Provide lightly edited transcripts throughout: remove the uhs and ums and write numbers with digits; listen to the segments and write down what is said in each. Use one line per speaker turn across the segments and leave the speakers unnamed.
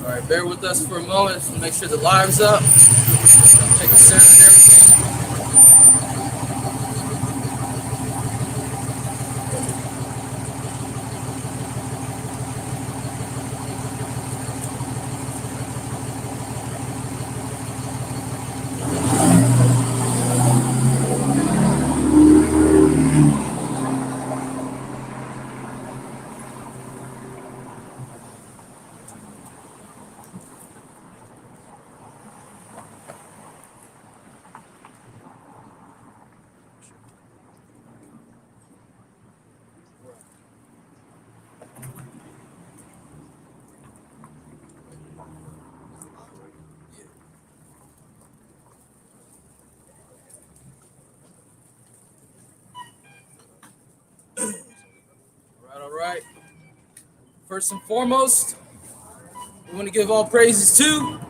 All right, bear with us for a moment to make sure the live's up. Check the sound and everything. All right. First and foremost, we want to give all praises to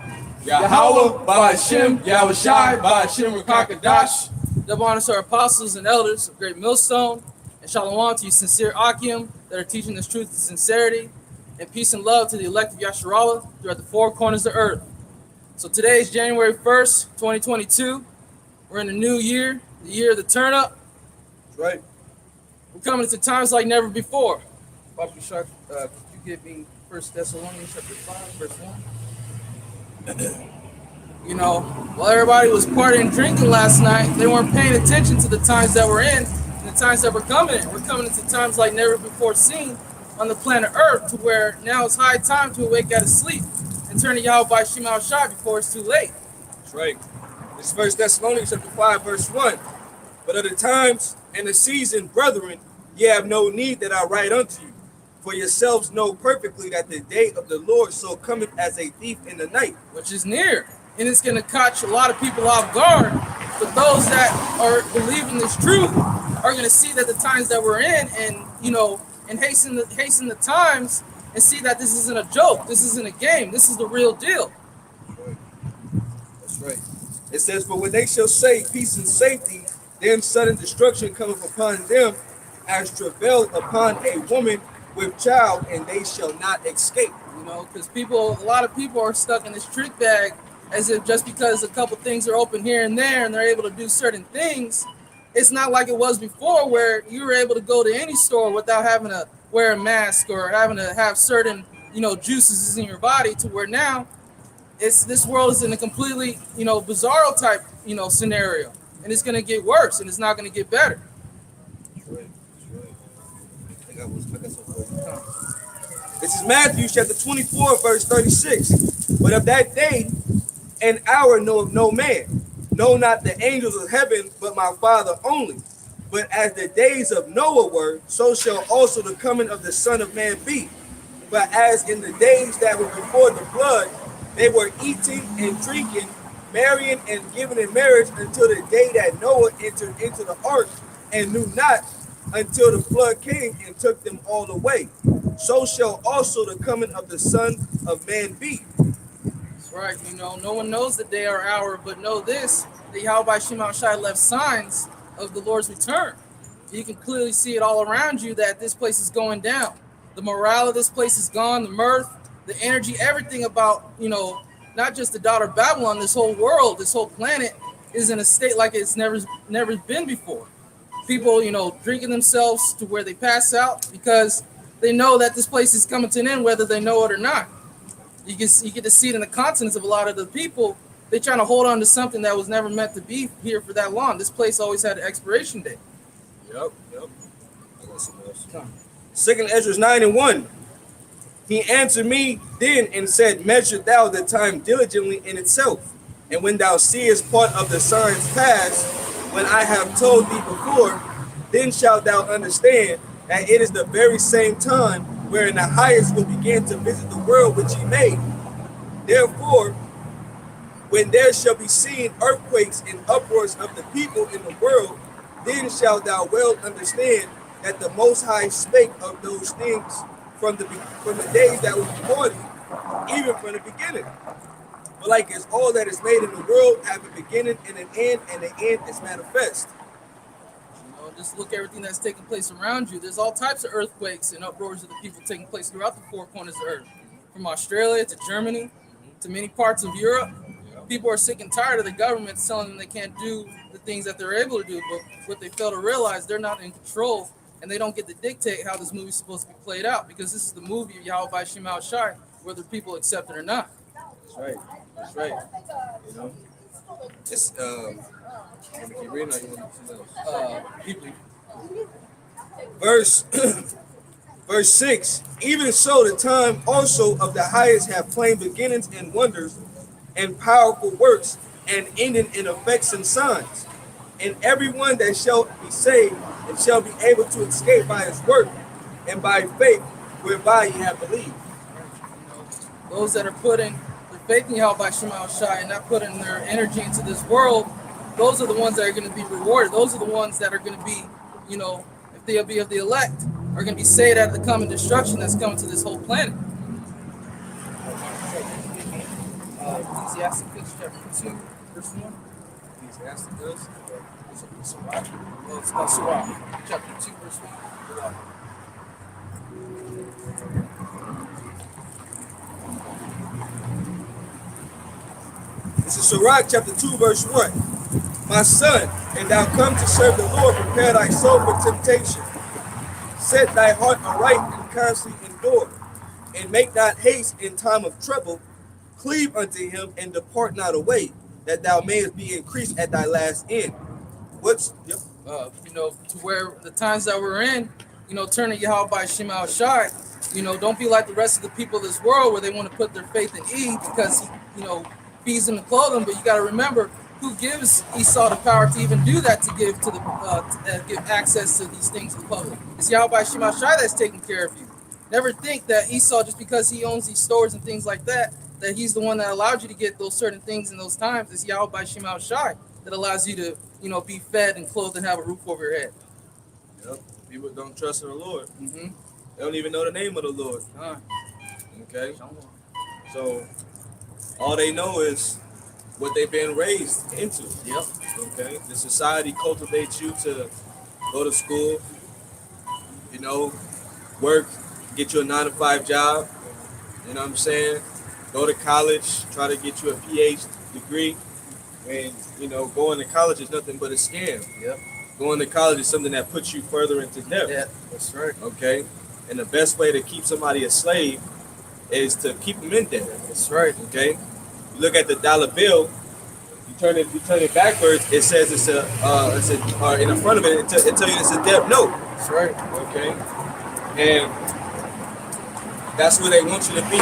Yahweh, Ba'ashem, Yahushai, Ba'ashem, Rakakadash.
double honors to our apostles and elders of Great Millstone, and shalom to you sincere Akim that are teaching this truth with sincerity, and peace and love to the elect of Yasharallah throughout the four corners of the earth. So today is January 1st, 2022. We're in a new year, the year of the turn up.
That's right.
We're coming into times like never before. Papa Shark, could you give me 1 Thessalonians chapter 5, verse 1? You know, while everybody was partying and drinking last night, they weren't paying attention to the times that we're in and the times that we're coming in. We're coming into times like never before seen on the planet Earth, to where now it's high time to awake out of sleep and turn to Yahweh by Shema Shai before it's too late.
That's right. This is 1 Thessalonians chapter 5, verse 1. But of the times and the season, brethren, ye have no need that I write unto you. For yourselves know perfectly that the day of the Lord so cometh as a thief in the night.
Which is near. And it's going to catch a lot of people off guard. But those that are believing this truth are going to see that the times that we're in, and and hasten the times, and see that this isn't a joke. This isn't a game. This is the real deal.
That's right. It says, for when they shall say peace and safety, then sudden destruction cometh upon them as travail upon a woman with child, and they shall not escape.
Because a lot of people are stuck in this trick bag, as if just because a couple things are open here and there and they're able to do certain things, it's not like it was before, where you were able to go to any store without having to wear a mask or having to have certain juices in your body, to where now this world is in a completely bizarro type scenario, and it's going to get worse, and it's not going to get better.
That's right. That's right. This is Matthew chapter 24, verse 36. But of that day and hour knoweth no man, no, not the angels of heaven, but my Father only. But as the days of Noah were, so shall also the coming of the Son of Man be. But as in the days that were before the flood, they were eating and drinking, marrying and giving in marriage, until the day that Noah entered into the ark, and knew not until the flood came and took them all away. So shall also the coming of the Son of Man be.
That's right. No one knows the day or hour, but know this: that Yahweh Shema Shai left signs of the Lord's return. You can clearly see it all around you that this place is going down. The morale of this place is gone, the mirth, the energy, everything about, not just the daughter of Babylon, this whole world, this whole planet is in a state like it's never been before. People, drinking themselves to where they pass out because they know that this place is coming to an end, whether they know it or not. You get to see it in the countenance of a lot of the people. They're trying to hold on to something that was never meant to be here for that long. This place always had an expiration date.
Yep. I got some else. Second Ezra 9 and 1. He answered me then and said, measure thou the time diligently in itself. And when thou seest part of the signs pass, when I have told thee before, then shalt thou understand that it is the very same time wherein the highest will begin to visit the world which he made. Therefore, when there shall be seen earthquakes and uproars of the people in the world, then shalt thou well understand that the Most High spake of those things from the days that was before thee, even from the beginning. But like as all that is made in the world have a beginning and an end, and the end is manifest.
Just look at everything that's taking place around you. There's all types of earthquakes and uproars of the people taking place throughout the four corners of the earth. from Australia to Germany to many parts of Europe. People are sick and tired of the government telling them they can't do the things that they're able to do, but what they fail to realize, they're not in control, and they don't get to dictate how this movie's supposed to be played out, because this is the movie of Yahweh Shema Shai, whether people accept it or not.
That's right. That's right. You know, it's let me keep reading. Or you want to do something else?
People.
Verse verse 6. Even so, the time also of the highest have plain beginnings and wonders and powerful works and ending in effects and signs. And everyone that shall be saved and shall be able to escape by his work and by faith whereby he have believed.
Those that are putting their faith in Yahweh Shema Shai and not putting their energy into this world, those are the ones that are going to be rewarded. Those are the ones that are going to be, if they'll be of the elect, are going to be saved out of the coming destruction that's coming to this whole planet. Ecclesiastes chapter 2, verse 1.
Ecclesiastes.
It's Sirach, chapter 2, verse 1.
This is Sirach chapter 2, verse 1. My son, and thou come to serve the Lord, prepare thy soul for temptation. Set thy heart aright and constantly endure, and make not haste in time of trouble. Cleave unto him and depart not away, that thou mayest be increased at thy last end.
To where the times that we're in, turn to Yahweh Shema Shai. Don't be like the rest of the people of this world where they want to put their faith in E because he, feeds them and clothes them. But you got to remember who gives Esau the power to even do that, to give to the give access to these things to the public. It's Yahweh Shema Shai that's taking care of you. Never think that Esau, just because he owns these stores and things like that, that he's the one that allowed you to get those certain things in those times. It's Yahweh Shema Shai that allows you to, be fed and clothed and have a roof over your head.
Yep. People don't trust in the Lord.
Mm-hmm.
They don't even know the name of the Lord. Okay? So all they know is what they've been raised into.
Yep.
Okay? The society cultivates you to go to school, work, get you a 9-to-5 job. You know what I'm saying? Go to college, try to get you a PhD degree. And, going to college is nothing but a scam.
Yep.
Going to college is something that puts you further into debt.
Yeah, that's right.
Okay? And the best way to keep somebody a slave is to keep them in debt.
That's right.
Okay? You look at the dollar bill, you turn it backwards, it says in the front of it, it tells you it's a debt note.
That's right.
Okay? And that's where they want you to be.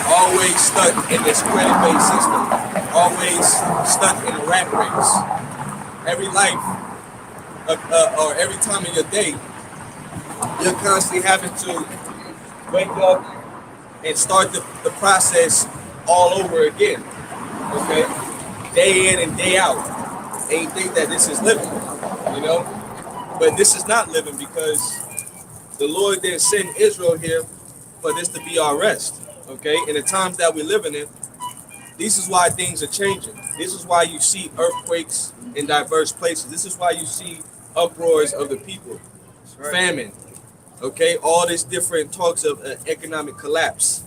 Always stuck in this credit-based system. Always stuck in a rat race. Every life, or every time in your day, you're constantly having to wake up and start the process all over again. Okay? Day in and day out. And you think that this is living, But this is not living, because the Lord didn't send Israel here for this to be our rest. Okay? In the times that we're living in, this is why things are changing. This is why you see earthquakes in diverse places. This is why you see uproars of the people. Right. Famine. Okay? All these different talks of economic collapse.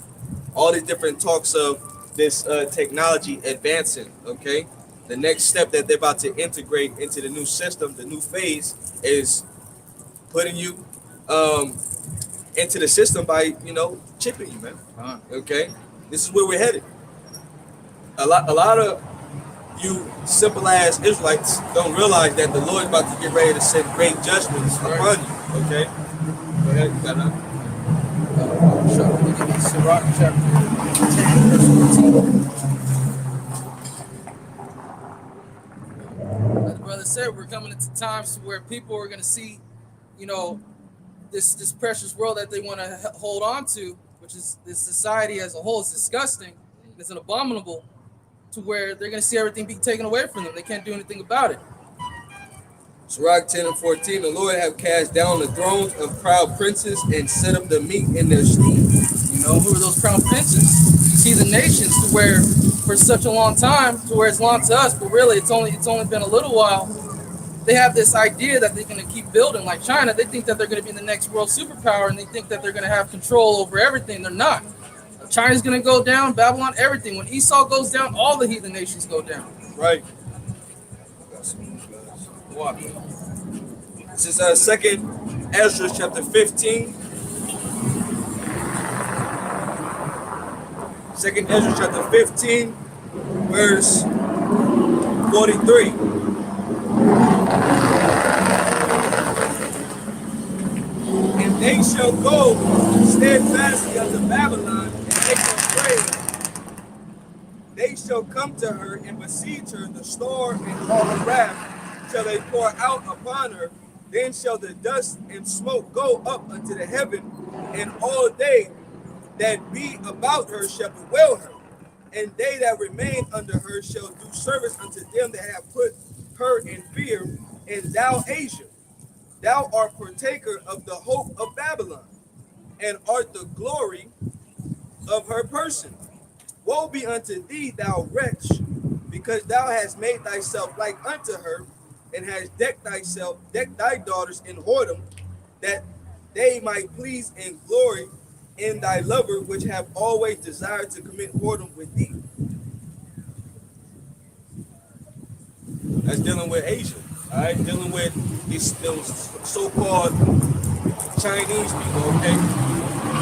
All these different talks of this technology advancing. Okay? The next step that they're about to integrate into the new system, the new phase, is putting you into the system by, chipping you, man. Okay? This is where we're headed. A lot of you simple ass Israelites don't realize that the Lord is about to get ready to send great judgments upon you. Okay? Go ahead, you got that?
Sirach chapter 10, verse 14. As the brother said, we're coming into times where people are going to see, this precious world that they want to hold on to, which is this society as a whole, is disgusting. It's an abominable, to where they're going to see everything be taken away from them. They can't do anything about it.
Sirach 10 and 14, the Lord have cast down the thrones of proud princes and set up the meek in their stead.
Who are those crown princes? You see the nations, to where for such a long time, to where it's long to us, but really it's only been a little while. They have this idea that they're going to keep building. Like China, they think that they're going to be the next world superpower, and they think that they're going to have control over everything. They're not. China's going to go down, Babylon, everything. When Esau goes down, all the heathen nations go down.
Right.
What?
This is Second Ezra chapter 15. Second Ezra chapter 15, verse 43. And they shall go steadfastly unto Babylon, and make her afraid. They shall come to her and besiege her, the storm and all her wrath shall they pour out upon her. Then shall the dust and smoke go up unto the heaven, and all they that be about her shall bewail her. And they that remain under her shall do service unto them that have put her in fear. And thou, Asia, thou art partaker of the hope of Babylon, and art the glory of her person. Woe be unto thee, thou wretch, because thou hast made thyself like unto her, and hast decked thy daughters in whoredom, that they might please and glory in thy lover, which have always desired to commit whoredom with thee. That's dealing with Asia, all right? Dealing with these so-called Chinese people, okay?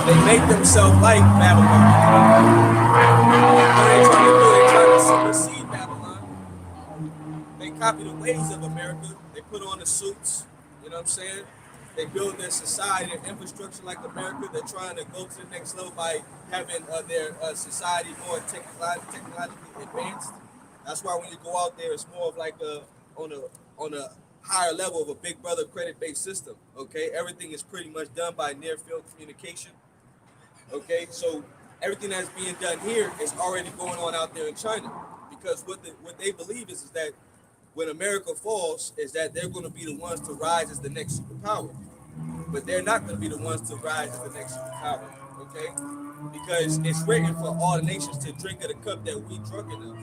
They make themselves like Babylon. What they trying to do, they try to supersede Babylon. They copy the ways of America. They put on the suits, you know what I'm saying? They build their society and infrastructure like America. They're trying to go to the next level by having their society more technologically advanced. That's why when you go out there, it's more of like on a higher level of a Big Brother credit-based system. Okay, everything is pretty much done by near-field communication. Okay, so everything that's being done here is already going on out there in China, because what they believe is that when America falls, is that they're going to be the ones to rise as the next superpower. But they're not going to be the ones to rise as the next superpower, okay? Because it's written for all the nations to drink of the cup that we drunken of,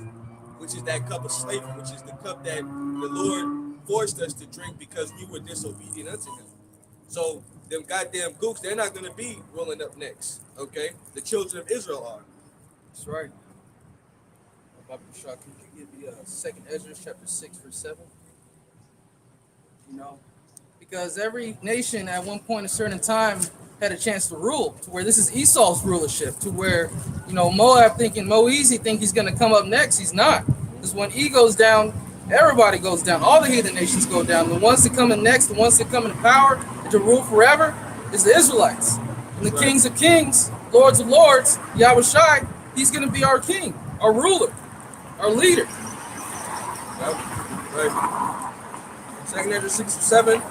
which is that cup of slavery, which is the cup that the Lord forced us to drink because we were disobedient unto him. So them goddamn gooks, they're not going to be rolling up next, okay? The children of Israel are.
That's right. Can you give me Second Ezra chapter 6 verse 7? You know, because every nation at one point, a certain time, had a chance to rule. To where this is Esau's rulership. To where, you know, Moab thinking Moeasy think he's going to come up next. He's not. Because when he goes down, everybody goes down. All the heathen nations go down. The ones that come in next, the ones that come in power and to rule forever, is the Israelites. And the kings of kings, lords of lords, Yahweh Shai, he's going to be our king, our ruler, our leader.
Yep. Right. Second Ezra 6:7.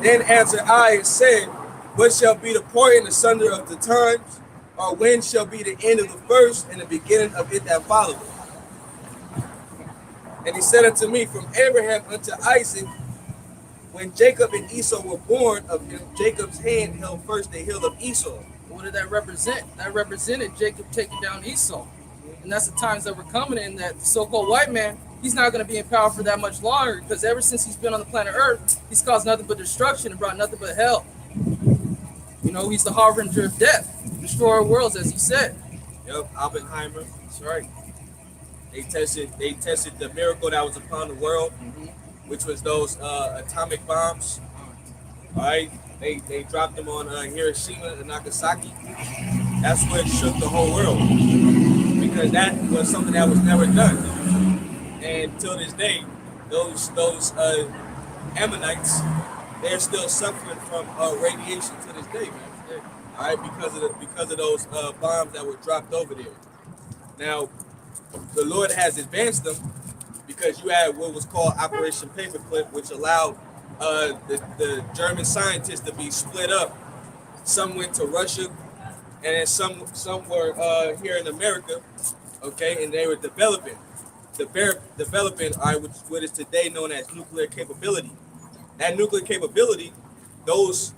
Then answered I and said, what shall be the parting asunder of the times, or when shall be the end of the first and the beginning of it that followeth? And he said unto me, from Abraham unto Isaac, when Jacob and Esau were born, of him Jacob's hand held first the heel of Esau.
What did that represent? That represented Jacob taking down Esau. And that's the times that we're coming in, that the so-called white man, he's not going to be in power for that much longer, because ever since he's been on the planet Earth, he's caused nothing but destruction and brought nothing but hell. You know, he's the harbinger of death, destroyer of worlds, as he said.
Yep, Oppenheimer.
That's right.
They tested the miracle that was upon the world, which was those atomic bombs. All right, they dropped them on Hiroshima and Nagasaki. That's what shook the whole world, because that was something that was never done. And till this day, those Ammonites, they're still suffering from radiation to this day, man. All right, because of those bombs that were dropped over there. Now, the Lord has advanced them, because you had what was called Operation Paperclip, which allowed the German scientists to be split up. Some went to Russia, and then some were here in America, okay, and they were developing, what is today known as nuclear capability. That nuclear capability, those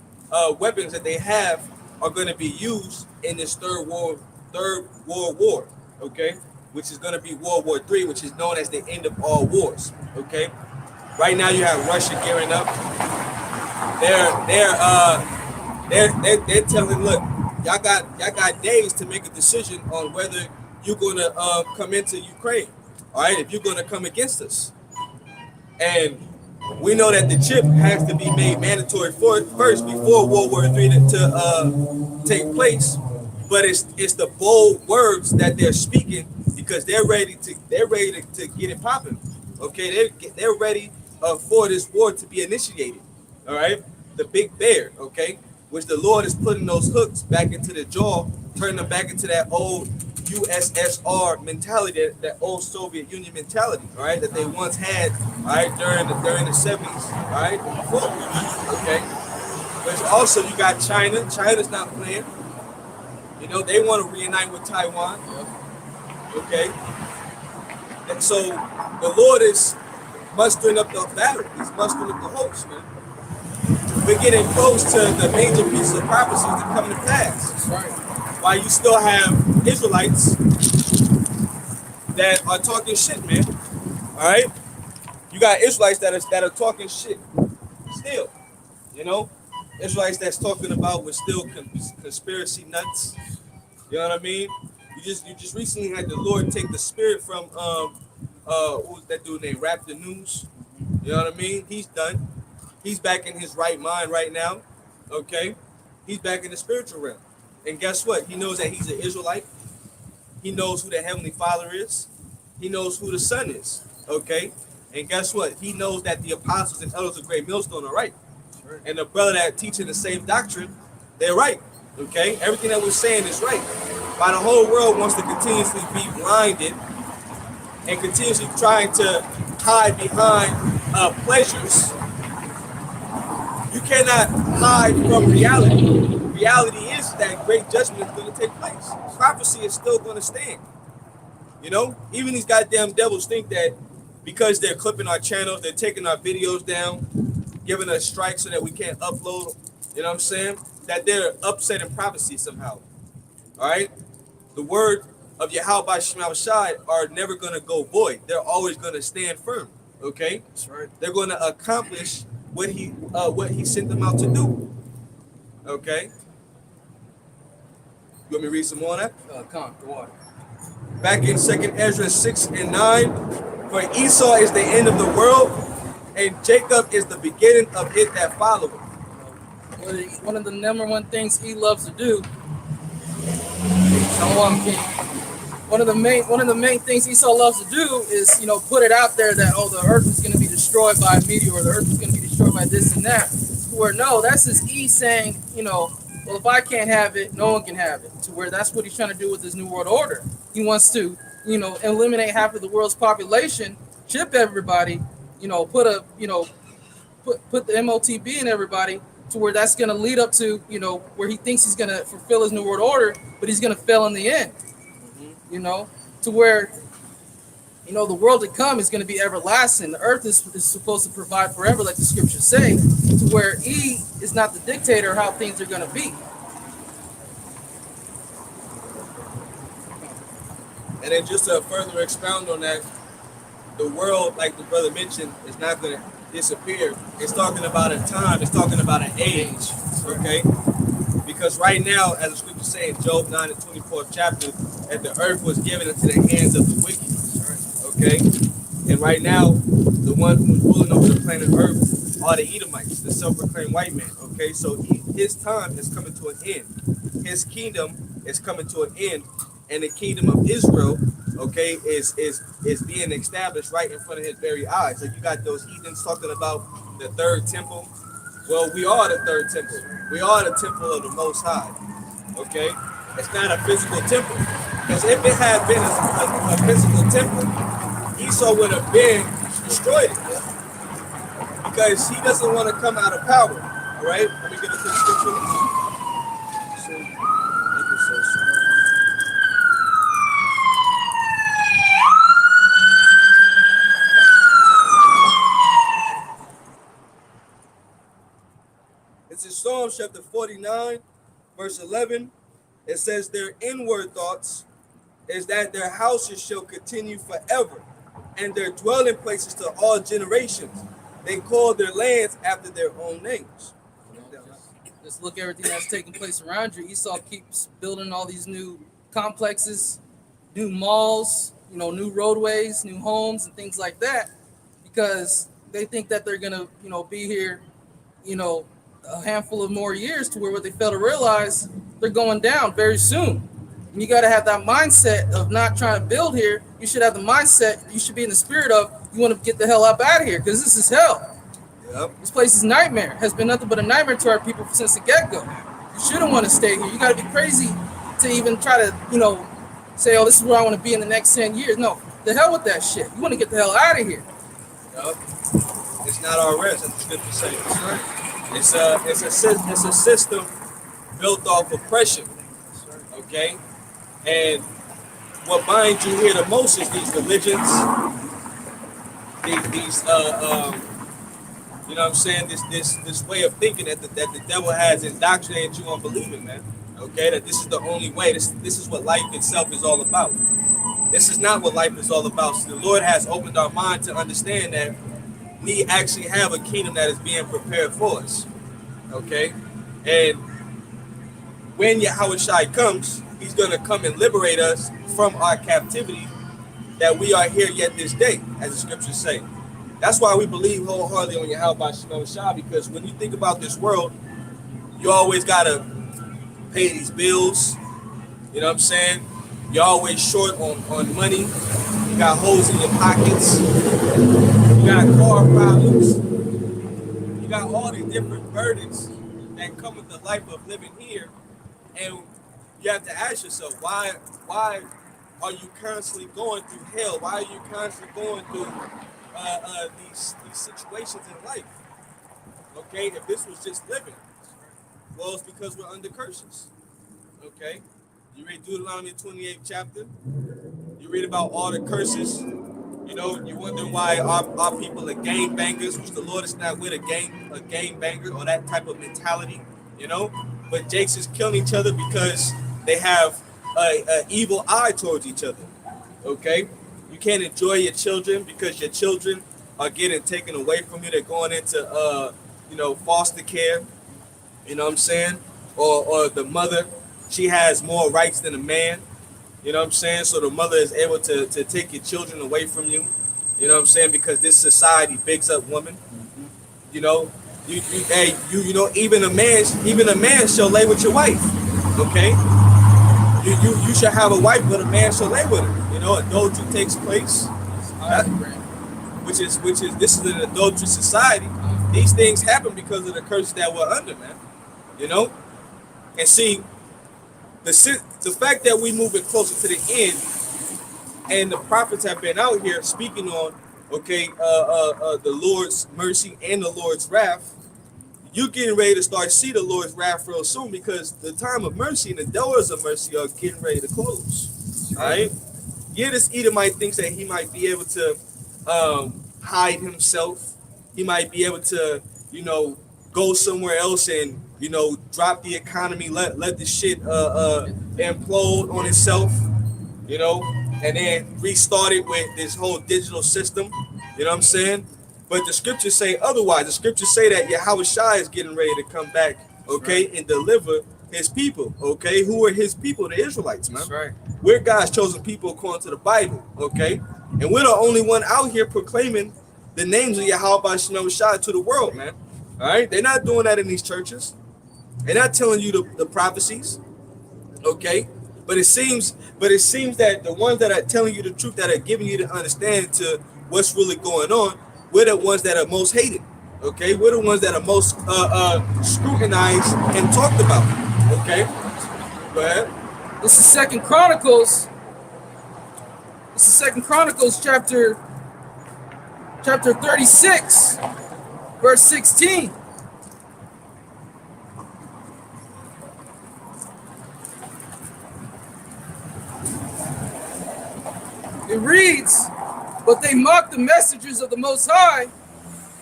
weapons that they have are going to be used in this third world war, okay, which is going to be World War III, which is known as the end of all wars, okay. Right now you have Russia gearing up. They're telling, look, y'all got days to make a decision on whether you're gonna come into Ukraine. All right, if you're gonna come against us, and we know that the chip has to be made mandatory first before World War III to take place. But it's the bold words that they're speaking because they're ready to get it popping. Okay, they're ready for this war to be initiated. All right, the big bear. Okay, which the Lord is putting those hooks back into the jaw, turning them back into that old USSR mentality, that old Soviet Union mentality, all right, that they once had, all right, during the 70s, all right, before, okay. But also you got China. China's not playing. You know, they want to reunite with Taiwan, okay. And so the Lord is mustering up the battle. He's mustering up the host, man. We're getting close to the major pieces of prophecies that come to pass.
That's right.
While you still have Israelites that are talking shit, man. All right, you got Israelites that are talking shit still. You know, Israelites that's talking about we're still conspiracy nuts. You know what I mean? You just recently had the Lord take the spirit from what was that dude named Rap the News? You know what I mean? He's done. He's back in his right mind right now. Okay, he's back in the spiritual realm. And guess what? He knows that he's an Israelite. He knows who the Heavenly Father is. He knows who the Son is. Okay? And guess what? He knows that the apostles and elders of Great Millstone are right. And the brother that teaching the same doctrine, they're right. Okay? Everything that we're saying is right. While the whole world wants to continuously be blinded and continuously trying to hide behind pleasures, you cannot hide from reality. Reality is that great judgment is going to take place. Prophecy is still going to stand. You know, even these goddamn devils think that because they're clipping our channels, they're taking our videos down, giving us strikes so that we can't upload. You know what I'm saying? That they're upsetting prophecy somehow. All right? The word of Yahweh Shema Shai are never going to go void. They're always going to stand firm. Okay?
That's right.
They're going to accomplish what he sent them out to do. Okay? You want me to read some more on that?
Come, go on.
Back in 2nd Ezra 6 and 9, for Esau is the end of the world, and Jacob is the beginning of it that followeth.
One of the number one things he loves to do. One of the main things Esau loves to do is, you know, put it out there that, oh, the earth is going to be destroyed by a meteor, or the earth is going to be destroyed by this and that. Where no, that's his E saying, you know, well, if I can't have it, no one can have it. To where that's what he's trying to do with his new world order. He wants to, you know, eliminate half of the world's population, chip everybody, you know, put the MOTB in everybody, to where that's going to lead up to, you know, where he thinks he's going to fulfill his new world order, but he's going to fail in the end. You know, to where, you know, the world to come is going to be everlasting. The earth is supposed to provide forever, like the scriptures say, to where he is not the dictator of how things are going to be.
And then just to further expound on that, the world, like the brother mentioned, is not going to disappear. It's talking about a time. It's talking about an age. Okay? Because right now, as the scripture says, Job 9 and 24th chapter, that the earth was given into the hands of the wicked. Okay? And right now, the one who's ruling over the planet Earth are the Edomites, the self-proclaimed white man. Okay? So his time is coming to an end. His kingdom is coming to an end. And the kingdom of Israel, okay, is being established right in front of his very eyes. Like you got those heathens talking about the third temple. Well, we are the third temple. We are the temple of the Most High. Okay? It's not a physical temple. Because if it had been a physical temple, Esau would have been destroyed. Because he doesn't want to come out of power. All right? Let me get a quick scripture. It's in Psalms chapter 49, verse 11. It says, their inward thoughts is that their houses shall continue forever, and their dwelling places to all generations. They call their lands after their own names.
Just look at everything that's taking place around you. Esau keeps building all these new complexes, new malls, new roadways, new homes, and things like that, because they think that they're gonna, be here, you know, a handful of more years to where what they fail to realize they're going down very soon. And you got to have that mindset of not trying to build here. You should have the mindset. You should be in the spirit of you want to get the hell up out of here because this is hell.
Yep.
This place is nightmare. Has been nothing but a nightmare to our people since the get-go. You shouldn't want to stay here. You got to be crazy to even try to, say, oh, this is where I want to be in the next 10 years. No, the hell with that shit. You want to get the hell out of here.
Yep. It's not our rest, as the scripture says. It's a system built off oppression. Okay? And what binds you here the most is these religions, these you know what I'm saying, this way of thinking that the devil has indoctrinated you on believing, man. Okay, that this is the only way. This is what life itself is all about. This is not what life is all about. So the Lord has opened our mind to understand that we actually have a kingdom that is being prepared for us. Okay? And when Yahushua comes, he's going to come and liberate us from our captivity that we are here yet this day, as the scriptures say. That's why we believe wholeheartedly on Yahushua, because when you think about this world, you always got to pay these bills. You know what I'm saying? You're always short on money. You got holes in your pockets. You got car problems. You got all these different burdens that come with the life of living here. And you have to ask yourself, why are you constantly going through hell? Why are you constantly going through these situations in life? Okay, if this was just living, well, it's because we're under curses. Okay, you read Deuteronomy 28th chapter. You read about all the curses. You know, you wonder why our people are gang bangers, which the Lord is not with a gang banger or that type of mentality. You know, but Jakes is killing each other because they have an evil eye towards each other. Okay, you can't enjoy your children because your children are getting taken away from you. They're going into foster care. You know what I'm saying? Or the mother, she has more rights than a man. You know what I'm saying? So the mother is able to take your children away from you. You know what I'm saying? Because this society bigs up women. You know, even a man shall lay with your wife. Okay? You should have a wife, but a man shall lay with her. You know, adultery takes place. Which is this is an adulterous society. These things happen because of the curse that we're under, man. You know? And see, the fact that we moving closer to the end, and the prophets have been out here speaking on, the Lord's mercy and the Lord's wrath. You getting ready to start see the Lord's wrath real soon, because the time of mercy and the doors of mercy are getting ready to close. All right. Yeah, this Edomite thinks that he might be able to hide himself. He might be able to, go somewhere else and drop the economy, let the shit implode on itself, and then restart it with this whole digital system. You know what I'm saying? But the scriptures say otherwise. The scriptures say that Yahushua is getting ready to come back, okay, and deliver his people, okay? Who are his people? The Israelites, man.
That's right.
We're God's chosen people according to the Bible, okay? And we're the only one out here proclaiming the names of Yahushua to the world, man. All right? They're not doing that in these churches. They're not telling you the prophecies, okay? But it seems that the ones that are telling you the truth, that are giving you the understanding to what's really going on, we're the ones that are most hated, okay? We're the ones that are most scrutinized and talked about, okay? Go ahead.
This is Second Chronicles. This is Second Chronicles chapter 36, verse 16. It reads, "But they mocked the messengers of the Most High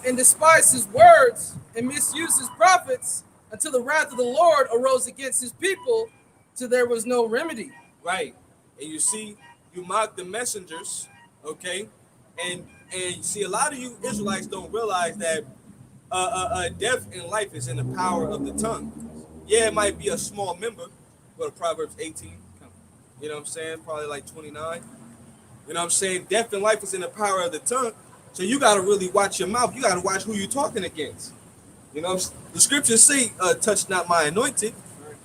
and despised his words and misused his prophets until the wrath of the Lord arose against his people, till there was no remedy."
Right. And you see, you mock the messengers, okay? And you see, a lot of you Israelites don't realize that death and life is in the power of the tongue. Yeah, it might be a small member. Go to Proverbs 18. You know what I'm saying? Probably like 29. You know what I'm saying? Death and life is in the power of the tongue. So you got to really watch your mouth. You got to watch who you're talking against. You know, the scriptures say, "Touch not my anointed."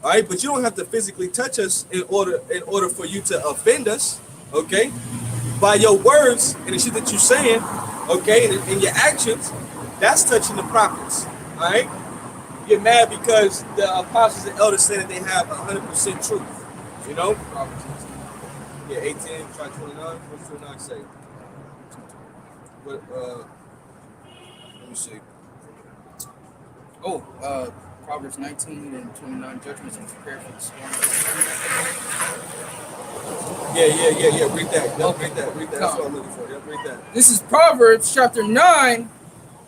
All right, but you don't have to physically touch us in order for you to offend us. Okay, by your words and the shit that you're saying, okay, and your actions, that's touching the prophets. All right, you get mad because the apostles and elders say that they have 100% truth. You know, yeah, 18, try 29. What's 29 say? But let me see.
Oh, Proverbs 19 and 29, judgments are prepared for the storm.
Yeah. Read that. Yep, read that. That's what I'm looking for. Yep, read that.
This is Proverbs chapter 9,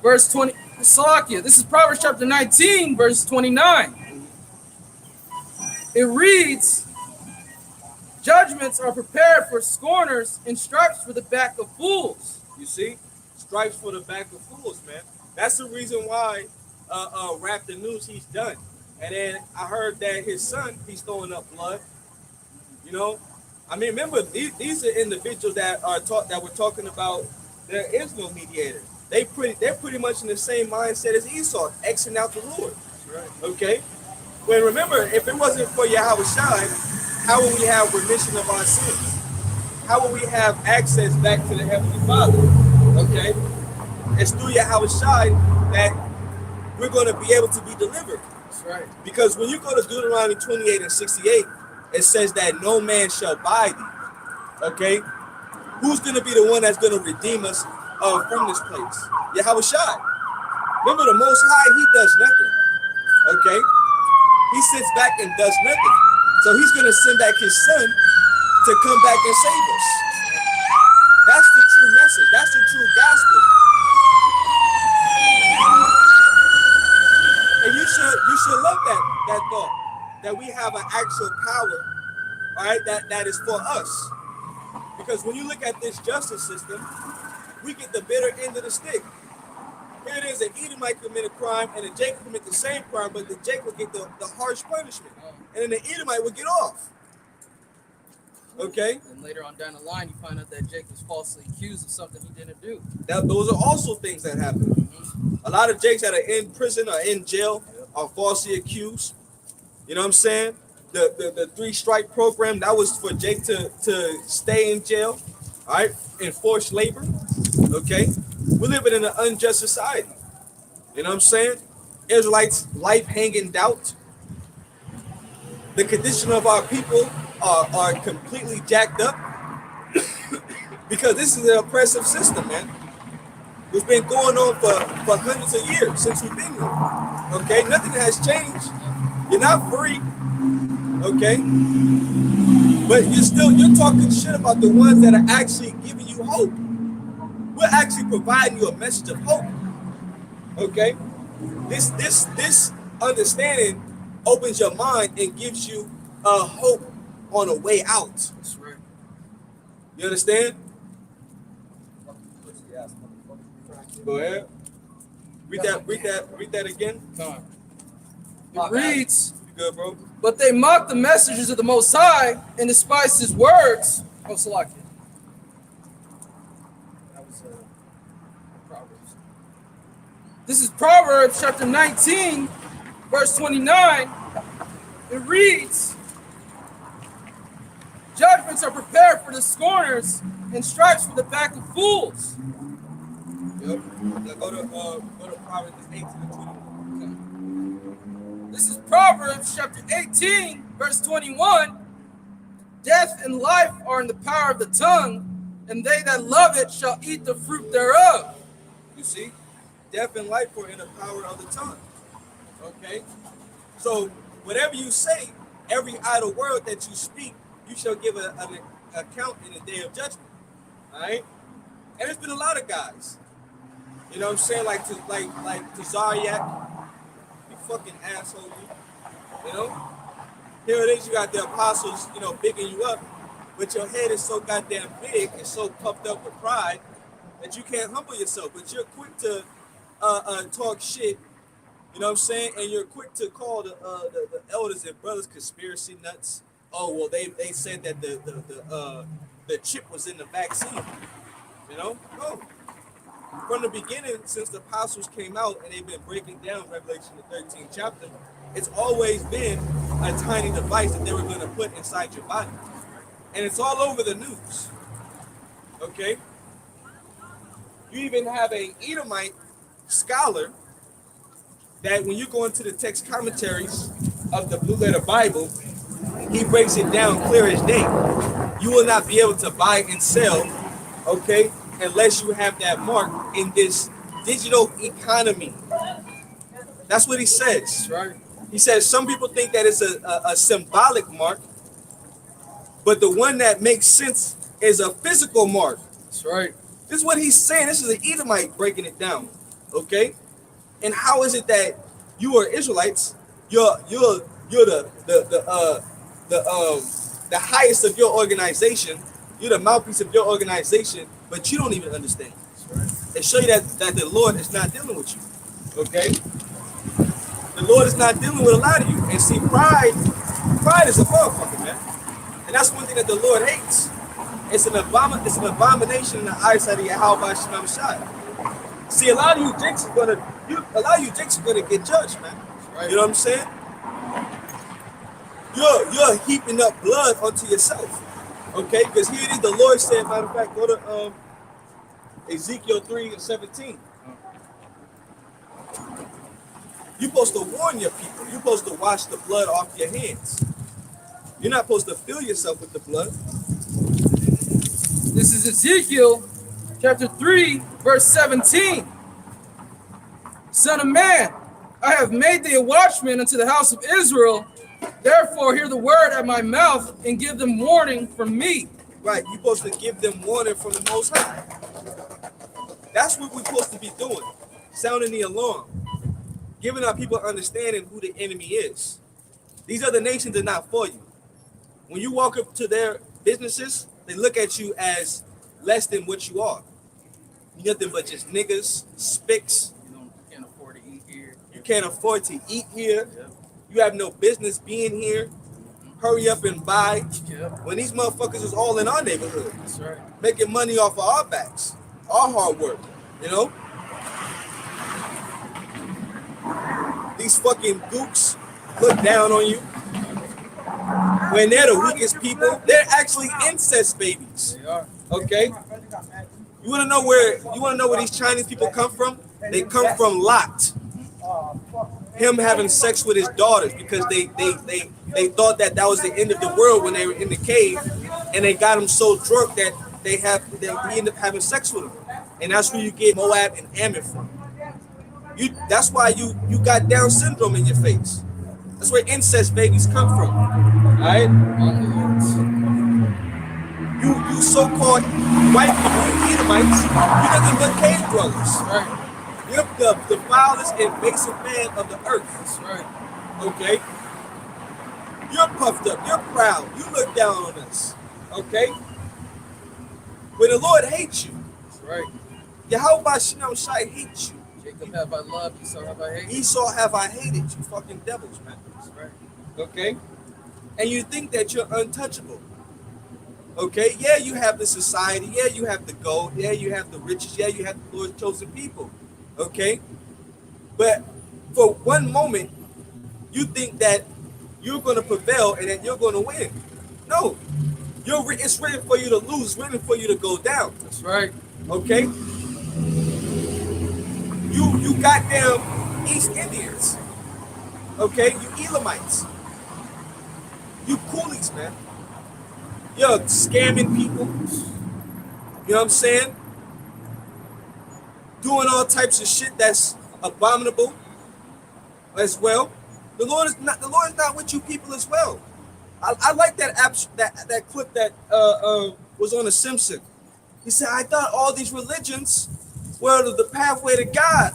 verse 20. Salakia. This is Proverbs chapter 19, verse 29. It reads, judgments are prepared for scorners and stripes for the back of fools.
You see? Stripes for the back of fools, man. That's the reason why Rap the News, he's done. And then I heard that his son, he's throwing up blood. You know? I mean, remember, these are individuals that are that we're talking about. There is no mediator. They're pretty much in the same mindset as Esau, Xing out the Lord.
Right.
Okay? When remember, if it wasn't for Yahweh Shai, how would we have remission of our sins? How will we have access back to the Heavenly Father? Okay? It's through Yahweh Shai that we're going to be able to be delivered.
That's right.
Because when you go to Deuteronomy 28 and 68, it says that no man shall buy thee. Okay? Who's going to be the one that's going to redeem us from this place? Yahweh Shai. Remember, the Most High, he does nothing. Okay? He sits back and does nothing. So he's going to send back his son to come back and save us. That's the true message. That's the true gospel. And you should love that thought, that we have an actual power, all right, that is for us. Because when you look at this justice system, we get the bitter end of the stick. Here it is, an Edomite commit a crime and a Jacob commit the same crime, but the Jacob will get the harsh punishment. And then the Edomite will get off. Okay?
And later on down the line, you find out that Jake was falsely accused of something he didn't do.
Those are also things that happen. Mm-hmm. A lot of Jakes that are in prison or in jail are falsely accused. You know what I'm saying? The 3-strike program, that was for Jake to stay in jail, all right, in forced labor. Okay? We're living in an unjust society. You know what I'm saying? Israelites' life hang in doubt. The condition of our people are completely jacked up because this is an oppressive system, man. It's been going on for hundreds of years since we've been here. Okay? Nothing has changed. You're not free. Okay? But you're talking shit about the ones that are actually giving you hope. We're actually providing you a message of hope. Okay? This understanding opens your mind and gives you a hope on a way out.
That's right.
You understand? Go ahead. Read that again.
It reads,
you good, bro?
But they mocked the messengers of the Most High and despised his words. Oh, Salakia. That was Proverbs. This is Proverbs chapter 19, verse 29. It reads, judgments are prepared for the scorners and stripes for the back of fools.
Yep. Now go to Proverbs 18 and 21.
This is Proverbs chapter 18, verse 21. Death and life are in the power of the tongue, and they that love it shall eat the fruit thereof.
You see? Death and life are in the power of the tongue. Okay? So, whatever you say, every idle word that you speak, you shall give an account in the day of judgment. All right? And there's been a lot of guys. You know what I'm saying? Like to Zaryak. You fucking asshole, you know? Here it is, you got the apostles, bigging you up, but your head is so goddamn big and so puffed up with pride that you can't humble yourself. But you're quick to talk shit You know what I'm saying? And you're quick to call the elders and brothers conspiracy nuts. Oh well, they said that the chip was in the vaccine. You know, no. From the beginning, since the apostles came out and they've been breaking down Revelation the 13th chapter, it's always been a tiny device that they were going to put inside your body, and it's all over the news. Okay, you even have a Edomite scholar that when you go into the text commentaries of the Blue Letter Bible, he breaks it down clear as day. You will not be able to buy and sell, okay, unless you have that mark in this digital economy. That's what he says.
That's right.
He says some people think that it's a symbolic mark, but the one that makes sense is a physical mark.
That's right.
This is what he's saying. This is an Edomite breaking it down, okay? And how is it that you are Israelites? You're the highest of your organization. You're the mouthpiece of your organization, but you don't even understand.
That's
They show you that the Lord is not dealing with you. Okay? The Lord is not dealing with a lot of you. And see, pride is a motherfucker, man. And that's one thing that the Lord hates. It's an abomination in the eyesight of Yahweh Shema Shai. See, a lot of you dicks are gonna get judged, man.
right.
You know what I'm saying? You're heaping up blood onto yourself. Okay, because here it is, the Lord said, matter of fact, go to Ezekiel 3:17. You're supposed to warn your people. You're supposed to wash the blood off your hands. You're not supposed to fill yourself with the blood.
This is Ezekiel chapter 3, verse 17. Son of man, I have made thee a watchman unto the house of Israel. Therefore, hear the word at my mouth and give them warning from me.
Right, you're supposed to give them warning from the Most High. That's what we're supposed to be doing. Sounding the alarm. Giving our people understanding who the enemy is. These other nations are not for you. When you walk up to their businesses, they look at you as less than what you are. You're nothing but just niggas, spicks.
You can't afford to eat here.
You can't afford to eat here.
Yep.
You have no business being here. Hurry up and buy.
Yep.
When these motherfuckers is all in our neighborhood.
That's right.
Making money off of our backs. Our hard work. You know? These fucking gooks look down on you. When they're the weakest people, they're actually incest babies.
They are.
Okay? You wanna know where these Chinese people come from? They come from Lot. Him having sex with his daughters because they thought that was the end of the world when they were in the cave, and they got him so drunk that he ended up having sex with him. And that's where you get Moab and Ammon from. That's why you got Down syndrome in your face. That's where incest babies come from. Alright? You so-called white people, you Edomites, you're nothing but cave dwellers.
That's right.
You're the vilest invasive man of the earth.
That's right.
Okay? You're puffed up. You're proud. You look down on us. Okay? When the Lord hates you,
That's right.
Yahweh Shem Shai hates you.
Jacob have I loved, Esau have I hated.
Esau have I hated you. Fucking devils, man.
That's right.
Okay? And you think that you're untouchable. Okay? Yeah, you have the society. Yeah, you have the gold. Yeah, you have the riches. Yeah, you have the Lord's chosen people. Okay? But for one moment, you think that you're going to prevail and that you're going to win. No. It's written for you to lose. It's written for you to go down.
That's right.
Okay? You goddamn East Indians. Okay? You Elamites. You coolies, man. You're scamming people. You know what I'm saying? Doing all types of shit that's abominable as well. The Lord is not with you people as well. I like that clip that was on The Simpsons. He said, I thought all these religions were the pathway to God.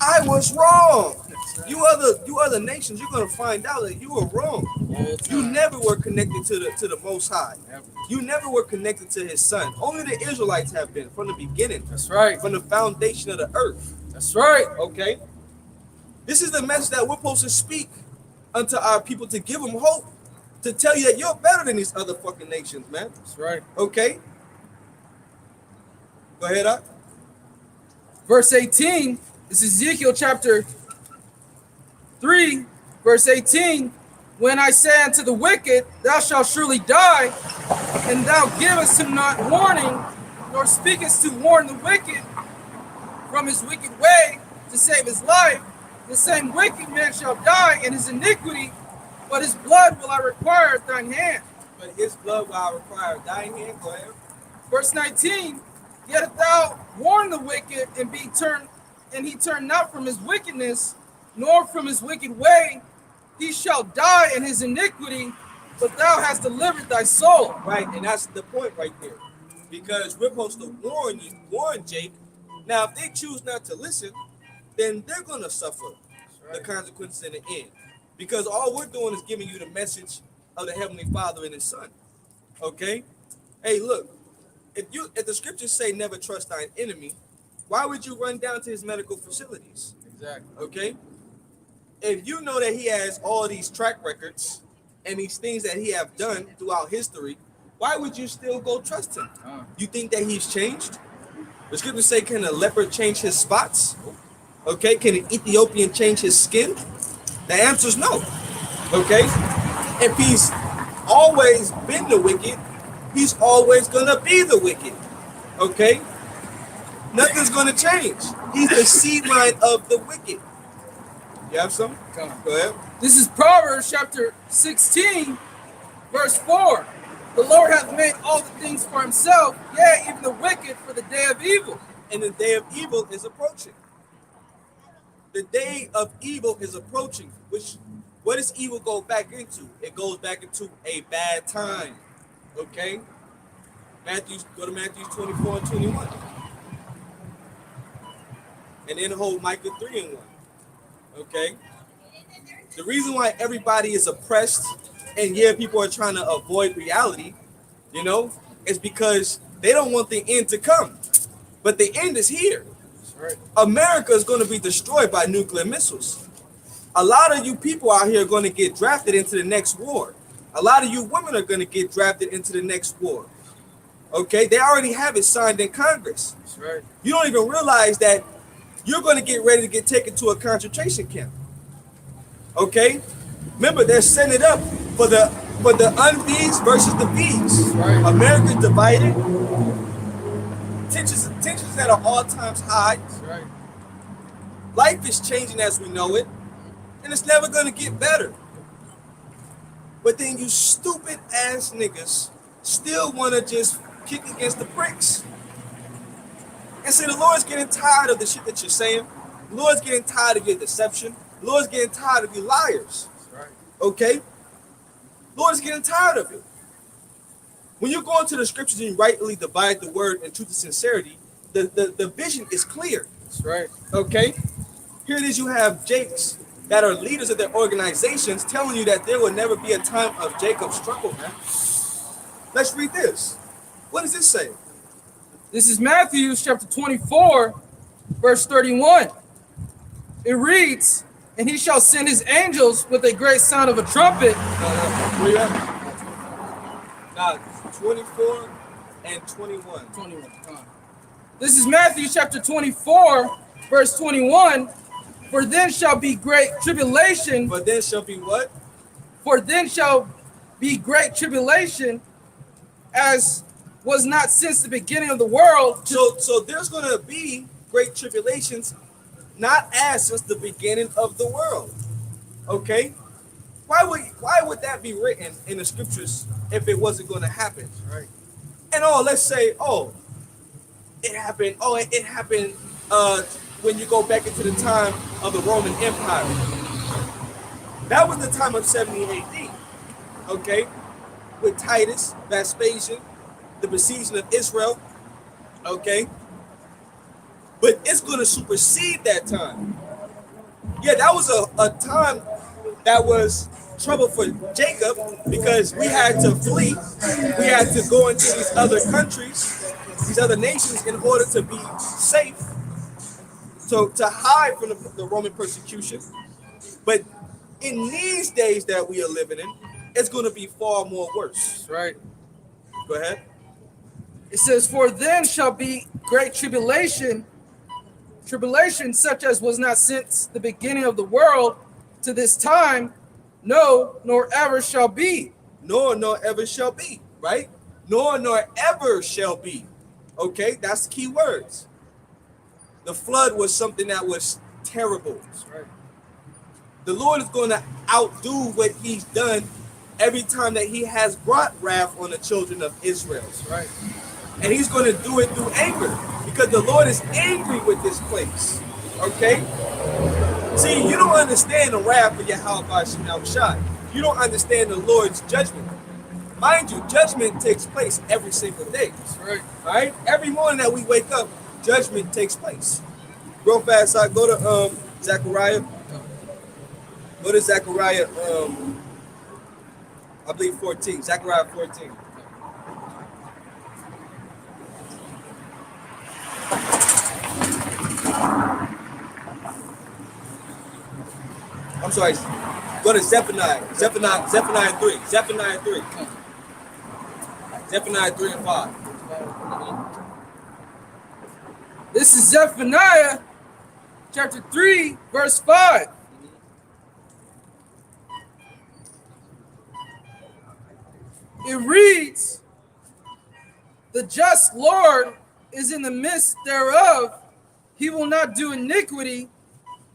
I was wrong. You other nations, you're gonna find out that you were wrong. You never were connected to the Most High. You never were connected to His Son. Only the Israelites have been from the beginning.
That's right.
From the foundation of the earth.
That's right.
Okay. This is the message that we're supposed to speak unto our people to give them hope, to tell you that you're better than these other fucking nations, man.
That's right.
Okay? Go ahead, up.
Verse 18, this is Ezekiel chapter 3, verse 18. When I say unto the wicked, thou shalt surely die, and thou givest him not warning, nor speakest to warn the wicked from his wicked way to save his life, the same wicked man shall die in his iniquity, but his blood will I require at thine hand.
But his blood will I require at thine hand. Go ahead.
Verse 19, yet if thou warn the wicked and he turn not from his wickedness, nor from his wicked way, he shall die in his iniquity, but thou hast delivered thy soul.
Right, and that's the point right there. Because we're supposed to warn Jake. Now, if they choose not to listen, then they're going to suffer the consequences in the end. Because all we're doing is giving you the message of the Heavenly Father and His Son. Okay? Hey, look, if the scriptures say never trust thine enemy, why would you run down to his medical facilities?
Exactly.
Okay? If you know that he has all these track records and these things that he have done throughout history, why would you still go trust him? You think that he's changed? The scriptures say, can a leopard change his spots? Okay, can an Ethiopian change his skin? The answer is no. Okay? If he's always been the wicked, he's always gonna be the wicked. Okay? Nothing's gonna change. He's the seed line of the wicked. You have some?
Come on.
Go ahead.
This is Proverbs chapter 16, verse 4. The Lord hath made all the things for himself, yea, even the wicked for the day of evil.
And the day of evil is approaching. The day of evil is approaching. What does evil go back into? It goes back into a bad time. Okay? Go to Matthew 24 and 21. And then hold Micah 3 and 1. Okay? The reason why everybody is oppressed and people are trying to avoid reality, is because they don't want the end to come. But the end is here.
Right.
America is going to be destroyed by nuclear missiles. A lot of you people out here are going to get drafted into the next war. A lot of you women are going to get drafted into the next war. Okay? They already have it signed in Congress.
That's right. You
don't even realize that you're going to get ready to get taken to a concentration camp. Okay? Remember, they're setting it up for the unbees versus the bees.
Right.
America's divided. Tensions at an all-time high.
Right.
Life is changing as we know it, and it's never going to get better. But then you stupid ass niggas still want to just kick against the pricks. And say the Lord's getting tired of the shit that you're saying. The Lord's getting tired of your deception. The Lord's getting tired of you liars.
Right.
Okay? The Lord's getting tired of it. When you go into the scriptures and you rightly divide the word in truth and sincerity, the vision is clear.
That's right.
Okay? Here it is, you have Jakes that are leaders of their organizations telling you that there will never be a time of Jacob's struggle, man. Let's read this. What does this say?
This is Matthew chapter 24, verse 31. It reads, and he shall send his angels with a great sound of a trumpet.
Where you at? Nah, 24 and 21.
21. This is Matthew chapter 24, verse 21. For then shall be great tribulation.
For then shall be what?
For then shall be great tribulation, as was not since the beginning of the world.
So there's going to be great tribulations, not as since the beginning of the world. Okay? Why would that be written in the scriptures if it wasn't going to happen?
Right.
And let's say, it happened. It happened when you go back into the time of the Roman Empire. That was the time of 70 AD. Okay? With Titus, Vespasian, the besieging of Israel. Okay? But it's going to supersede that time. Yeah, that was a time that was trouble for Jacob because we had to flee. We had to go into these other countries, these other nations in order to be safe. to hide from the Roman persecution. But in these days that we are living in, it's going to be far more worse.
That's right.
Go ahead.
It says, "For then shall be great tribulation such as was not since the beginning of the world to this time, no, nor ever shall be."
Nor ever shall be, right? Nor ever shall be. Okay, that's the key words. The flood was something that was terrible.
That's right.
The Lord is going to outdo what he's done every time that he has brought wrath on the children of Israel.
That's right.
And he's going to do it through anger, because the Lord is angry with this place. Okay? See, you don't understand the wrath of Yahweh Shem Shai. You don't understand the Lord's judgment. Mind you, judgment takes place every single day.
That's right.
All right? Every morning that we wake up, judgment takes place. Real fast, I go to Zechariah. Go to Zechariah, I believe 14. Zechariah 14. I'm sorry. Go to Zephaniah 3. Zephaniah 3 and 5.
This is Zephaniah chapter 3, verse 5. It reads, "The just Lord is in the midst thereof. He will not do iniquity.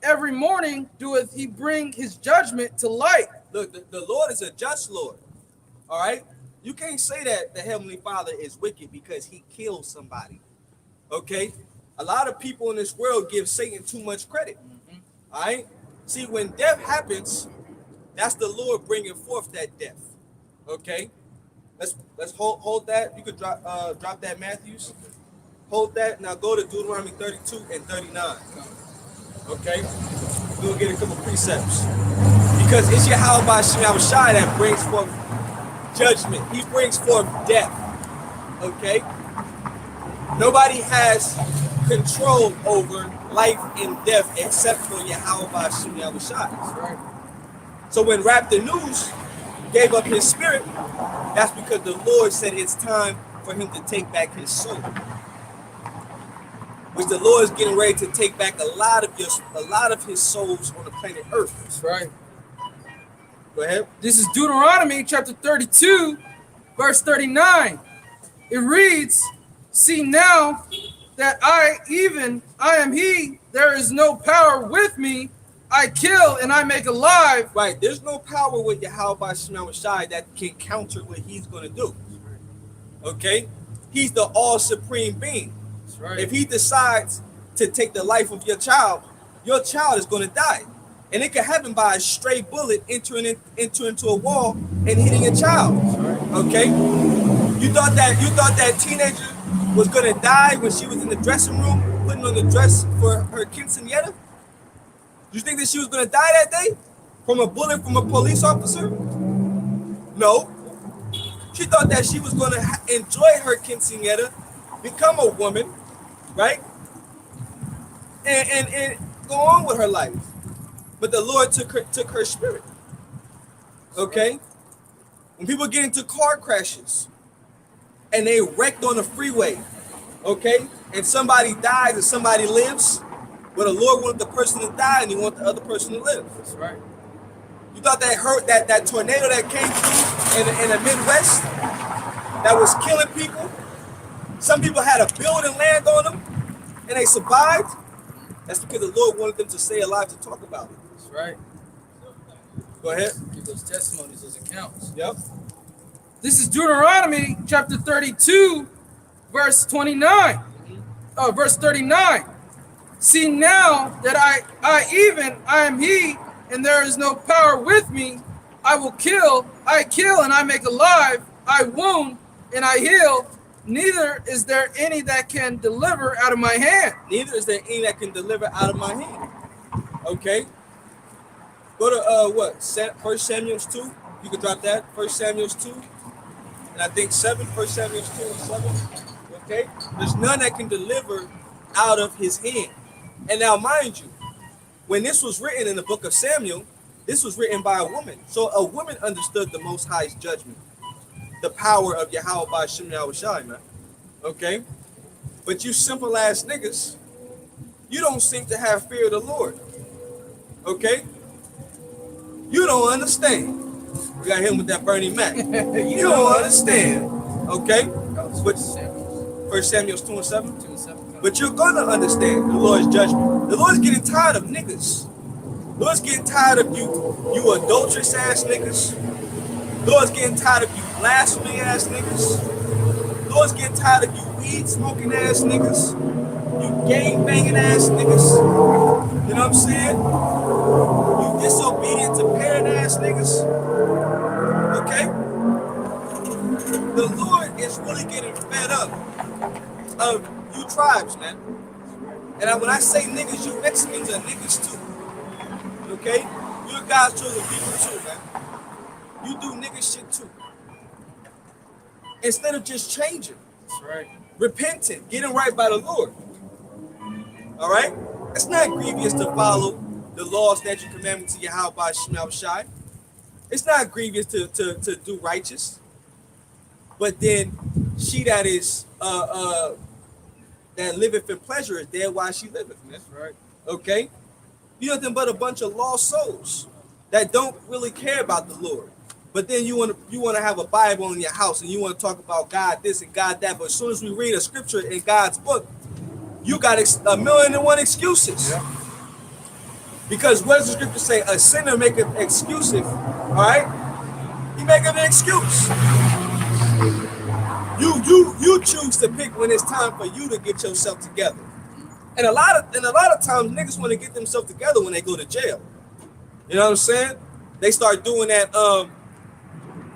Every morning doeth he bring his judgment to light."
Look, the Lord is a just Lord. All right? You can't say that the Heavenly Father is wicked because he killed somebody. Okay? A lot of people in this world give Satan too much credit. All right? See, when death happens, that's the Lord bringing forth that death. Okay? Let's hold that. You could drop that, Matthews. Hold that. Now go to Deuteronomy 32 and 39. Okay? We'll get a couple precepts. Because it's Yahweh Shem Shai that brings forth judgment. He brings forth death. Okay? Nobody has control over life and death except for Yahweh Shem Shai.
Right.
So when Raptor News gave up his spirit, that's because the Lord said it's time for him to take back his soul. Which the Lord is getting ready to take back a lot of his souls on the planet Earth.
That's right.
Go ahead.
This is Deuteronomy chapter 32, verse 39. It reads, "See now that I am he, there is no power with me. I kill and I make alive."
Right. There's no power with Yahweh Shem Shai that can counter what he's going to do. Okay? He's the all supreme being.
That's right.
If he decides to take the life of your child is going to die. And it can happen by a stray bullet entering into a wall and hitting a child. Okay? You thought that teenager was going to die when she was in the dressing room putting on the dress for her quinceañera? You think that she was going to die that day from a bullet from a police officer? No. She thought that she was going to enjoy her quinceañera, become a woman, right? And go on with her life. But the Lord took her spirit. Okay? When people get into car crashes and they wrecked on the freeway, okay, and somebody dies and somebody lives, but the Lord wanted the person to die and he wanted the other person to live.
That's right.
You thought that tornado that came through in the Midwest that was killing people? Some people had a building land on them and they survived. That's because the Lord wanted them to stay alive to talk about it.
That's right.
Go ahead.
Give those testimonies, those accounts.
Yep.
This is Deuteronomy chapter 32, verse 29. Verse 39. "See now that I am he, and there is no power with me. I kill and I make alive. I wound and I heal. Neither is there any that can deliver out of my hand."
Neither is there any that can deliver out of my hand. Okay. Go to what? 1 Samuel 2. You can drop that. 1 Samuel 2. And I think 7. 1 Samuel 2 and 7. Okay. There's none that can deliver out of his hand. And now, mind you, when this was written in the book of Samuel, this was written by a woman. So a woman understood the Most High's judgment, the power of Yahweh by Shem Yahushai, man. Okay? But you simple ass niggas, you don't seem to have fear of the Lord. Okay? You don't understand. We got him with that Bernie Mac. You don't understand. Okay? But First Samuel 2:7. But you're gonna understand the Lord's judgment. The Lord's getting tired of niggas. The Lord's getting tired of you adulterous ass niggas. The Lord's getting tired of you blasphemy ass niggas. The Lord's getting tired of you weed smoking ass niggas. You gang banging ass niggas. You know what I'm saying? You disobedient to parent ass niggas. Okay? The Lord is really getting fed up of you tribes, man. And when I say niggas, you Mexicans are niggas too. Okay? You guys chosen people too, man. You do nigga shit too. Instead of just changing.
That's right.
Repenting, getting right by the Lord. All right? It's not grievous to follow the laws, statutes, commandments of Yahweh by Shema Shai. It's not grievous to do righteous. But then she that is that liveth in pleasure is dead while she liveth, man.
That's right.
Okay? You're nothing but a bunch of lost souls that don't really care about the Lord. But then you want to have a Bible in your house and you want to talk about God this and God that. But as soon as we read a scripture in God's book, you got a million and one excuses.
Yeah.
Because what does the scripture say? A sinner maketh excuses. All right? He maketh an excuse. You choose to pick when it's time for you to get yourself together. And a lot of times niggas want to get themselves together when they go to jail. You know what I'm saying? They start doing that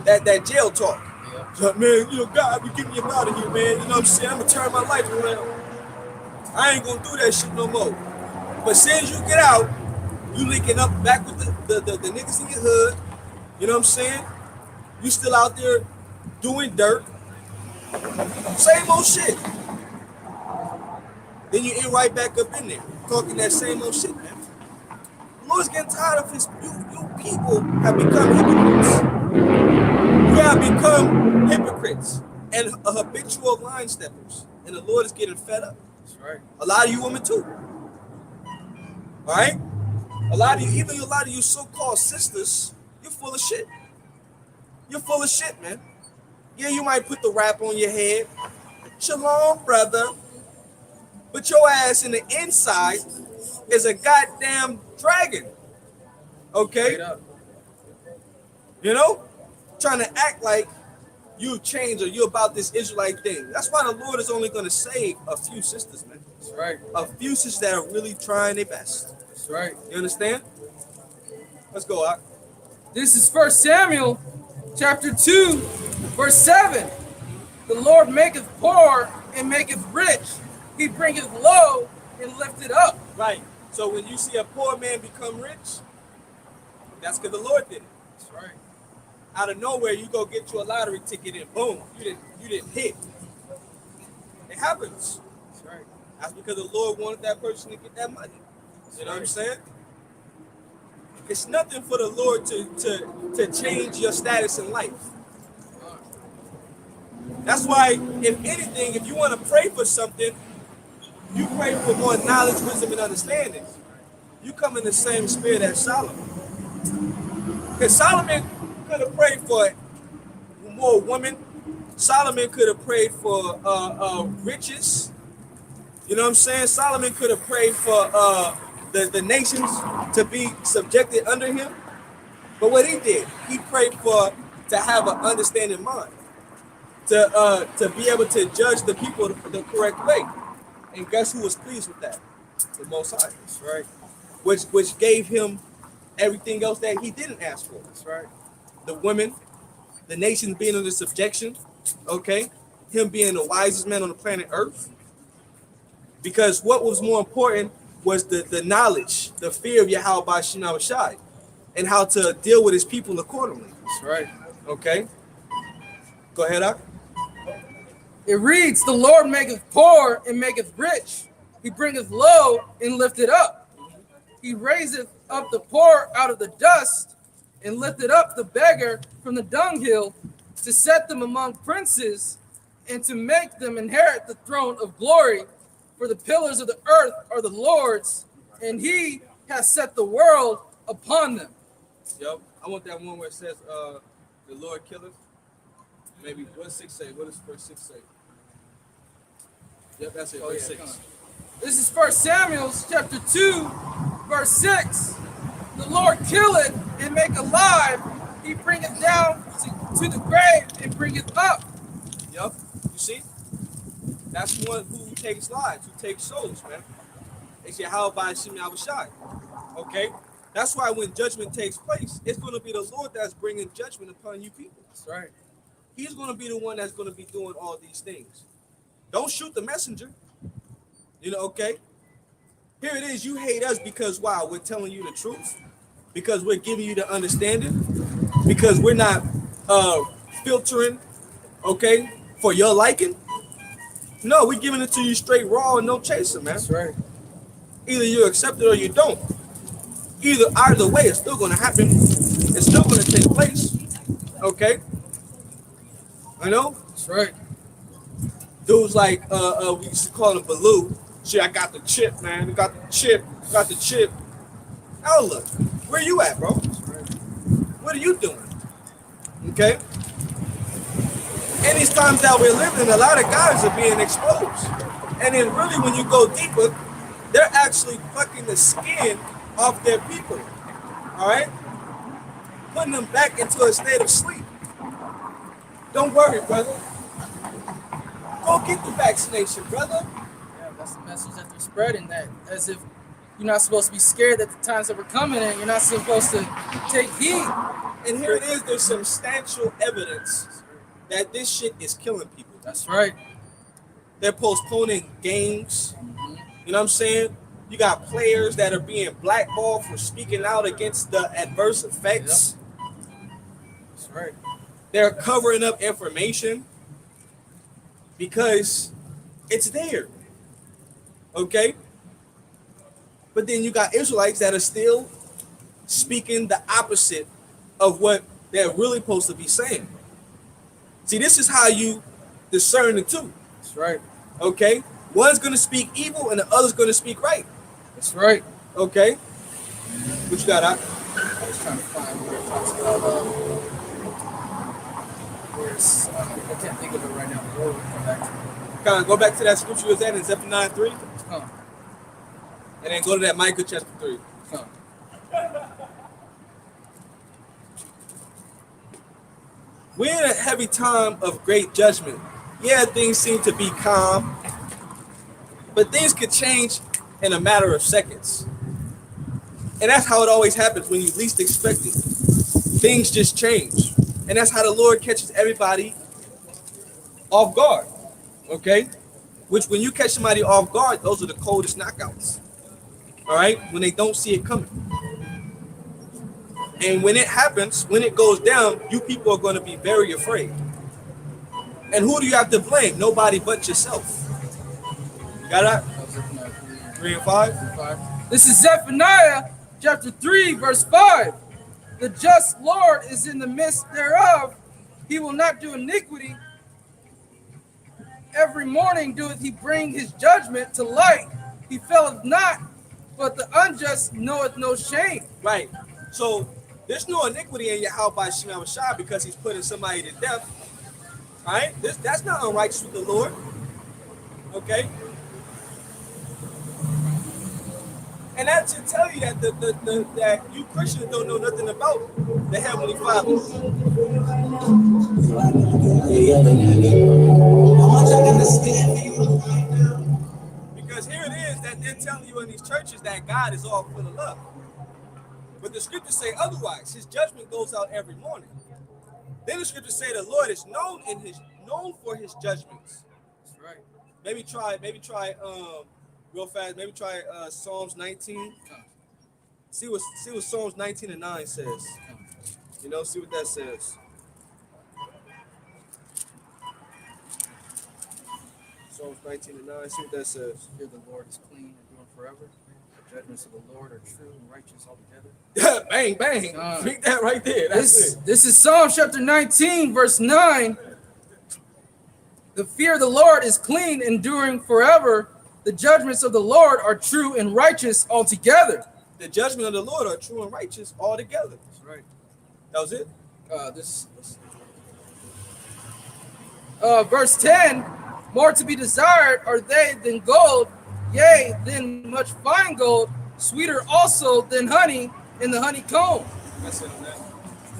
that jail talk. Yeah. So, man, you know, God, we getting you out of here, man. You know what I'm saying? I'm gonna turn my life around. I ain't gonna do that shit no more. But as soon as you get out, you linking up back with the niggas in your hood. You know what I'm saying? You still out there doing dirt. Same old shit. Then you end right back up in there, talking that same old shit, man. The Lord's getting tired of his. You people have become hypocrites. You have become hypocrites and habitual line steppers, and the Lord is getting fed up.
That's right.
A lot of you women too. All right. A lot of you, even a lot of you so-called sisters, you're full of shit. You're full of shit, man. Yeah, you might put the wrap on your head. Shalom, brother. But your ass in the inside is a goddamn dragon. Okay? You know? Trying to act like you changed or you about this Israelite thing. That's why the Lord is only going to save a few sisters, man.
That's right.
A few sisters that are really trying their best.
That's right.
You understand? Let's go, Ak.
This is 1 Samuel chapter 2, verse 7. The Lord maketh poor and maketh rich. He bringeth low and lifteth up.
Right. So when you see a poor man become rich, that's because the Lord did it.
That's right.
Out of nowhere, you go get you a lottery ticket and boom, you didn't hit. It happens.
That's right.
That's because the Lord wanted that person to get that money. You know what I'm saying? It's nothing for the Lord to change your status in life. That's why, if anything, if you want to pray for something, you pray for more knowledge, wisdom, and understanding. You come in the same spirit as Solomon. Because Solomon could have prayed for more women. Solomon could have prayed for riches. You know what I'm saying? Solomon could have prayed for the nations to be subjected under him. But what he did, he prayed for to have an understanding mind. To be able to judge the people the correct way. And guess who was pleased with that? The Most High.
That's right.
Which gave him everything else that he didn't ask for.
That's right.
The women, the nations being under subjection, okay? Him being the wisest man on the planet Earth. Because what was more important was the knowledge, the fear of Yahweh by Shema Shai, and how to deal with his people accordingly.
That's right.
Okay? Go ahead, Ak.
It reads, the Lord maketh poor and maketh rich. He bringeth low and lifteth up. He raiseth up the poor out of the dust, and lifted up the beggar from the dunghill, to set them among princes, and to make them inherit the throne of glory. For the pillars of the earth are the Lord's, and he has set the world upon them.
Yep. I want that one where it says, the Lord killeth. Maybe, what does 6 say? What does verse 6 say? Yep, that's it, verse 6.
This is 1 Samuel chapter 2, verse 6. The Lord killeth and make alive. He bringeth down to the grave and bringeth up.
Yep. You see? That's one who takes lives, who takes souls, man. They say, how by Shimi Abishai? Okay? That's why when judgment takes place, it's going to be the Lord that's bringing judgment upon you people.
That's right.
He's going to be the one that's going to be doing all these things. Don't shoot the messenger. You know, okay? Here it is. You hate us because, wow, we're telling you the truth. Because we're giving you the understanding. Because we're not filtering, okay, for your liking. No, we're giving it to you straight raw and no chaser, man.
That's right.
Either you accept it or you don't. Either way, it's still going to happen. It's still going to take place. Okay? I know?
That's right.
Dudes like, we used to call him Baloo. Shit, I got the chip, man. I got the chip. Got the chip. Oh, look. Where you at, bro? What are you doing? Okay? And these times that we're living in, a lot of guys are being exposed. And then really, when you go deeper, they're actually fucking the skin off their people. All right? Putting them back into a state of sleep. Don't worry, brother. Go get the vaccination, brother.
Yeah, that's the message that they're spreading, that as if you're not supposed to be scared at the times that we're coming and you're not supposed to take heed.
And here it is, there's substantial evidence that this shit is killing people.
That's right.
They're postponing games. You know what I'm saying? You got players that are being blackballed for speaking out against the adverse effects.
Yep. That's right.
They're covering up information because it's there. Okay? But then you got Israelites that are still speaking the opposite of what they're really supposed to be saying. See, this is how you discern the two.
That's right.
Okay? One's going to speak evil and the other's going to speak right.
That's right.
Okay? What you got, Doc?
I was trying to find where it talks about where it's, I can't think of it right now. We'll come back to it.
Kind of go back to that scripture you was at in Zephaniah 3.
Come.
And then go to that Micah chapter 3.
Come.
We're in a heavy time of great judgment. Yeah, things seem to be calm, but things could change in a matter of seconds. And that's how it always happens when you least expect it. Things just change. And that's how the Lord catches everybody off guard. Okay? Which when you catch somebody off guard, those are the coldest knockouts. All right? When they don't see it coming. And when it happens, when it goes down, you people are going to be very afraid. And who do you have to blame? Nobody but yourself. You got that? 3 and 5?
This is Zephaniah chapter 3, verse 5. The just Lord is in the midst thereof. He will not do iniquity. Every morning doeth he bring his judgment to light. He faileth not, but the unjust knoweth no shame.
Right. So there's no iniquity in Yahweh by Shema Shah because he's putting somebody to death. All right? That's not unrighteous with the Lord. Okay? And that should tell you that that you Christians don't know nothing about the Heavenly Father. Because here it is that they're telling you in these churches that God is all full of love. But the scriptures say otherwise. His judgment goes out every morning. Then the scriptures say the Lord is known for his judgments.
That's right.
Maybe try real fast, maybe try Psalms 19. See what Psalms 19 and 9 says. You know, see what that says. Psalms 19:9. See what that says.
The fear of the Lord is clean, enduring forever. The judgments of the Lord are true and righteous altogether.
Bang, bang. Read that right there. That's it.
This is Psalms chapter 19, verse 9. The fear of the Lord is clean, enduring forever. The judgments of the Lord are true and righteous altogether.
The judgment of the Lord are true and righteous altogether.
That's right.
That was it.
Verse 10, more to be desired are they than gold, yea, than much fine gold, sweeter also than honey in the honeycomb.
That's it on that.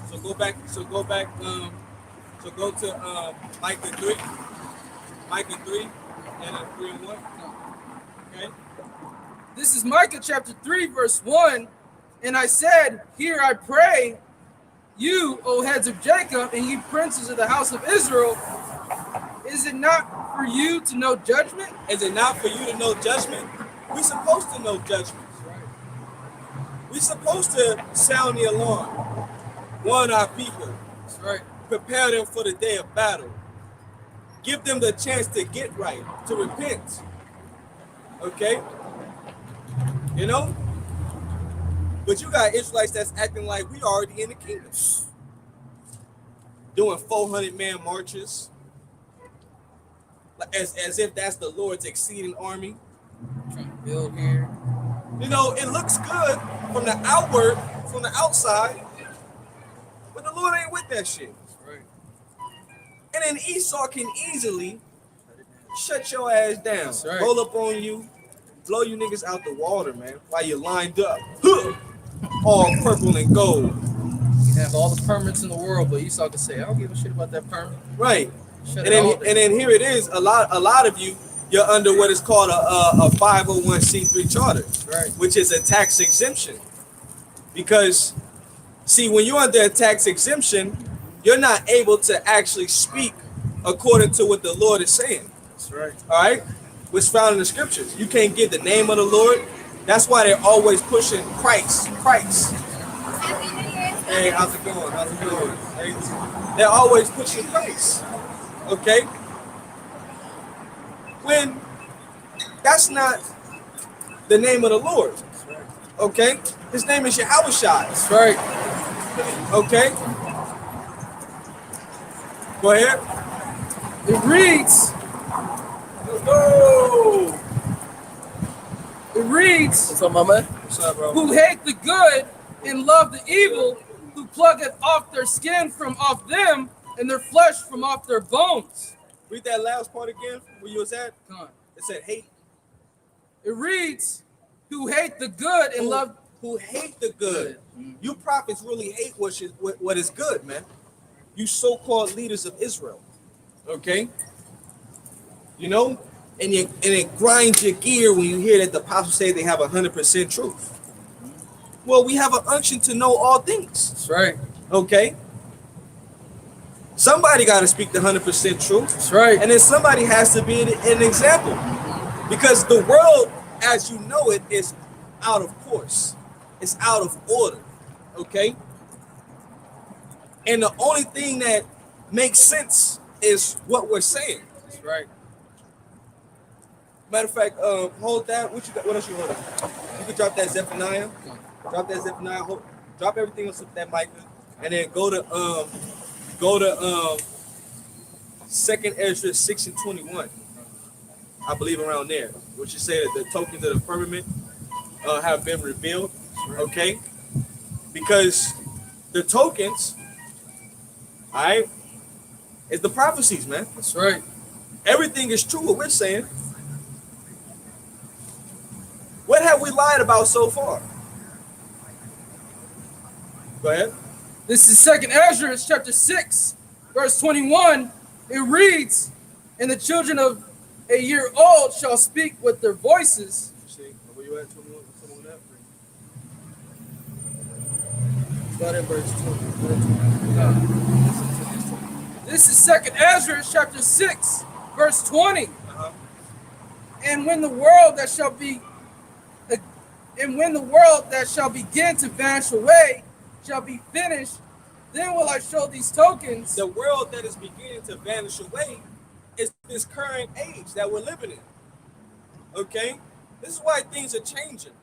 So go back, so go to Micah 3. Micah 3 and 3 and 1. Okay.
This is Micah chapter 3, verse 1. And I said, hear I pray, you, O heads of Jacob, and ye princes of the house of Israel, is it not for you to know judgment?
Is it not for you to know judgment? We're supposed to know judgment. We're supposed to sound the alarm, warn our people,
That's right.
prepare them for the day of battle, give them the chance to get right, to repent. Okay? You know? But you got Israelites that's acting like we already in the kingdom. Doing 400-man marches. As if that's the Lord's exceeding army.
Trying to build here.
You know, it looks good from the outside, but the Lord ain't with that shit.
That's right.
And then Esau can easily shut your ass down,
right.
roll up on you, blow you niggas out the water, man, while you're lined up, all purple and gold.
You have all the permits in the world, but Esau can say, I don't give a shit about that permit.
Right.
Shut
And then here it is. A lot of you, you're under what is called a 501c3 charter,
right,
which is a tax exemption. Because, see, when you're under a tax exemption, you're not able to actually speak according to what the Lord is saying.
That's right.
All right? What's found in the scriptures. You can't give the name of the Lord. That's why they're always pushing Christ. Hey, how's it going? Hey, they're always pushing Christ. Okay? When that's not the name of the Lord. Okay? His name is Yahushua.
That's right.
Okay? Go ahead.
It reads.
Oh.
It reads.
What's up, my man? What's up, bro?
Who hate the good and love the evil, who plucketh off their skin from off them and their flesh from off their bones.
Read that last part again, where you was at.
Come on.
It said hate.
It reads, who hate the good and love.
Who hate the good. Mm-hmm. You prophets really hate what is good, man. You so-called leaders of Israel. Okay? You know? And it grinds your gear when you hear that the apostles say they have 100% truth. Well, we have an unction to know all things.
That's right.
Okay? Somebody got to speak the 100% truth.
That's right.
And then somebody has to be an example. Because the world, as you know it, is out of course. It's out of order. Okay? And the only thing that makes sense is what we're saying.
That's right.
Matter of fact, hold that. What you got? What else you holding? You can drop that Zephaniah. Drop that Zephaniah. Drop everything else with that Micah, and then go to 2nd Ezra 6 and 21. I believe around there, which you say that the tokens of the firmament have been revealed. Okay, because the tokens, all right, is the prophecies, man.
That's right.
Everything is true what we're saying. What have we lied about so far? Go ahead.
This is 2nd Ezra, chapter 6, verse 21. It reads, and the children of a year old shall speak with their voices.
See, where you at? 21, that?
Start at verse 20. This is 2nd Ezra, chapter 6, verse 20. And when the world that shall begin to vanish away shall be finished, then will I show these tokens.
The world that is beginning to vanish away is this current age that we're living in. Okay? This is why things are changing.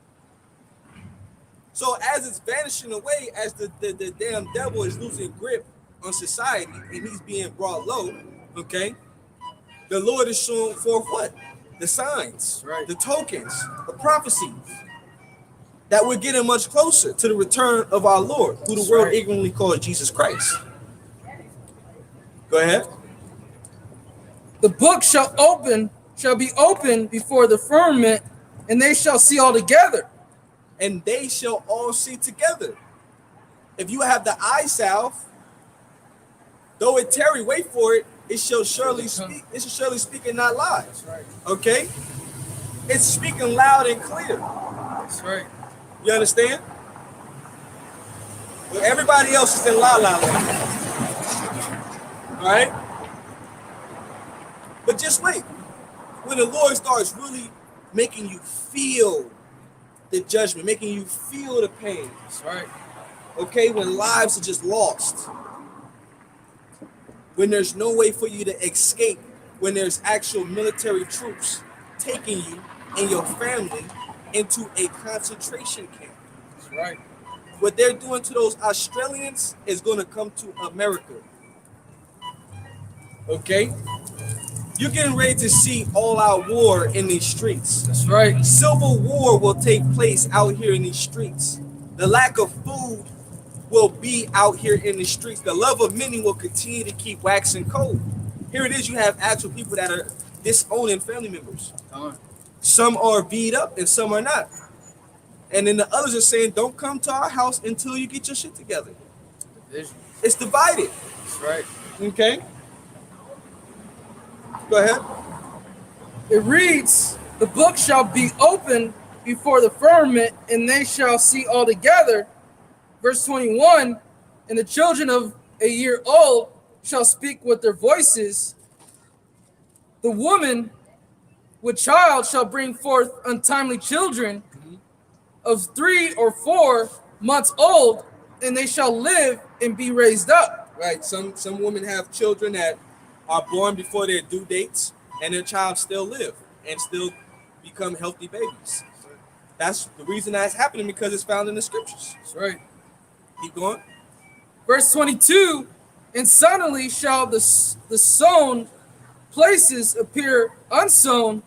So as it's vanishing away, as the damn devil is losing grip on society and he's being brought low, okay, the Lord is showing forth what? The signs,
right,
the tokens, the prophecies, that we're getting much closer to the return of our Lord, who the world ignorantly calls Jesus Christ. Go ahead.
The book shall be open before the firmament, and they shall see all together.
And they shall all see together. If you have the eye salve, though it tarry, wait for it, it shall surely speak. It shall surely speak and not lie.
That's right.
Okay? It's speaking loud and clear.
That's right.
You understand? Well, everybody else is in la la land. All right? But just wait. When the Lord starts really making you feel the judgment, making you feel the pain.
That's right.
Okay? When lives are just lost. When there's no way for you to escape. When there's actual military troops taking you and your family into a concentration camp.
That's right.
What they're doing to those Australians is going to come to America. Okay? You're getting ready to see all-out war in these streets.
That's right.
Civil war will take place out here in these streets. The lack of food will be out here in the streets. The love of many will continue to keep waxing cold. Here it is, you have actual people that are disowning family members. Some are beat up and some are not. And then the others are saying, don't come to our house until you get your shit together.
Division.
It's divided.
That's right.
Okay? Go ahead.
It reads, the book shall be open before the firmament, and they shall see all together. Verse 21, and the children of a year old shall speak with their voices. The woman with child shall bring forth untimely children of 3 or 4 months old, and they shall live and be raised up.
Right. Some women have children that are born before their due dates, and their child still live and still become healthy babies. That's the reason that's happening, because it's found in the scriptures.
That's right.
Keep going.
Verse 22, and suddenly shall the sown places appear unsown,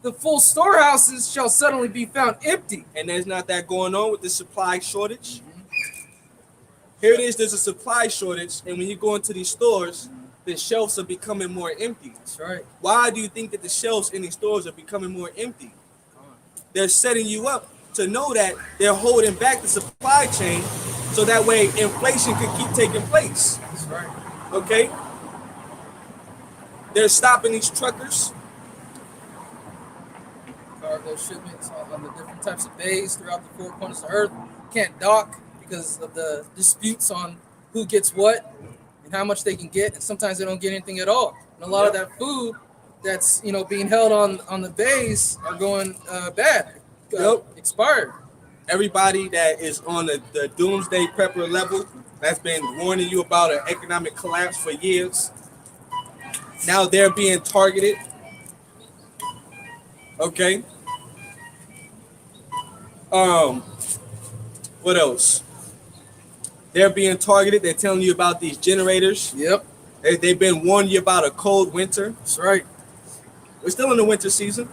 the full storehouses shall suddenly be found empty.
And there's not that going on with the supply shortage. Here it is, there's a supply shortage, and when you go into these stores, the shelves are becoming more empty.
That's right.
Why do you think that the shelves in these stores are becoming more empty? They're setting you up to know that they're holding back the supply chain so that way inflation could keep taking place.
That's right.
Okay? They're stopping these truckers.
Cargo shipments on the different types of bays throughout the 4 corners of the earth. Can't dock because of the disputes on who gets what and how much they can get, and sometimes they don't get anything at all. And a lot of that food that's being held on the bays are going bad, expired.
Everybody that is on the doomsday prepper level, that's been warning you about an economic collapse for years, now they're being targeted. Okay. What else? They're being targeted. They're telling you about these generators.
Yep.
They've been warning you about a cold winter.
That's right.
We're still in the winter season.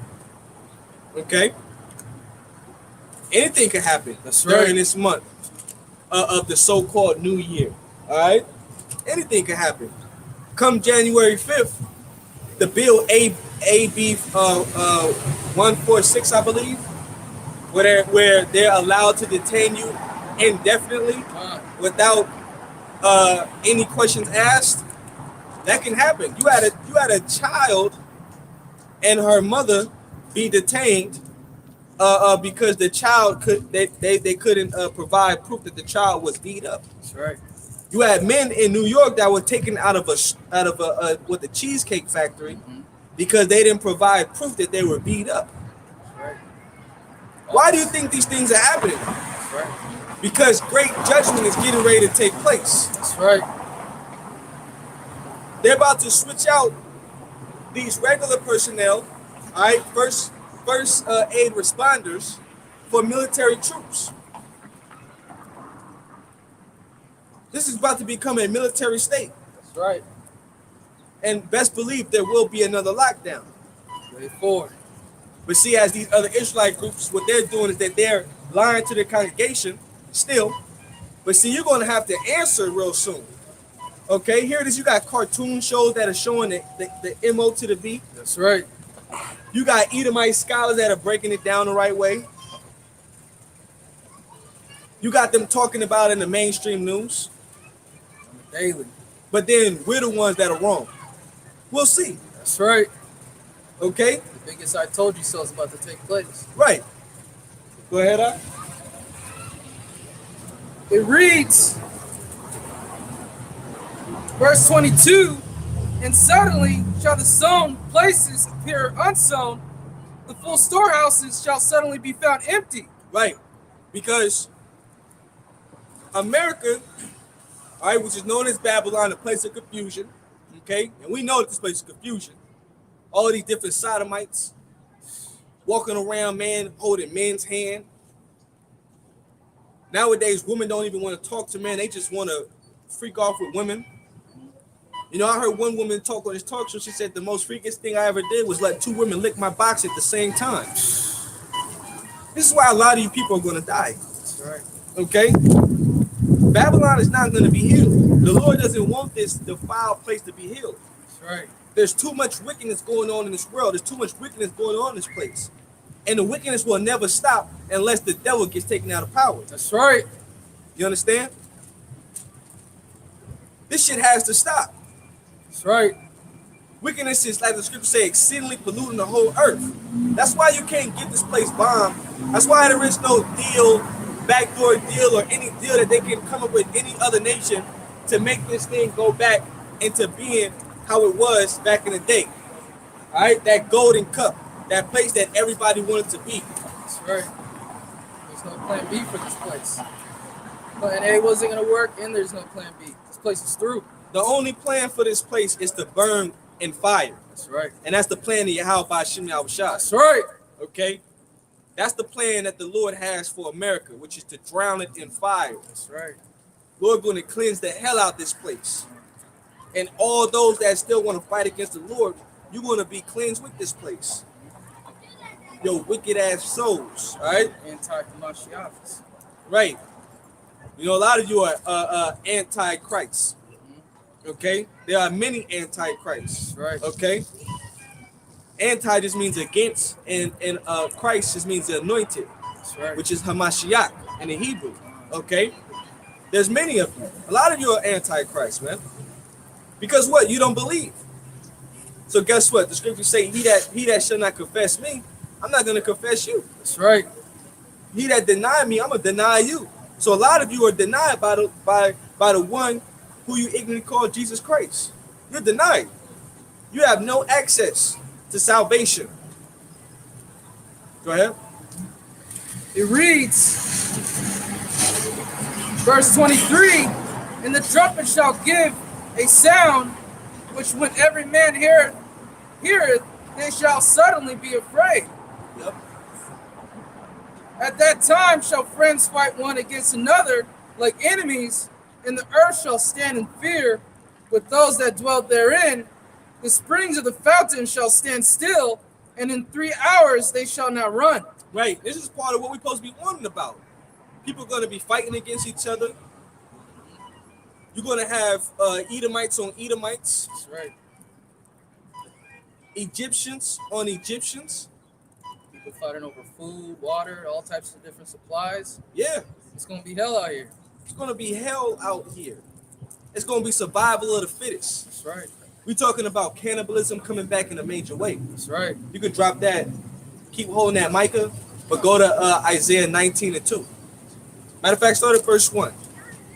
Okay. Anything can happen.
That's right.
During this month of the so-called New Year. All right. Anything can happen. Come January 5th, the bill AB 146, I believe, where they're allowed to detain you indefinitely without any questions asked. That can happen. You had a child and her mother be detained because the child they couldn't provide proof that the child was beat up.
That's right.
You had men in New York that were taken out of a with a cheesecake factory because they didn't provide proof that they were beat up.
That's right.
Why do you think these things are happening?
That's right.
Because great judgment is getting ready to take place.
That's right.
They're about to switch out these regular personnel, all right, first aid responders for military troops. This is about to become a military state.
That's right.
And best believe there will be another lockdown.
Way forward.
But see, as these other Israelite groups, what they're doing is that they're lying to their congregation still. But see, you're going to have to answer real soon. Okay, here it is. You got cartoon shows that are showing the MO to the B.
That's right.
You got Edomite scholars that are breaking it down the right way. You got them talking about it in the mainstream news.
Daily.
But then we're the ones that are wrong. We'll see.
That's right.
Okay?
The biggest I told you so is about to take place.
Right. Go ahead, Doc.
It reads, verse 22, and suddenly shall the sown places appear unsown, the full storehouses shall suddenly be found empty.
Right. Because America, all right, which is known as Babylon, a place of confusion, okay? And we know that this place is confusion. All of these different sodomites walking around, man, holding men's hand. Nowadays, women don't even want to talk to men. They just want to freak off with women. You know, I heard one woman talk on this talk show. She said the most freakiest thing I ever did was let 2 women lick my box at the same time. This is why a lot of you people are going to die.
That's right.
Okay? Babylon is not going to be healed. The Lord doesn't want this defiled place to be healed.
That's right.
There's too much wickedness going on in this world. There's too much wickedness going on in this place. And the wickedness will never stop unless the devil gets taken out of power.
That's right.
You understand? This shit has to stop.
That's right.
Wickedness is, like the scripture say, exceedingly polluting the whole earth. That's why you can't get this place bombed. That's why there is no deal, backdoor deal, or any deal that they can come up with any other nation to make this thing go back into being how it was back in the day. All right, that golden cup, that place that everybody wanted to be.
That's right. There's no plan B for this place. Plan A wasn't going to work, and there's no plan B. This place is through.
The only plan for this place is to burn in fire.
That's right.
And that's the plan of Yahweh Bashim Yahushua.
That's right.
Okay? That's the plan that the Lord has for America, which is to drown it in fire.
That's right.
Lord going to cleanse the hell out this place. And all those that still want to fight against the Lord, you're going to be cleansed with this place. Yo, wicked ass souls, all right?
Anti-Hamashiachs.
Right. You know, a lot of you are anti-Christ. Okay? There are many anti-Christs.
Right.
Okay? Anti just means against, and Christ just means the anointed.
That's right.
Which is Hamashiach in the Hebrew. Okay? There's many of you. A lot of you are anti-Christ, man. Because what? You don't believe. So guess what? The scriptures say, he that shall not confess me, I'm not going to confess you.
That's right.
He that deny me, I'm going to deny you. So a lot of you are denied by the one who you ignorantly call Jesus Christ. You're denied. You have no access to salvation. Go ahead.
It reads, verse 23, and the trumpet shall give a sound, which when every man heareth, they shall suddenly be afraid.
Yep.
At that time shall friends fight one against another like enemies, and the earth shall stand in fear with those that dwell therein. The springs of the fountain shall stand still, and in 3 hours they shall not run.
Right. This is part of what we're supposed to be warning about. People are going to be fighting against each other. You're going to have Edomites on Edomites.
That's right.
Egyptians on Egyptians.
People fighting over food, water, all types of different supplies.
Yeah.
It's going to be hell out here.
It's going to be hell out here. It's going to be survival of the fittest.
That's right.
We're talking about cannibalism coming back in a major way.
That's right.
You can drop that. Keep holding that, Micah. But go to Isaiah 19 and 2. Matter of fact, start at verse 1.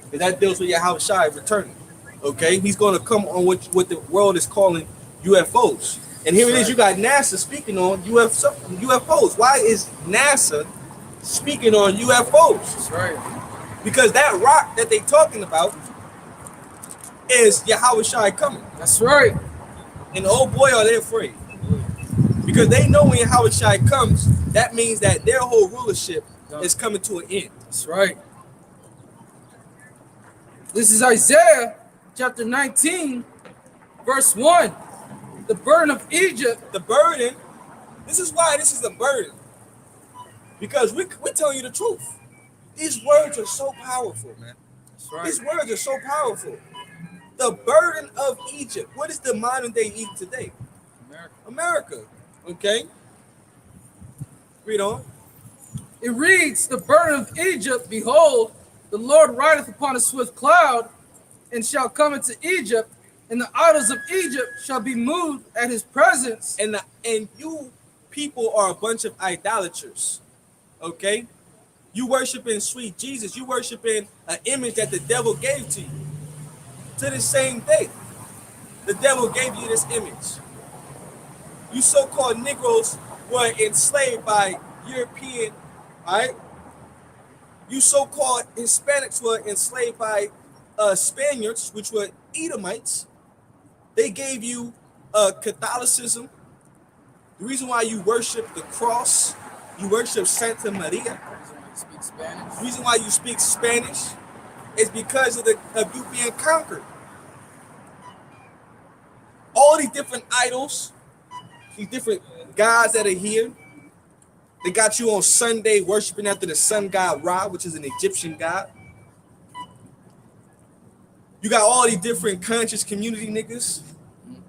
Because that deals with Yahweh Shai returning. Okay? He's going to come on what the world is calling UFOs. And here it is. You got NASA speaking on UFOs. Why is NASA speaking on UFOs?
That's right.
Because that rock that they talking about is Yahweh Shai coming.
That's right.
And oh boy, are they afraid. Because they know when Yahushua comes, that means that their whole rulership is coming to an end.
That's right. This is Isaiah chapter 19, verse 1. The burden of Egypt.
The burden, this is why this is a burden. Because we're telling you the truth. These words are so powerful, man.
That's right.
These words are so powerful. The burden of Egypt. What is the modern day Egypt today? America. Okay. Read on.
It reads, the burden of Egypt, behold, the Lord rideth upon a swift cloud, and shall come into Egypt, and the idols of Egypt shall be moved at his presence.
And you people are a bunch of idolaters. Okay? You worshiping sweet Jesus. You worshiping an image that the devil gave to you. To this same day, the devil gave you this image. You so-called Negroes were enslaved by European, right? You so-called Hispanics were enslaved by Spaniards, which were Edomites. They gave you Catholicism. The reason why you worship the cross, you worship Santa Maria. The reason why you speak Spanish is because of you being conquered. All these different idols, these different gods that are here, they got you on Sunday worshiping after the sun god Ra, which is an Egyptian god. You got all these different conscious community niggas.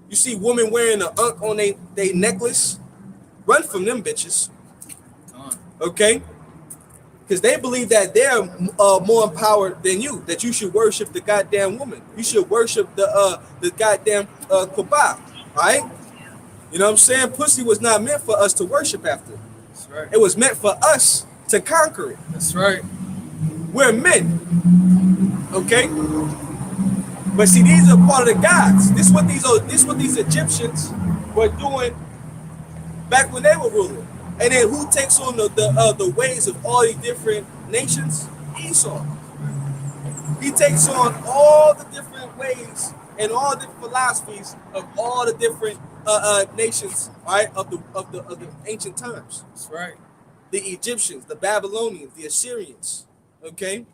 You see women wearing an unk on they necklace. Run from them bitches. Okay? Because they believe that they're more empowered than you, that you should worship the goddamn woman. You should worship the goddamn Kubah. All right? You know what I'm saying? Pussy was not meant for us to worship after.
That's right.
It was meant for us to conquer it.
That's right.
We're men. Okay? But see, these are part of the gods. This is what these Egyptians were doing back when they were ruling. And then who takes on the ways of all these different nations? Esau. He takes on all the different ways and all the philosophies of all the different nations, right, of the ancient times.
That's right.
The Egyptians, the Babylonians, the Assyrians. Okay.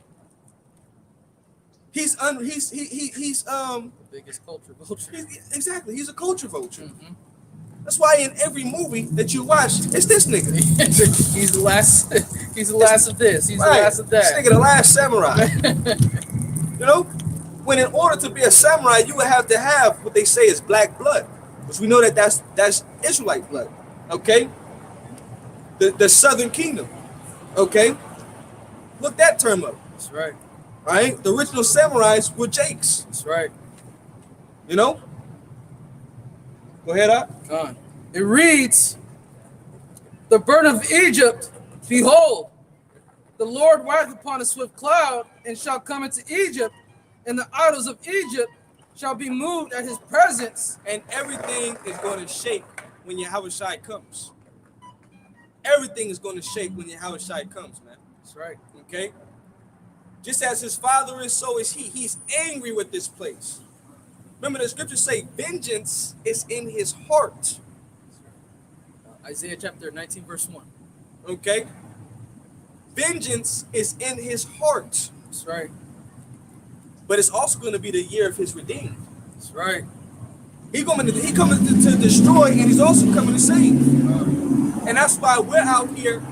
He's
the biggest culture vulture.
Exactly. He's a culture vulture.
Mm-hmm.
That's why in every movie that you watch, it's this nigga.
He's the last. He's the last of this. He's
right.
the last of that.
This nigga, the last samurai. You know, when in order to be a samurai, you would have to have what they say is black blood, which we know that's Israelite blood. Okay, the Southern Kingdom. Okay, look that term up.
That's right.
Right, the original samurais were Jakes.
That's right.
You know. Go ahead, up.
It reads, the burden of Egypt, behold, the Lord rideth upon a swift cloud, and shall come into Egypt, and the idols of Egypt shall be moved at his presence.
And everything is going to shake when Yahushua comes. Everything is going to shake when Yahushua comes, man.
That's right.
Okay? Just as his father is, so is he. He's angry with this place. Remember, the scriptures say vengeance is in his heart.
Isaiah chapter 19, verse 1.
Okay? Vengeance is in his heart.
That's right.
But it's also going to be the year of his redeemed.
That's right.
He coming to destroy, and he's also coming to save. And that's why we're out here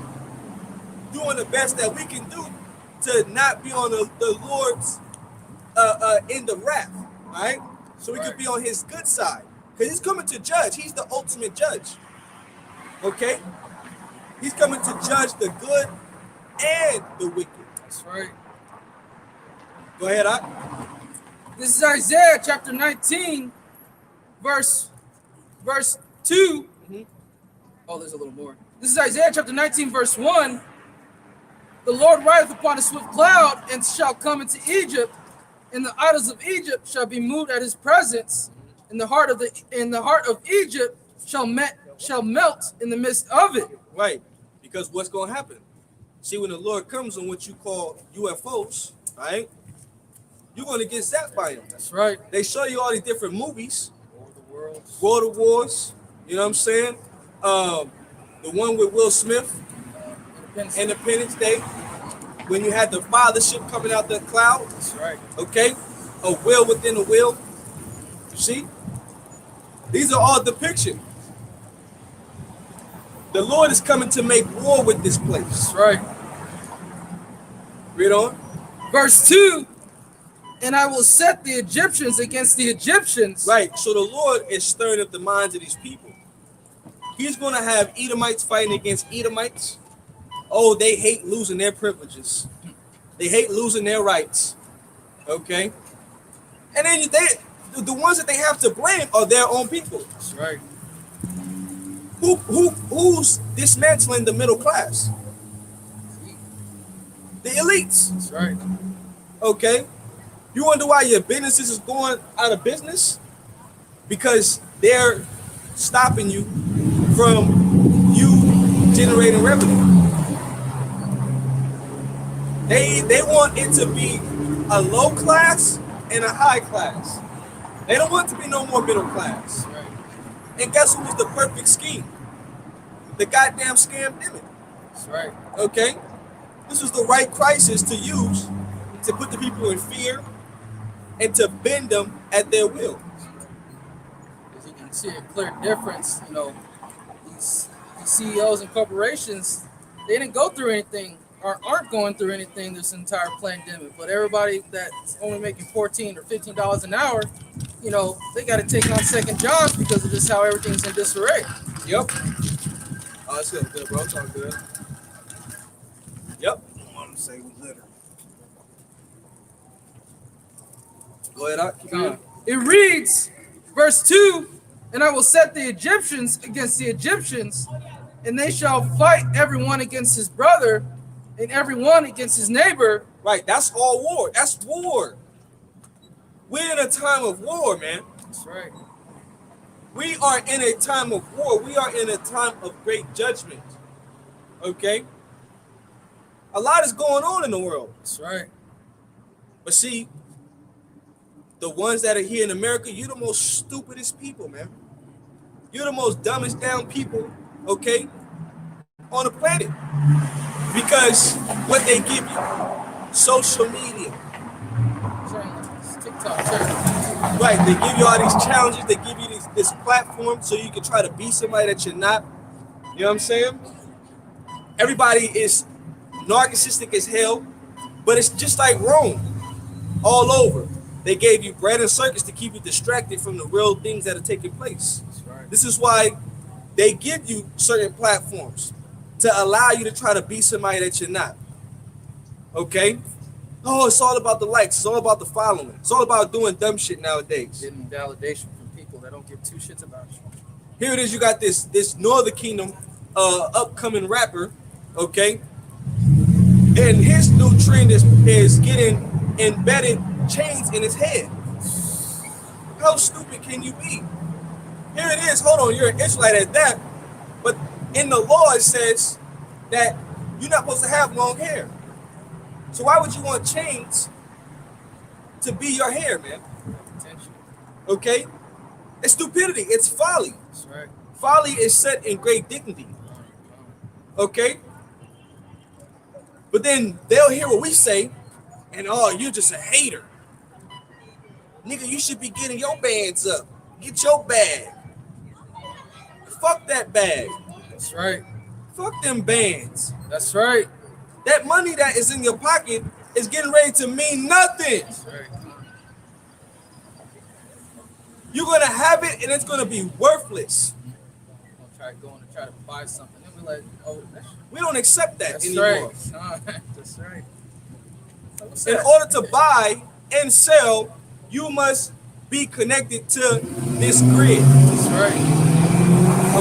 doing the best that we can do to not be on the Lord's end of wrath. All right? So we could be on his good side. Because he's coming to judge. He's the ultimate judge. Okay? He's coming to judge the good and the wicked.
That's right.
Go ahead,
This is Isaiah chapter 19, verse 2. Mm-hmm. Oh, there's a little more. This is Isaiah chapter 19, verse 1. The Lord rideth upon a swift cloud, and shall come into Egypt, and the idols of Egypt shall be moved at his presence, and the heart of Egypt shall melt in the midst of it.
Right, because what's going to happen? See, when the Lord comes on what you call UFOs, right? You're going to get zapped by him.
That's right.
They show you all these different movies,
World
of Wars. You know what I'm saying? The one with Will Smith, Independence Day, when you had the fathership coming out the cloud.
That's right.
Okay? A will within a will. You see? These are all depictions. The Lord is coming to make war with this place.
That's right.
Read on.
Verse 2, and I will set the Egyptians against the Egyptians.
Right. So the Lord is stirring up the minds of these people. He's going to have Edomites fighting against Edomites. Oh, they hate losing their privileges. They hate losing their rights. Okay? And then the ones that they have to blame are their own people.
That's right.
Who's dismantling the middle class? The elites.
That's right.
Okay? You wonder why your businesses is going out of business? Because they're stopping you from you generating revenue. They want it to be a low class and a high class. They don't want it to be no more middle class.
Right.
And guess who was the perfect scheme? The goddamn scam did it.
That's right.
Okay? This was the right crisis to use to put the people in fear and to bend them at their will.
As you can see a clear difference, these CEOs and corporations, they didn't go through anything or aren't going through anything this entire pandemic. But everybody that's only making $14 or $15 an hour, they got to take on second jobs because of just how everything's in disarray.
Yep. Oh, that's good, bro. It's all good. Yep. I want to say we litter. Go ahead, keep going.
It reads, verse 2, and I will set the Egyptians against the Egyptians, and they shall fight everyone against his brother, and everyone against his neighbor.
Right, that's all war. That's war. We're in a time of war, man.
That's right.
We are in a time of war. We are in a time of great judgment. Okay? A lot is going on in the world.
That's right.
But see, the ones that are here in America, you're the most stupidest people, man. You're the most dumbest down people, okay, on the planet. Because what they give you, social media.
TikTok.
Right, they give you all these challenges, they give you this platform so you can try to be somebody that you're not. You know what I'm saying? Everybody is narcissistic as hell, but it's just like Rome, all over. They gave you bread and circus to keep you distracted from the real things that are taking place.
Right.
This is why they give you certain platforms to allow you to try to be somebody that you're not. Okay? Oh, it's all about the likes. It's all about the following. It's all about doing dumb shit nowadays.
Getting validation from people that don't give two shits about you.
Here it is. You got this Northern Kingdom upcoming rapper, okay? And his new trend is getting embedded chains in his head. How stupid can you be? Here it is. Hold on, you're an Israelite at that. But in the law, it says that you're not supposed to have long hair. So why would you want chains to be your hair, man?
Attention.
Okay? It's stupidity. It's folly.
That's right.
Folly is set in great dignity. Okay? But then they'll hear what we say, and oh, you're just a hater. Nigga, you should be getting your bands up. Get your bag. Fuck that bag.
That's right.
Fuck them bands.
That's right.
That money that is in your pocket is getting ready to mean nothing.
That's right.
You're gonna have it and it's gonna be worthless.
Going to try to buy something. And we're like, oh,
we don't accept that
that's
anymore.
Right. That's right.
In order to buy and sell, you must be connected to this grid.
That's right.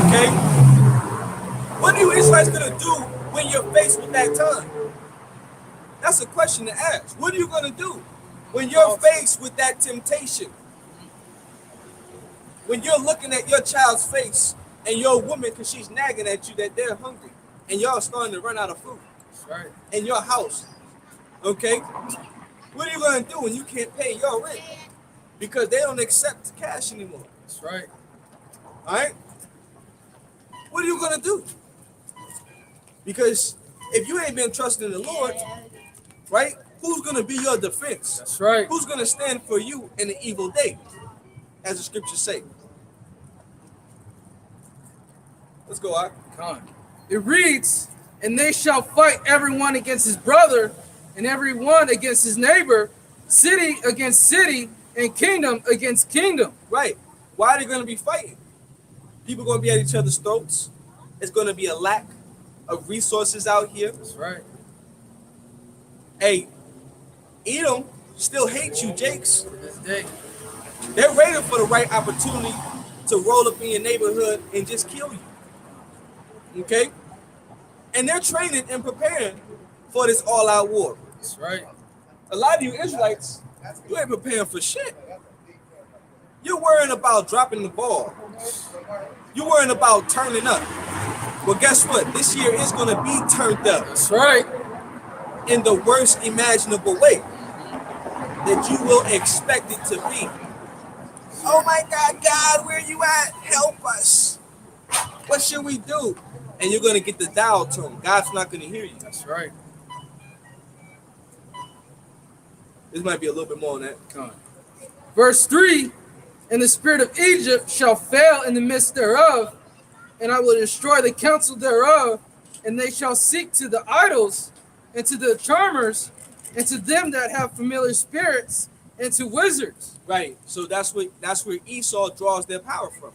Okay? What are you Israelites gonna do when you're faced with that time? That's a question to ask. What are you gonna do when you're faced with that temptation? When you're looking at your child's face and your woman, because she's nagging at you that they're hungry, and y'all starting to run out of food.
That's right.
In your house. Okay? What are you gonna do when you can't pay your rent? Because they don't accept cash anymore.
That's right.
All right? What are you going to do? Because if you ain't been trusting the Lord, right, who's going to be your defense?
That's right.
Who's going to stand for you in the evil day, as the scriptures say? Let's go on.
It reads, and they shall fight everyone against his brother, and everyone against his neighbor, city against city, and kingdom against kingdom.
Right. Why are they going to be fighting? People going to be at each other's throats. It's going to be a lack of resources out here.
That's right.
Hey, Edom still hates you, Jakes.
To this day.
They're waiting for the right opportunity to roll up in your neighborhood and just kill you. Okay? And they're training and preparing for this all-out war.
That's right.
A lot of you Israelites, you ain't preparing for shit. You're worrying about dropping the ball. You're worrying about turning up. Well, guess what? This year is going to be turned up.
That's right.
In the worst imaginable way that you will expect it to be. Oh my God, God, where you at? Help us. What should we do? And you're going to get the dial tone. God's not going to hear you.
That's right.
This might be a little bit more on that.
Come on. Verse 3, and the spirit of Egypt shall fail in the midst thereof, and I will destroy the counsel thereof, and they shall seek to the idols, and to the charmers, and to them that have familiar spirits, and to wizards.
Right. So that's where Esau draws their power from.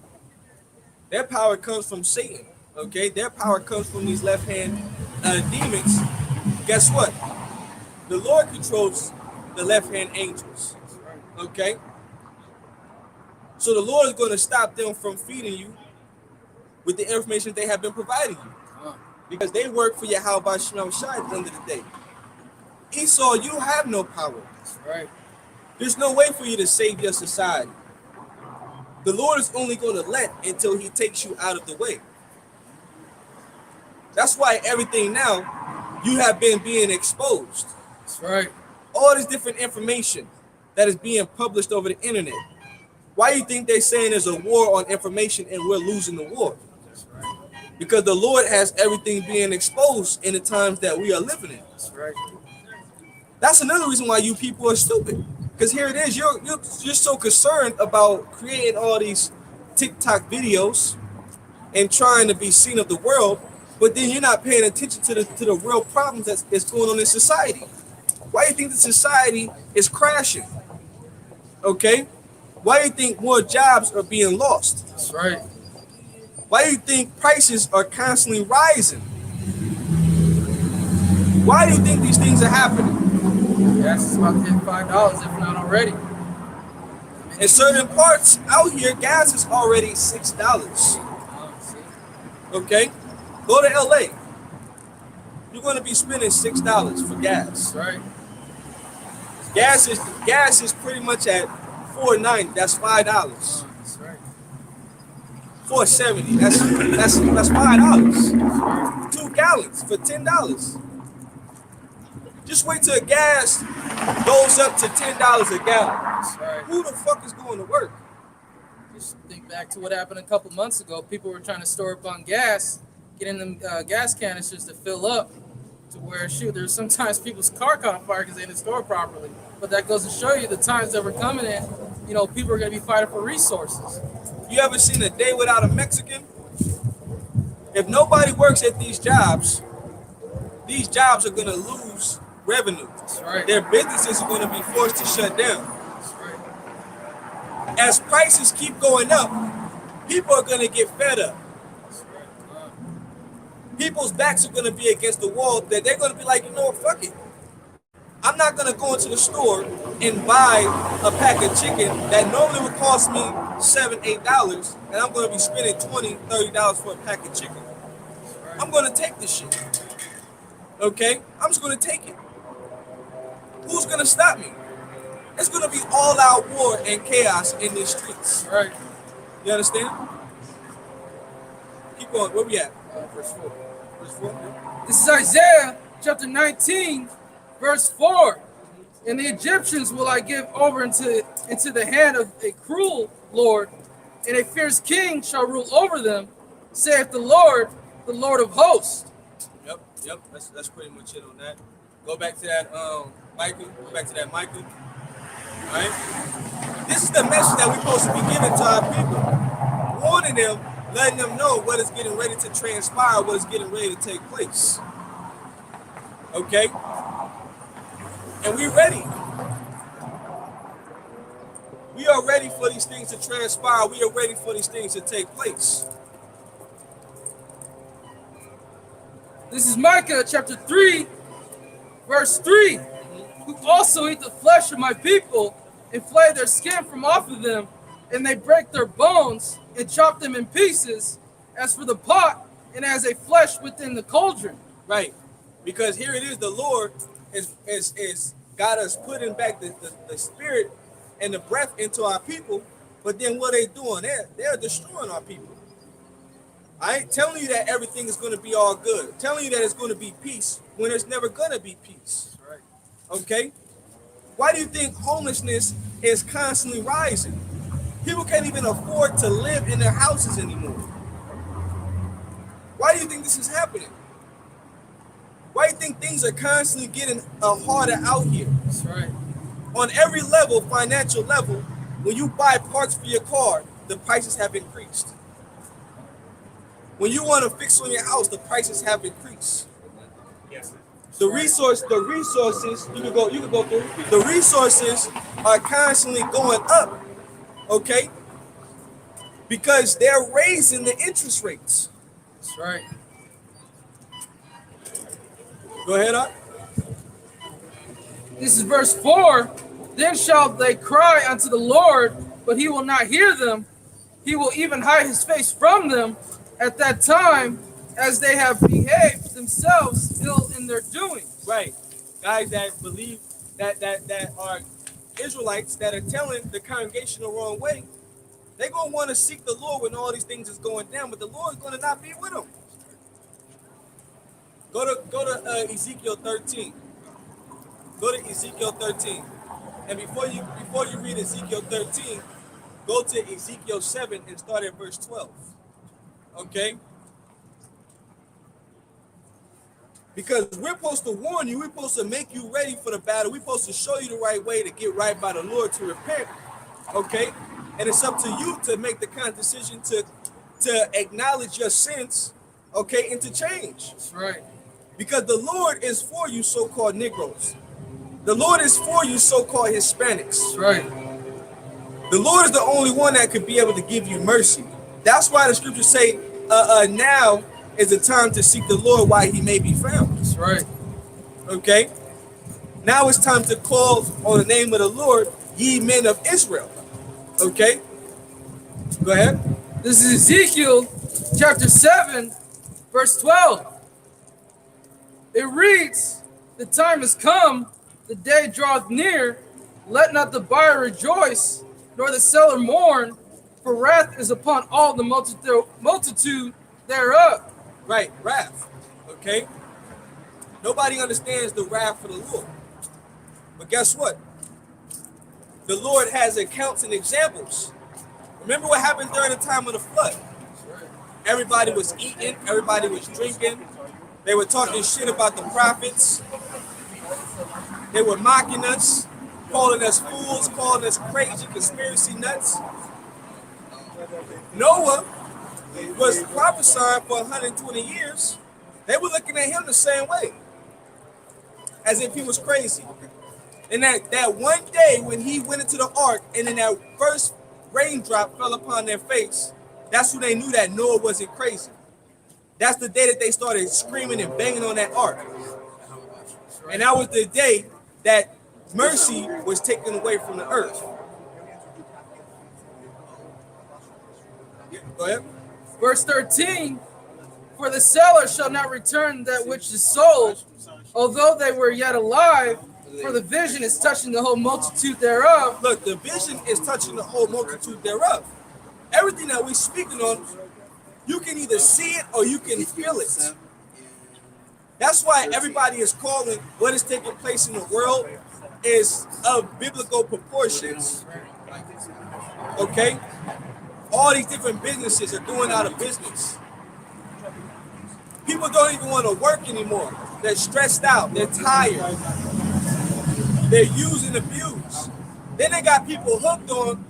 Their power comes from Satan. Okay. Their power comes from these left-hand demons. Guess what? The Lord controls the left-hand angels. Okay. So the Lord is going to stop them from feeding you with the information they have been providing you, because they work for Yahweh Shem Shai at the end of the day. Esau, you have no power.
That's right.
There's no way for you to save your society. The Lord is only going to let until he takes you out of the way. That's why everything now, you have been being exposed.
That's right.
All this different information that is being published over the internet. Why do you think they're saying there's a war on information and we're losing the war?
That's right.
Because the Lord has everything being exposed in the times that we are living in.
That's right.
That's another reason why you people are stupid. Because here it is, you're so concerned about creating all these TikTok videos and trying to be seen of the world, but then you're not paying attention to the real problems that's going on in society. Why do you think the society is crashing? Okay? Why do you think more jobs are being lost?
That's right.
Why do you think prices are constantly rising? Why do you think these things are happening?
Gas is about to hit $5, if not already.
In certain parts out here, gas is already $6. Okay? Go to LA. You're going to be spending $6 for gas.
That's right.
Gas is pretty much at $4.90. That's $5.
That's right.
$4.70. That's $5. 2 gallons for $10. Just wait till gas goes up to $10 a gallon.
That's right.
Who the fuck is going to work?
Just think back to what happened a couple months ago. People were trying to store up on gas, getting them gas canisters to fill up, to where, shoot, there's sometimes people's car caught on fire because they didn't store properly. But that goes to show you the times that we're coming in, you know, people are going to be fighting for resources.
You ever seen a day without a Mexican? If nobody works at these jobs are going to lose revenue.
That's right.
Their businesses are going to be forced to shut down.
That's right.
As prices keep going up, people are going to get fed up.
That's right.
People's backs are going to be against the wall, that they're going to be like, you know what, fuck it. I'm not going to go into the store and buy a pack of chicken that normally would cost me $7, $8, and I'm going to be spending $20, $30 for a pack of chicken.
Right.
I'm going to take this shit. Okay? I'm just going to take it. Who's going to stop me? It's going to be all-out war and chaos in these streets.
Right.
You understand? Keep going. Where we at?
Verse 4.
Verse 4?
This is Isaiah chapter 19, verse 4. And the Egyptians will I give over into the hand of a cruel Lord, and a fierce king shall rule over them, saith the Lord of hosts.
Yep. That's pretty much it on that. Go back to that Michael. Go back to that Michael. All right. This is the message that we're supposed to be giving to our people, warning them, letting them know what is getting ready to transpire, what is getting ready to take place. Okay? And we're ready. We are ready for these things to transpire. We are ready for these things to take place.
This is Micah chapter 3, verse 3. Who also eat the flesh of my people and flay their skin from off of them, and they break their bones and chop them in pieces, as for the pot and as a flesh within the cauldron.
Right. Because here it is, the Lord is got us putting back the spirit and the breath into our people, but then what they doing? They're destroying our people. I ain't telling you that everything is going to be all good. I'm telling you that it's going to be peace when there's never going to be peace.
Right.
Okay? Why do you think homelessness is constantly rising? People can't even afford to live in their houses anymore. Why do you think this is happening? Why do you think things are constantly getting harder out here?
That's right.
On every level, financial level, when you buy parts for your car, the prices have increased. When you want to fix on your house, the prices have increased.
Yes.
The resources, you can go through. The resources are constantly going up, okay? Because they're raising the interest rates.
That's right.
Go ahead, Art.
This is verse 4. Then shall they cry unto the Lord, but he will not hear them. He will even hide his face from them at that time, as they have behaved themselves ill in their doing.
Right. Guys that believe that are Israelites that are telling the congregation the wrong way, they're going to want to seek the Lord when all these things is going down, but the Lord is going to not be with them. Go to Ezekiel 13. Go to Ezekiel 13. And before you read Ezekiel 13, go to Ezekiel 7 and start at verse 12. Okay? Because we're supposed to warn you, we're supposed to make you ready for the battle. We're supposed to show you the right way to get right by the Lord, to repent. Okay? And it's up to you to make the kind of decision to acknowledge your sins, okay, and to change.
That's right.
Because the Lord is for you, so-called Negroes. The Lord is for you, so-called Hispanics.
That's right.
The Lord is the only one that could be able to give you mercy. That's why the scriptures say, now is the time to seek the Lord while he may be found.
That's right.
Okay? Now it's time to call on the name of the Lord, ye men of Israel. Okay? Go ahead.
This is Ezekiel chapter 7, verse 12. It reads, the time is come, the day draweth near, let not the buyer rejoice, nor the seller mourn, for wrath is upon all the multitude thereof.
Right, wrath. Okay? Nobody understands the wrath of the Lord. But guess what? The Lord has accounts and examples. Remember what happened during the time of the flood? Everybody was eating, everybody was drinking. They were talking shit about the prophets. They were mocking us, calling us fools, calling us crazy conspiracy nuts. Noah was prophesying for 120 years. They were looking at him the same way, as if he was crazy. And that one day when he went into the ark and then that first raindrop fell upon their face, that's when they knew that Noah wasn't crazy. That's the day that they started screaming and banging on that ark. And that was the day that mercy was taken away from the earth. Go ahead.
Verse 13, for the seller shall not return that which is sold, although they were yet alive, for the vision is touching the whole multitude thereof.
Look, the vision is touching the whole multitude thereof. Everything that we're speaking on, you can either see it or you can feel it. That's why everybody is calling what is taking place in the world is of biblical proportions. Okay? All these different businesses are going out of business. People don't even want to work anymore. They're stressed out. They're tired. They're used and abused. Then they got people hooked on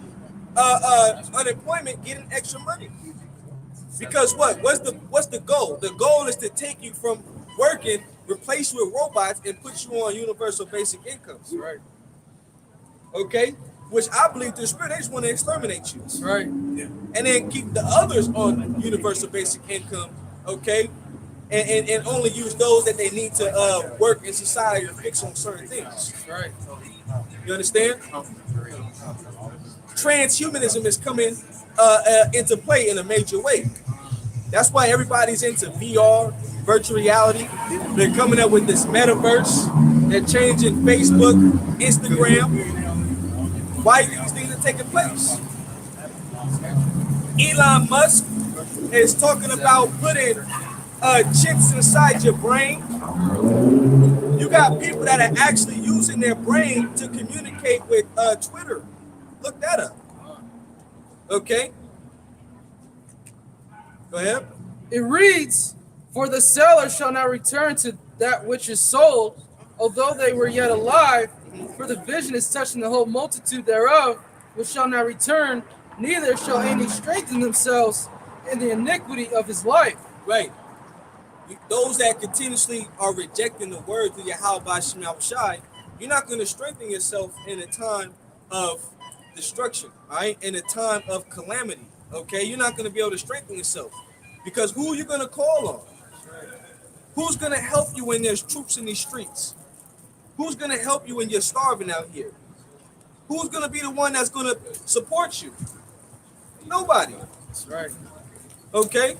unemployment, getting extra money. Because what? What's the goal? The goal is to take you from working, replace you with robots, and put you on universal basic income.
That's right.
Okay? Which I believe through the spirit, they just want to exterminate you.
That's right.
And then keep the others on universal basic income, okay? And only use those that they need to work in society to fix on certain things.
That's right.
You understand? Transhumanism is coming into play in a major way. That's why everybody's into VR, virtual reality. They're coming up with this metaverse. They're changing Facebook, Instagram. Why these things are taking place? Elon Musk is talking about putting chips inside your brain. You got people that are actually using their brain to communicate with Twitter. Look that up. Okay. Go ahead.
It reads, "For the seller shall not return to that which is sold, although they were yet alive, for the vision is touching the whole multitude thereof, which shall not return, neither shall any strengthen themselves in the iniquity of his life."
Right. Those that continuously are rejecting the words of Yahweh Shema Shai, you're not going to strengthen yourself in a time of destruction, all right? In a time of calamity, okay? You're not going to be able to strengthen yourself because who are you going to call on? Who's going to help you when there's troops in these streets? Who's going to help you when you're starving out here? Who's going to be the one that's going to support you? Nobody.
That's right.
Okay?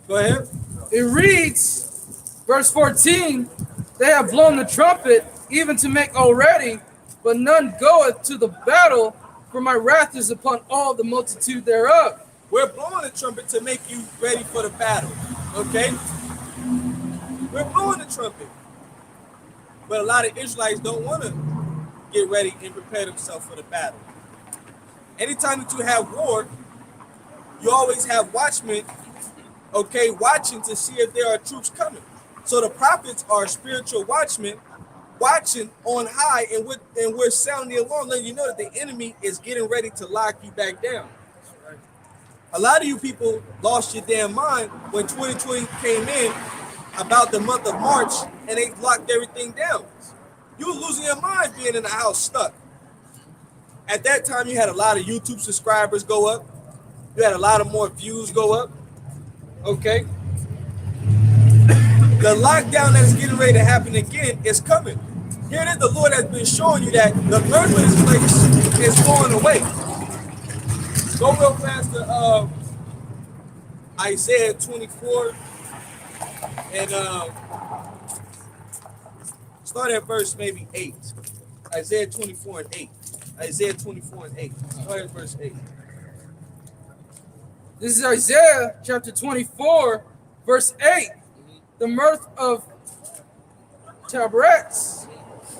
Go ahead.
It reads, verse 14, "They have blown the trumpet, even to make all ready, but none goeth to the battle, for my wrath is upon all the multitude thereof."
We're blowing the trumpet to make you ready for the battle. Okay? We're blowing the trumpet. But a lot of Israelites don't want to get ready and prepare themselves for the battle. Anytime that you have war, you always have watchmen, okay, watching to see if there are troops coming. So the prophets are spiritual watchmen, watching on high, and we're sounding the alarm, letting you know that the enemy is getting ready to lock you back down. A lot of you people lost your damn mind when 2020 came in about the month of March and they locked everything down. You were losing your mind being in the house stuck. At that time, you had a lot of YouTube subscribers go up. You had a lot of more views go up. Okay. The lockdown that is getting ready to happen again is coming. Here it is, the Lord has been showing you that the third of this place is going away. Go real fast to Isaiah 24 and start at verse maybe 8. Isaiah 24 and 8. Isaiah 24 and 8. Start at verse 8.
This is Isaiah chapter 24, verse 8. "The mirth of tabrets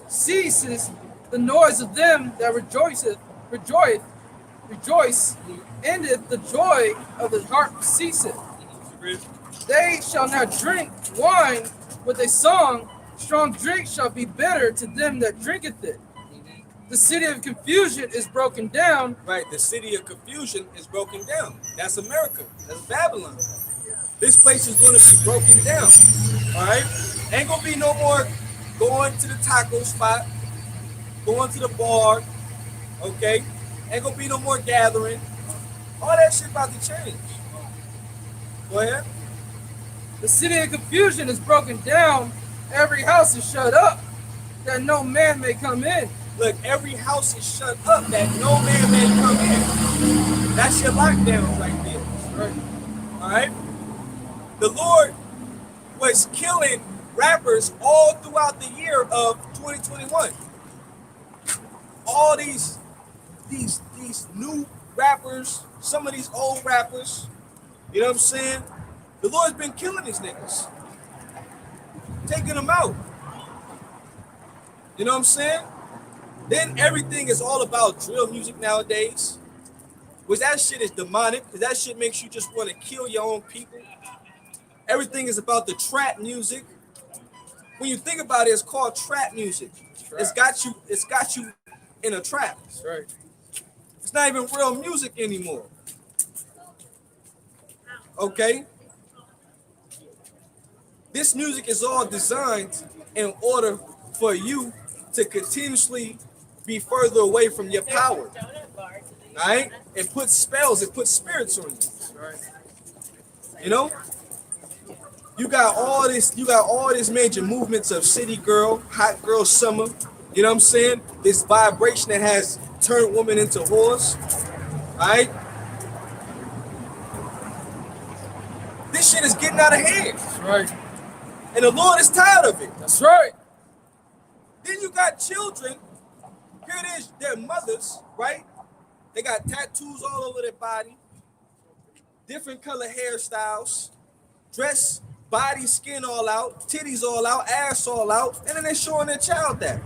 ceases, the noise of them that rejoice, endeth, the joy of the harp ceaseth. They shall not drink wine with a song, strong drink shall be bitter to them that drinketh it. The city of confusion is broken down."
Right, the city of confusion is broken down. That's America. That's Babylon. This place is going to be broken down. All right? Ain't going to be no more going to the taco spot, going to the bar, okay? Ain't going to be no more gathering. All that shit about to change. Go ahead.
"The city of confusion is broken down, every house is shut up, that no man may come in."
Look, every house is shut up that no man may come in. That's your lockdown right there. Right. All right? The Lord was killing rappers all throughout the year of 2021. All these new rappers, some of these old rappers, you know what I'm saying? The Lord's been killing these niggas. Taking them out. You know what I'm saying? Then everything is all about drill music nowadays. Was that shit is demonic, because that shit makes you just want to kill your own people. Everything is about the trap music. When you think about it, it's called trap music. It's got you in a trap.
That's right.
It's not even real music anymore. Okay? This music is all designed in order for you to continuously be further away from your power. Right? It puts spells, it puts spirits on you.
That's right.
You know? You got all these major movements of city girl, hot girl summer. You know what I'm saying? This vibration that has turned women into whores. Right? This shit is getting out of hand.
That's right.
And the Lord is tired of it.
That's right.
Then you got children. Here it is, their mothers, right? They got tattoos all over their body, different color hairstyles, dress, body, skin all out, titties all out, ass all out, and then they're showing their child that.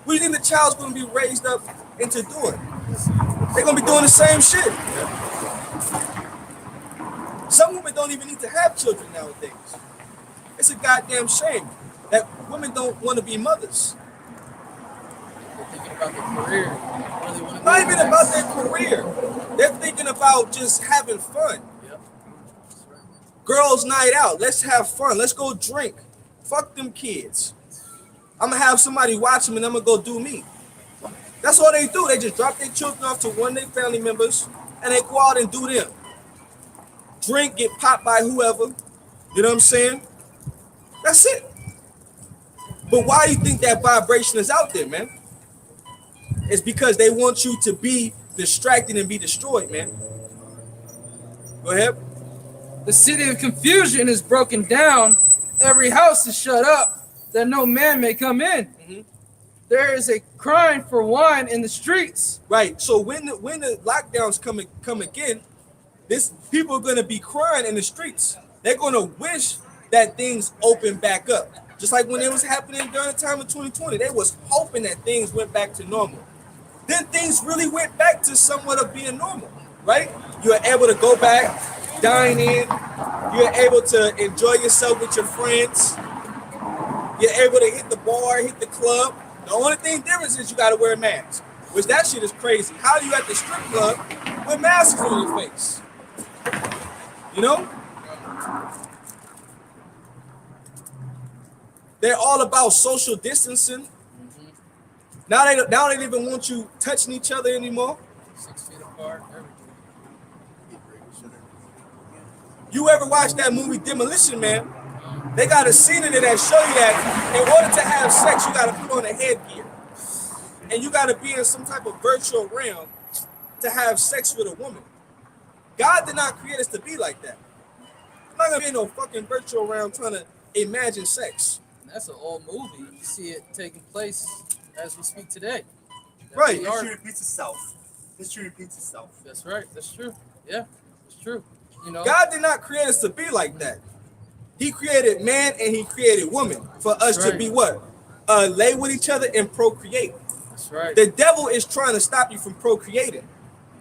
What do you think the child's going to be raised up into doing? They're going to be doing the same shit. Some women don't even need to have children nowadays. It's a goddamn shame that women don't want to be mothers.
They're thinking about their career. What do they want to do
Not even
next?
about their career. They're thinking about just having fun.
Yep. That's right.
Girls' night out. Let's have fun. Let's go drink. Fuck them kids. I'm going to have somebody watch them and I'm going to go do me. That's all they do. They just drop their children off to one of their family members and they go out and do them. Drink, get popped by whoever. You know what I'm saying? That's it. But why do you think that vibration is out there, man? It's because they want you to be distracted and be destroyed, man. Go ahead.
The city of confusion is broken down. Every house is shut up, that no man may come in.
Mm-hmm.
There is a crying for wine in the streets.
Right. So when the lockdowns come again, this people are gonna be crying in the streets. They're gonna wish that things open back up. Just like when it was happening during the time of 2020, they was hoping that things went back to normal. Then things really went back to somewhat of being normal, right? You are able to go back, dine in. You're able to enjoy yourself with your friends. You're able to hit the bar, hit the club. The only thing difference is you got to wear a mask, which that shit is crazy. How are you at the strip club with masks on your face? You know? They're all about social distancing. Now they don't even want you touching each other anymore.
6 feet apart, everything.
You ever watch that movie Demolition Man? They got a scene in it that show you that in order to have sex, you got to put on a headgear. And you got to be in some type of virtual realm to have sex with a woman. God did not create us to be like that. I'm not going to be in no fucking virtual realm trying to imagine sex.
That's an old movie. You see it taking place as we speak today.
Right.
History repeats itself. History repeats itself.
That's right. That's true. Yeah, it's true. You know,
God did not create us to be like that. He created man and he created woman for us to be what? Lay with each other and procreate.
That's right.
The devil is trying to stop you from procreating.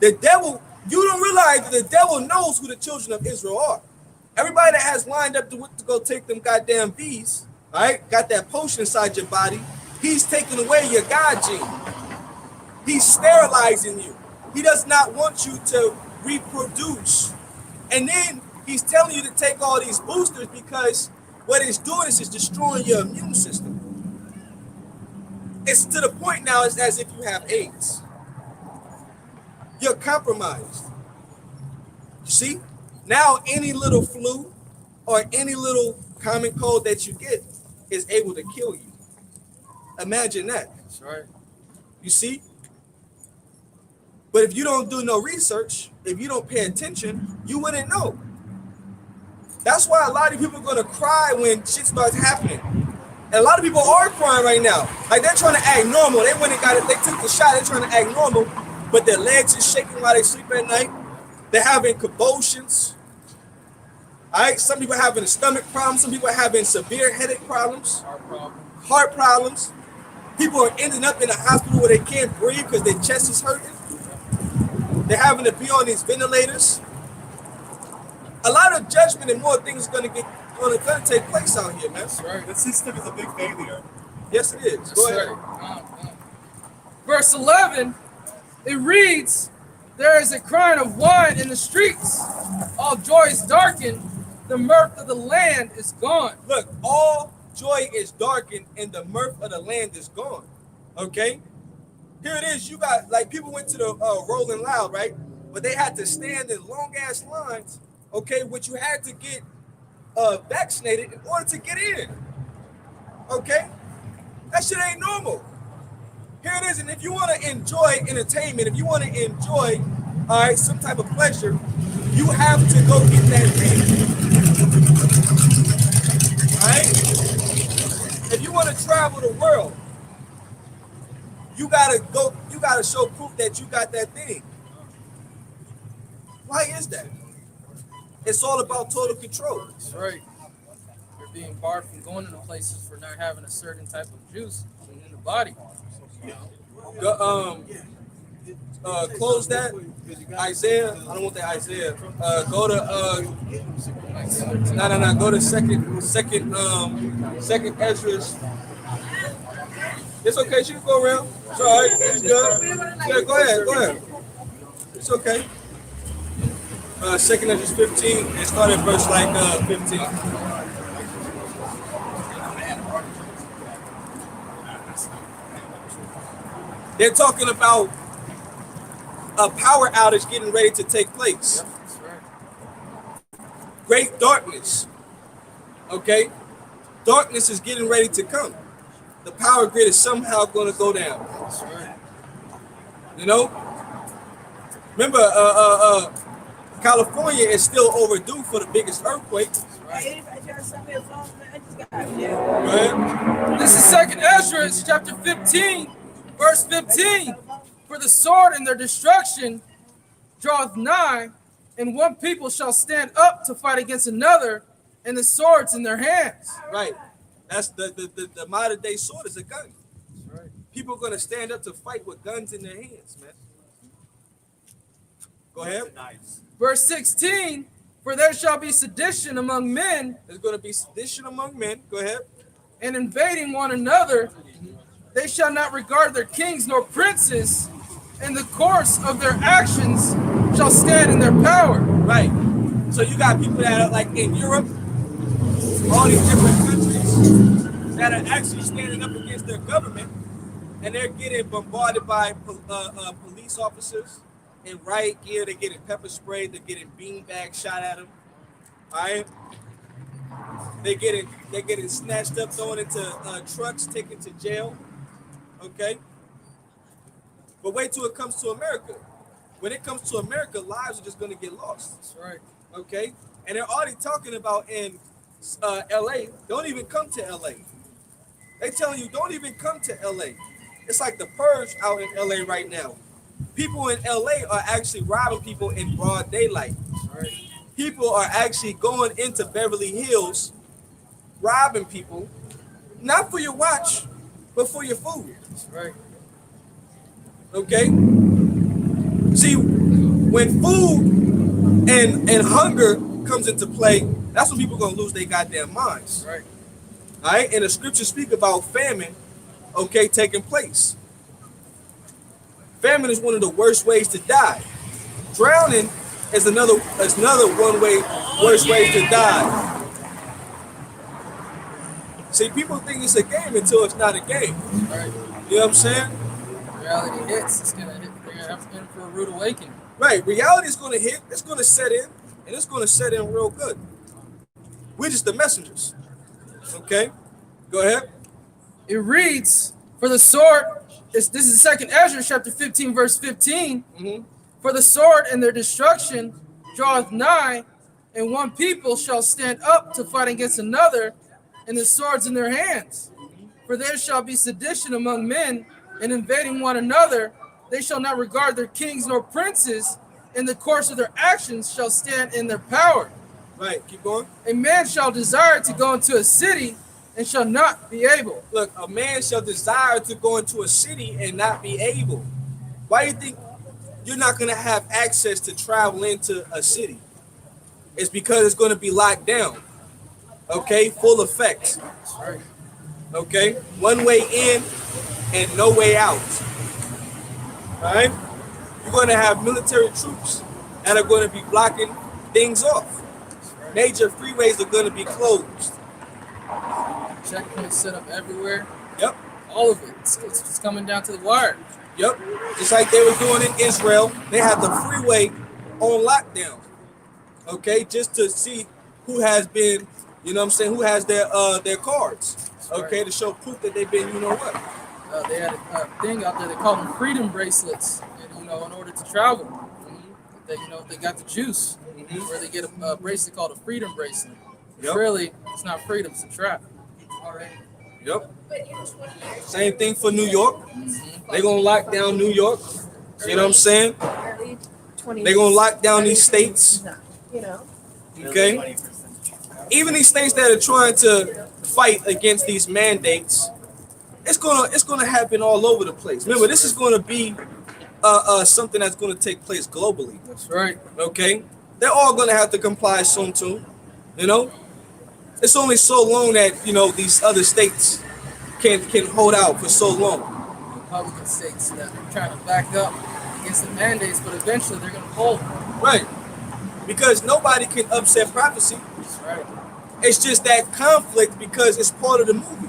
The devil, you don't realize that the devil knows who the children of Israel are. Everybody that has lined up to go take them goddamn bees, all right, got that potion inside your body, he's taking away your God gene. He's sterilizing you. He does not want you to reproduce. And then he's telling you to take all these boosters because what it's doing is it's destroying your immune system. It's to the point now it's as if you have AIDS. You're compromised. You see? Now any little flu or any little common cold that you get is able to kill you. Imagine that.
That's right.
You see? But if you don't do no research, if you don't pay attention, you wouldn't know. That's why a lot of people are going to cry when shit starts happening. And a lot of people are crying right now. Like they're trying to act normal. They went and got it. They took the shot. They're trying to act normal, but their legs are shaking while they sleep at night. They're having convulsions. All right. Some people are having stomach problems. Some people are having severe headache problems, heart problems. People are ending up in a hospital where they can't breathe because their chest is hurting. They're having to be on these ventilators. A lot of judgment and more things gonna take place out here, man.
That's right.
The system is a big failure.
Yes, it is.
That's
Go ahead.
right. Verse 11, it reads, there is a crying of wine in the streets. All joy is darkened. The mirth of the land is gone.
Look, all joy is darkened and the mirth of the land is gone. Okay? Here it is. You got, like, people went to the Rolling Loud, right? But they had to stand in long-ass lines, okay, which you had to get vaccinated in order to get in. Okay? That shit ain't normal. Here it is. And if you want to enjoy entertainment, if you want to enjoy, all right, some type of pleasure, you have to go get that thing. All right? If you want to travel the world, you gotta show proof that you got that thing. Why is that? It's all about total control.
That's right. You're being barred from going into places for not having a certain type of juice in the body.
Close that. Isaiah. I don't want that Isaiah. Go to no. Go to second Ezra's. It's okay. She can go around. It's all right. It's good. Yeah, go ahead. It's okay. Second Ezra's 15. It started verse 15. They're talking about a power outage getting ready to take place.
That's right.
Great darkness. Okay? Darkness is getting ready to come. The power grid is somehow going to go down.
That's right.
You know? Remember, California is still overdue for the biggest earthquake.
Right.
Go ahead.
This is Second Ezra, chapter 15, verse 15. For the sword and their destruction draweth nigh, and one people shall stand up to fight against another, and the swords in their hands.
Right. That's the modern day sword is a gun.
That's right.
People are going to stand up to fight with guns in their hands, man. Go ahead.
Verse 16, for there shall be sedition among men.
There's going to be sedition among men. Go ahead.
And invading one another. They shall not regard their kings nor princes, and the course of their actions shall stand in their power.
Right. So you got people that are like in Europe, all these different countries that are actually standing up against their government, and they're getting bombarded by police officers in riot gear. They're getting pepper sprayed. They're getting beanbags shot at them. All right. They're getting snatched up, thrown into trucks, taken to jail. Okay. But wait till it comes to America. When it comes to America, lives are just going to get lost.
That's right.
Okay. And they're already talking about in LA. Don't even come to LA. They telling you don't even come to LA. It's like the purge out in LA right now. People in LA are actually robbing people in broad daylight.
That's right.
People are actually going into Beverly Hills, robbing people, not for your watch, but for your food.
That's right.
Okay? See, when food and hunger comes into play, that's when people are going to lose their goddamn minds.
Right.
All right? And the scriptures speak about famine, okay, taking place. Famine is one of the worst ways to die. Drowning is another worst way to die. See, people think it's a game until it's not a game.
Right.
You know what I'm saying?
Reality hits, it's gonna hit. They're gonna have to for a rude awakening.
Right. Reality is going to hit. It's going to set in, and it's going to set in real good. We're just the messengers. Okay. Go ahead.
It reads, for the sword, this is Second Ezra chapter 15, verse 15.
Mm-hmm.
For the sword and their destruction draweth nigh, and one people shall stand up to fight against another, and the swords in their hands. For there shall be sedition among men, and invading one another. They shall not regard their kings nor princes, and the course of their actions shall stand in their power.
Right. Keep going.
A man shall desire to go into a city, and shall not be able.
Look, a man shall desire to go into a city and not be able. Why do you think you're not going to have access to travel into a city. It's because it's going to be locked down. Okay, full effect.
That's right.
Okay, one way in and no way out. All right, you're going to have military troops that are going to be blocking things off. Major freeways are going to be closed.
Checkpoints set up everywhere.
Yep.
All of it. It's coming down to the wire.
Yep. Just like they were doing in Israel, they had the freeway on lockdown. Okay, just to see who has been, you know what I'm saying, who has their cards. Okay, to show proof that they've been, you know what.
They had a thing out there, they call them freedom bracelets, and, in order to travel. They got the juice, where they get a bracelet called a freedom bracelet.
Yep.
Really, it's not freedom, it's a trap. All right.
Yep. Same thing for New York. They're going to lock down New York. You know what I'm saying? They're going to lock down these states. Okay? Even these states that are trying to fight against these mandates, it's gonna happen all over the place. Remember, this is going to be something that's going to take place globally.
That's right.
Okay? They're all going to have to comply soon too. It's only so long that these other states can hold out for so long.
Republican states that are trying to back up against the mandates, but eventually they're going to fold.
Right. Because nobody can upset prophecy.
That's right.
It's just that conflict because it's part of the movie.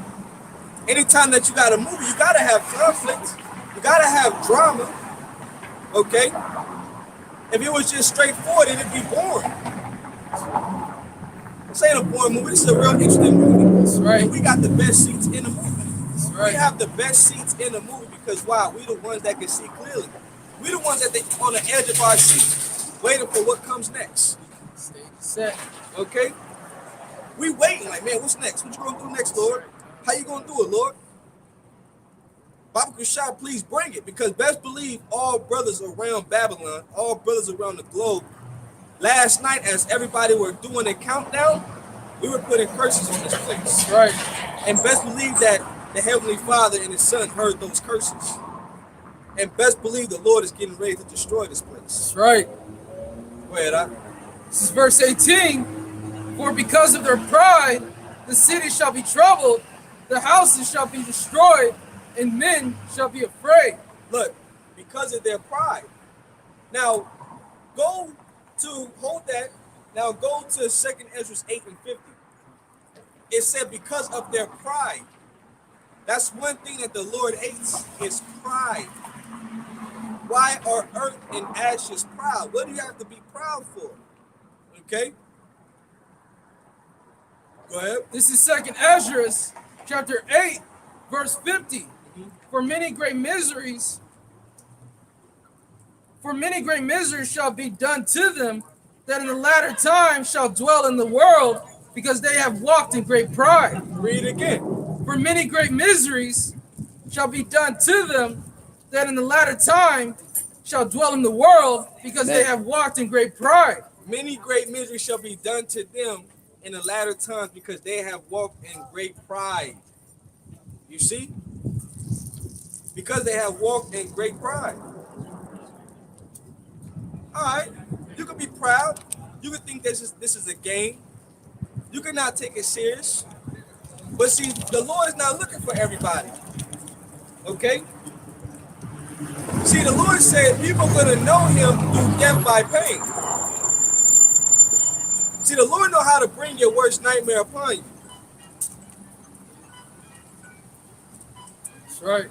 Anytime that you got a movie, you got to have conflict. You got to have drama. Okay? If it was just straightforward, it'd be boring. This ain't a boring movie. This is a real interesting movie.
That's right.
And we got the best seats in the movie.
That's right.
We have the best seats in the movie because why? We the ones that can see clearly. We the ones that they on the edge of our seat, waiting for what comes next.
Stage set.
Okay? We waiting like, man, what's next? What you gonna do next, Lord? How you gonna do it, Lord? Baba Kushai, please bring it, because best believe all brothers around Babylon, all brothers around the globe, last night as everybody were doing a countdown, we were putting curses on this place.
That's right.
And best believe that the Heavenly Father and His Son heard those curses. And best believe the Lord is getting ready to destroy this place.
That's right.
Go ahead,
This is verse 18. For because of their pride, the city shall be troubled, the houses shall be destroyed, and men shall be afraid.
Look, because of their pride. Now, hold that. Now go to 2nd Ezra 8 and 50. It said because of their pride. That's one thing that the Lord hates, is pride. Why are earth and ashes proud? What do you have to be proud for? Okay? Go ahead.
This is 2nd Ezra, chapter 8, verse 50. For many great miseries shall be done to them, that in the latter time shall dwell in the world, because they have walked in great pride.
Read it again.
For many great miseries shall be done to them, that in the latter time shall dwell in the world, because they have walked in great pride.
Many great miseries shall be done to them in the latter times, because they have walked in great pride. You see? Because they have walked in great pride. All right, you can be proud. You can think this is a game. You cannot take it serious. But see, the Lord is not looking for everybody. Okay? See, the Lord said people are going to know Him through death by pain. See, the Lord know how to bring your worst nightmare upon you.
That's right.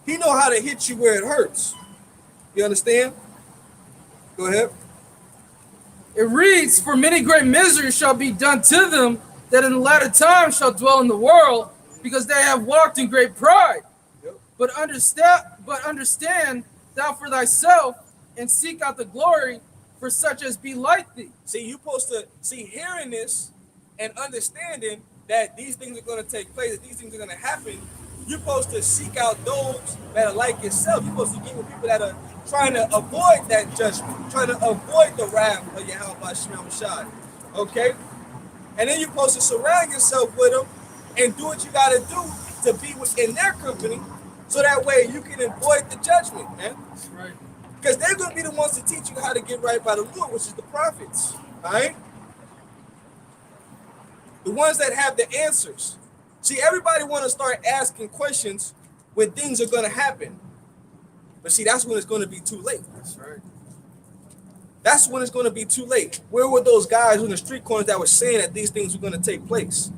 He know how to hit you where it hurts. You understand? Go ahead.
It reads, for many great miseries shall be done to them, that in the latter time shall dwell in the world, because they have walked in great pride.
Yep.
But understand thou for thyself, and seek out the glory for such as be like thee.
See, you're supposed to see hearing this and understanding that these things are going to take place, that these things are going to happen. You're supposed to seek out those that are like yourself. You're supposed to get with people that are trying to avoid that judgment, trying to avoid the wrath of Yahweh Shai. Okay? And then you're supposed to surround yourself with them and do what you got to do to be within their company, so that way you can avoid the judgment, man.
That's right.
Because they're going to be the ones to teach you how to get right by the Lord, which is the prophets. All right? The ones that have the answers. See, everybody want to start asking questions when things are going to happen. But see, that's when it's going to be too late.
That's right.
That's when it's going to be too late. Where were those guys on the street corners that were saying that these things were going to take place?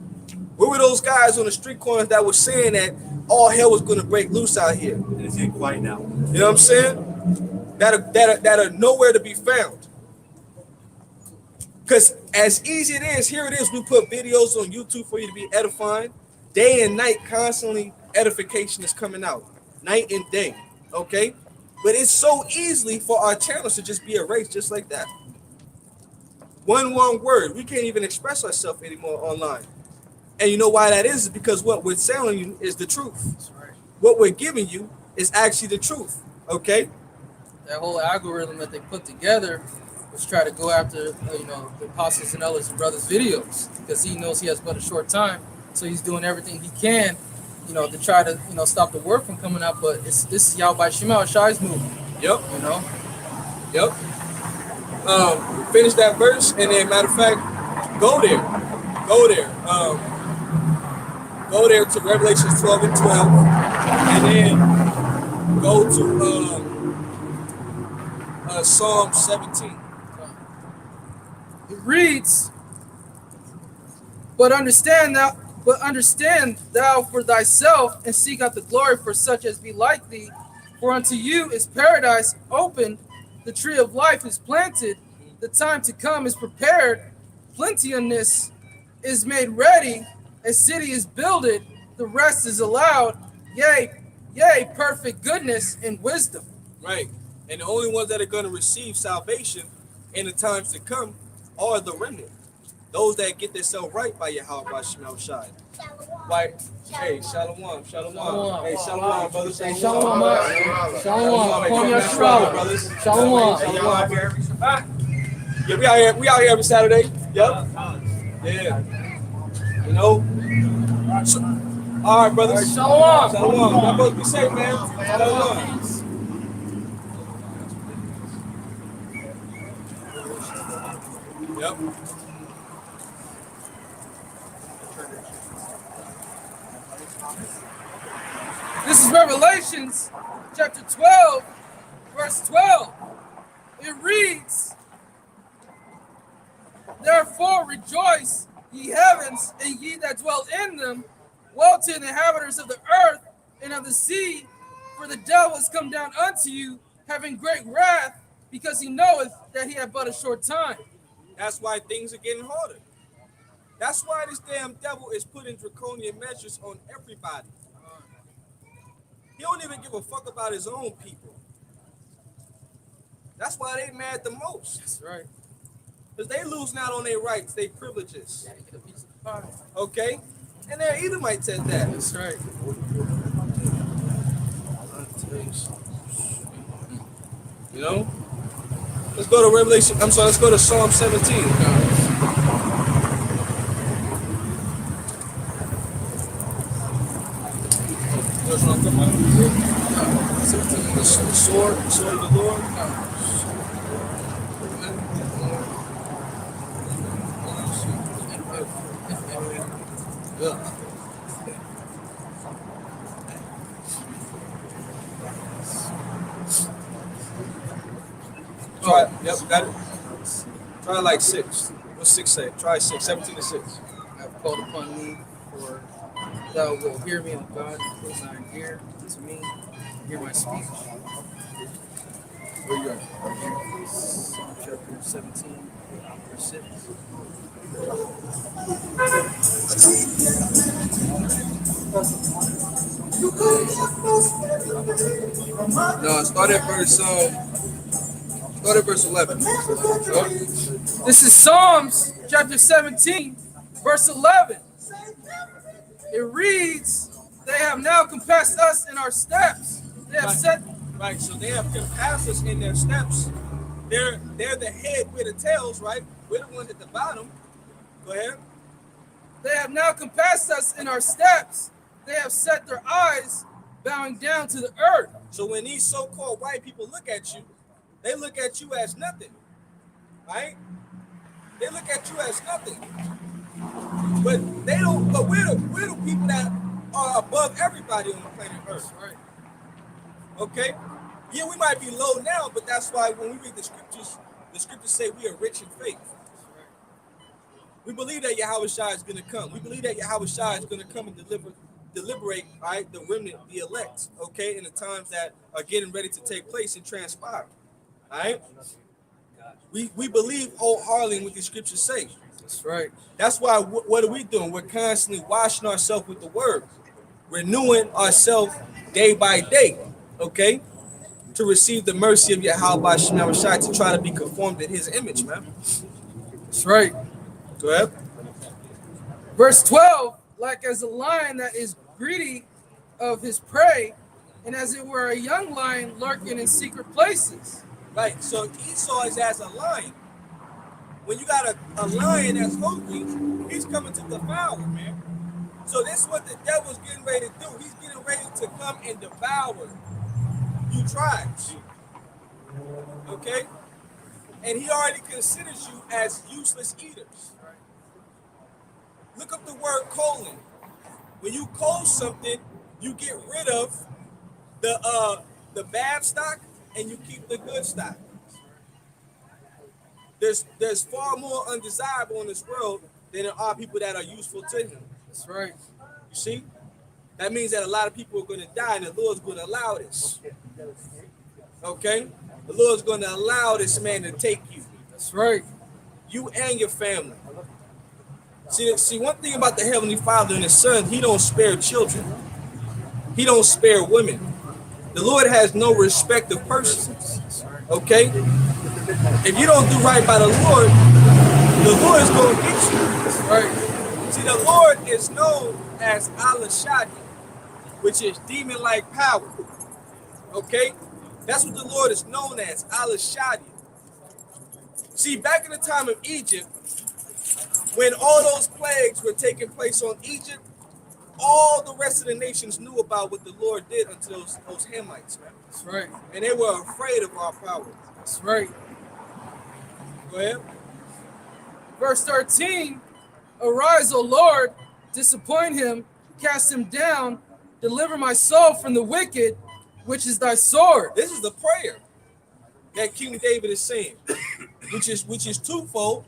Where were those guys on the street corners that were saying that all hell was going to break loose out here?
And it's getting quiet now.
You know what I'm saying? That are nowhere to be found. Because as easy it is, here it is, we put videos on YouTube for you to be edifying. Day and night, constantly edification is coming out. Night and day, okay? But it's so easily for our channels to just be erased just like that. One wrong word, we can't even express ourselves anymore online. And you know why that is? Because what we're telling you is the truth.
That's right.
What we're giving you is actually the truth, okay?
That whole algorithm that they put together was try to go after, the apostles and elders and brothers' videos, because he knows he has but a short time, so he's doing everything he can, to try to, stop the word from coming out. But this is Yahweh Shema Shai's move.
Yep. Yep. Finish that verse, and then matter of fact, go there. Go there to Revelations 12 and 12, and then go to Psalm 17.
It reads, But understand thou for thyself, and seek out the glory for such as be like thee. For unto you is paradise opened, the tree of life is planted, the time to come is prepared, plenteousness is made ready, a city is builded, the rest is allowed, yea, perfect goodness and wisdom.
Right. And the only ones that are going to receive salvation in the times to come are the remnant. Those that get themselves right by Yahweh Shema Shai. Right. Hey, Shalom. Hey, Shalom, brothers.
Hey, Shalom, man. Shalom. Call me Australia, brothers. Shalom.
Yeah, we out here every Saturday. Yep. Yeah. So, all right, brothers.
Shalom.
Shalom. Y'all both be safe, man. Shalom. Yep.
This is Revelations chapter 12, verse 12. It reads, Therefore rejoice, ye heavens, and ye that dwell in them. Woe to the inhabitants of the earth and of the sea, for the devil is come down unto you, having great wrath, because he knoweth that he hath but a short time.
That's why things are getting harder. That's why this damn devil is putting draconian measures on everybody. He don't even give a fuck about his own people. That's why they mad the most.
That's right.
Because they losing out on their rights, their privileges.
Gotta get a piece of the pie.
Okay? And they're Edomites at that.
That's right.
You know? Let's go to Revelation. Let's go to Psalm 17. The sword of the Lord. Yeah. Try it. Yep, got it. Try like 6. What's 6 say? Try 6. 17 to 6.
I have called upon thee, for thou wilt hear me, O God, incline thine ear to me, hear my speech.
Where you at?
Psalm chapter 17, verse 6.
No, start at verse 11.
This is Psalms chapter 17, verse 11. It reads, They have now compassed us in our steps. They have set.
Right, so they have compassed us in their steps. They're the head, we're the tails, right? We're the ones at the bottom. Go ahead.
They have now compassed us in our steps. They have set their eyes bowing down to the earth.
So when these so-called white people look at you, They look at you as nothing, right? They look at you as nothing. But they don't, but we're the people that are above everybody on the planet Earth.
Right.
Okay? Yeah, we might be low now, but that's why when we read the scriptures say we are rich in faith. We believe that Yahweh Shai is going to come. We believe that Yahweh Shai is going to come and deliberate, right, the remnant, the elect, okay, in the times that are getting ready to take place and transpire. All right? We believe wholeheartedly in what the scriptures say.
That's right.
That's why what are we doing? We're constantly washing ourselves with the word, renewing ourselves day by day, okay, to receive the mercy of Yahweh Shai Shai, to try to be conformed in his image, man.
That's right.
Go ahead.
Verse 12, like as a lion that is greedy of his prey, and as it were a young lion lurking in secret places.
Right, so Esau is as a lion. When you got a lion that's hungry, he's coming to devour, man. So this is what the devil's getting ready to do. He's getting ready to come and devour you tribes. Okay? And he already considers you as useless eaters. Look up the word colon. When you coal something, you get rid of the bad stock and you keep the good stock. There's far more undesirable in this world than there are people that are useful to him.
That's right.
You see? That means that a lot of people are going to die, and the Lord's going to allow this. Okay? The Lord's going to allow this man to take you.
That's right.
You and your family. See, one thing about the Heavenly Father and His Son, He don't spare children. He don't spare women. The Lord has no respect of persons. Okay? If you don't do right by the Lord is going to get you.
That's right.
See, the Lord is known as Allah Shadi, which is demon-like power. Okay? That's what the Lord is known as, Allah Shadi. See, back in the time of Egypt, when all those plagues were taking place on Egypt, all the rest of the nations knew about what the Lord did unto those Hamites, man.
That's right.
And they were afraid of our power.
That's right.
Go ahead.
Verse 13, arise, O Lord, disappoint him, cast him down, deliver my soul from the wicked, which is thy sword.
This is the prayer that King David is saying, which is twofold,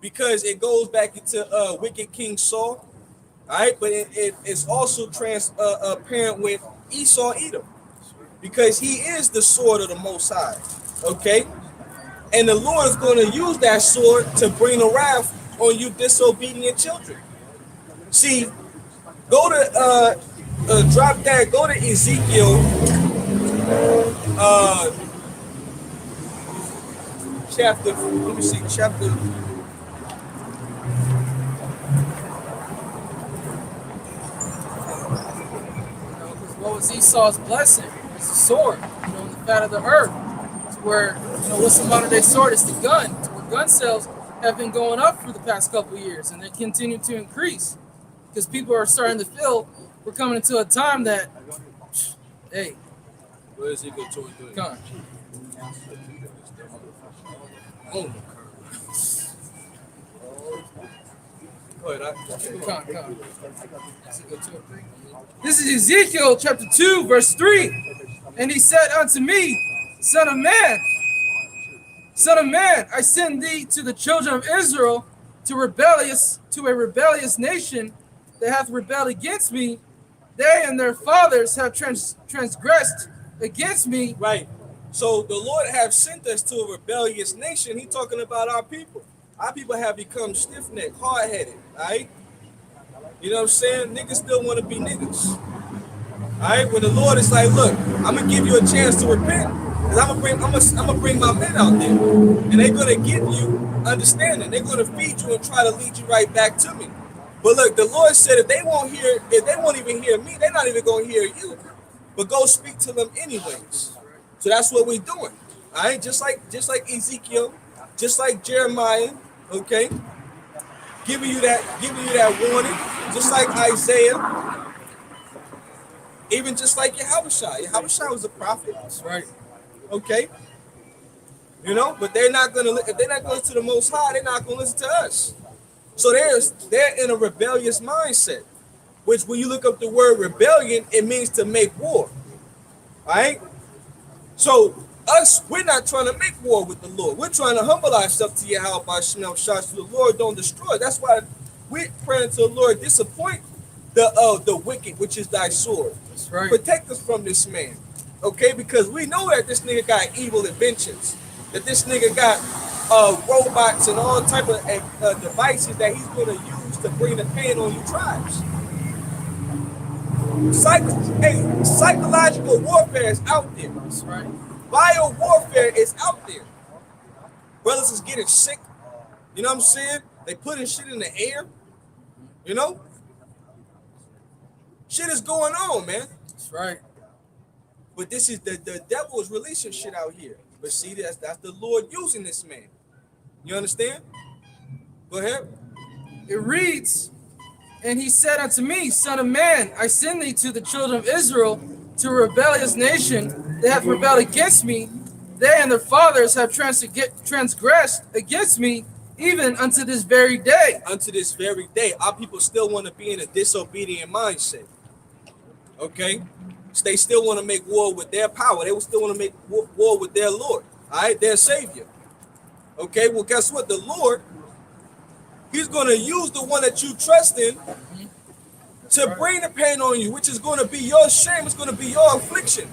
because it goes back into wicked King Saul, all right, but it's also apparent with Esau Edom, because he is the sword of the Most High, okay? And the Lord is going to use that sword to bring the wrath on you disobedient children. See, go to drop that. Go to Ezekiel chapter. Let me see, chapter.
What was Esau's blessing? It's the sword, in the fat of the earth. It's where, what's the modern day sword? It's the gun. It's where gun sales have been going up for the past couple of years, and they continue to increase because people are starting to feel we're coming into a time that, hey,
Where is Ezekiel 23?
come on.
Oh, go ahead.
Come. This is Ezekiel chapter 2, verse 3. And he said unto me, Son of man, I send thee to the children of Israel, to a rebellious nation that hath rebelled against me. They and their fathers have transgressed against me.
Right. So the Lord have sent us to a rebellious nation. He's talking about our people. Our people have become stiff-necked, hard-headed, all right? You know what I'm saying? Niggas still want to be niggas. All right? When the Lord is like, look, I'm going to give you a chance to repent, because I'm gonna bring my men out there. And they're going to give you understanding. They're going to feed you and try to lead you right back to me. But look, the Lord said if they won't even hear me, they're not even going to hear you. But go speak to them anyways. So that's what we're doing. All right? Just like Ezekiel, just like Jeremiah, okay? Giving you that warning, just like Isaiah, even just like Yahweh Shai. Yahweh Shai was a prophet.
That's right.
Okay? You know, but they're not gonna. If they're not going to listen to the Most High, they're not going to listen to us. So they're in a rebellious mindset. Which, when you look up the word rebellion, it means to make war. Right? So us, we're not trying to make war with the Lord. We're trying to humble ourselves to Yahweh shots so the Lord don't destroy. That's why we're praying to the Lord, disappoint the wicked, which is thy sword.
That's right.
Protect us from this man. Okay, because we know that this nigga got evil inventions, that this nigga got robots and all type of devices that he's going to use to bring the pain on you tribes. Psychological warfare is out there.
That's right.
Bio warfare is out there. Brothers is getting sick. You know what I'm saying? They putting shit in the air. You know? Shit is going on, man.
That's right.
But this is the devil is releasing shit out here. But see, that's the Lord using this man. You understand? Go ahead.
It reads, and he said unto me, Son of man, I send thee to the children of Israel, to a rebellious nation that hath rebelled against me. They and their fathers have transgressed against me, even unto this very day.
Unto this very day, our people still want to be in a disobedient mindset. Okay? They still want to make war with their power. They will still want to make war with their Lord. All right? Their Savior. Okay? Well, guess what? The Lord, he's going to use the one that you trust in to bring the pain on you, which is going to be your shame. It's going to be your affliction.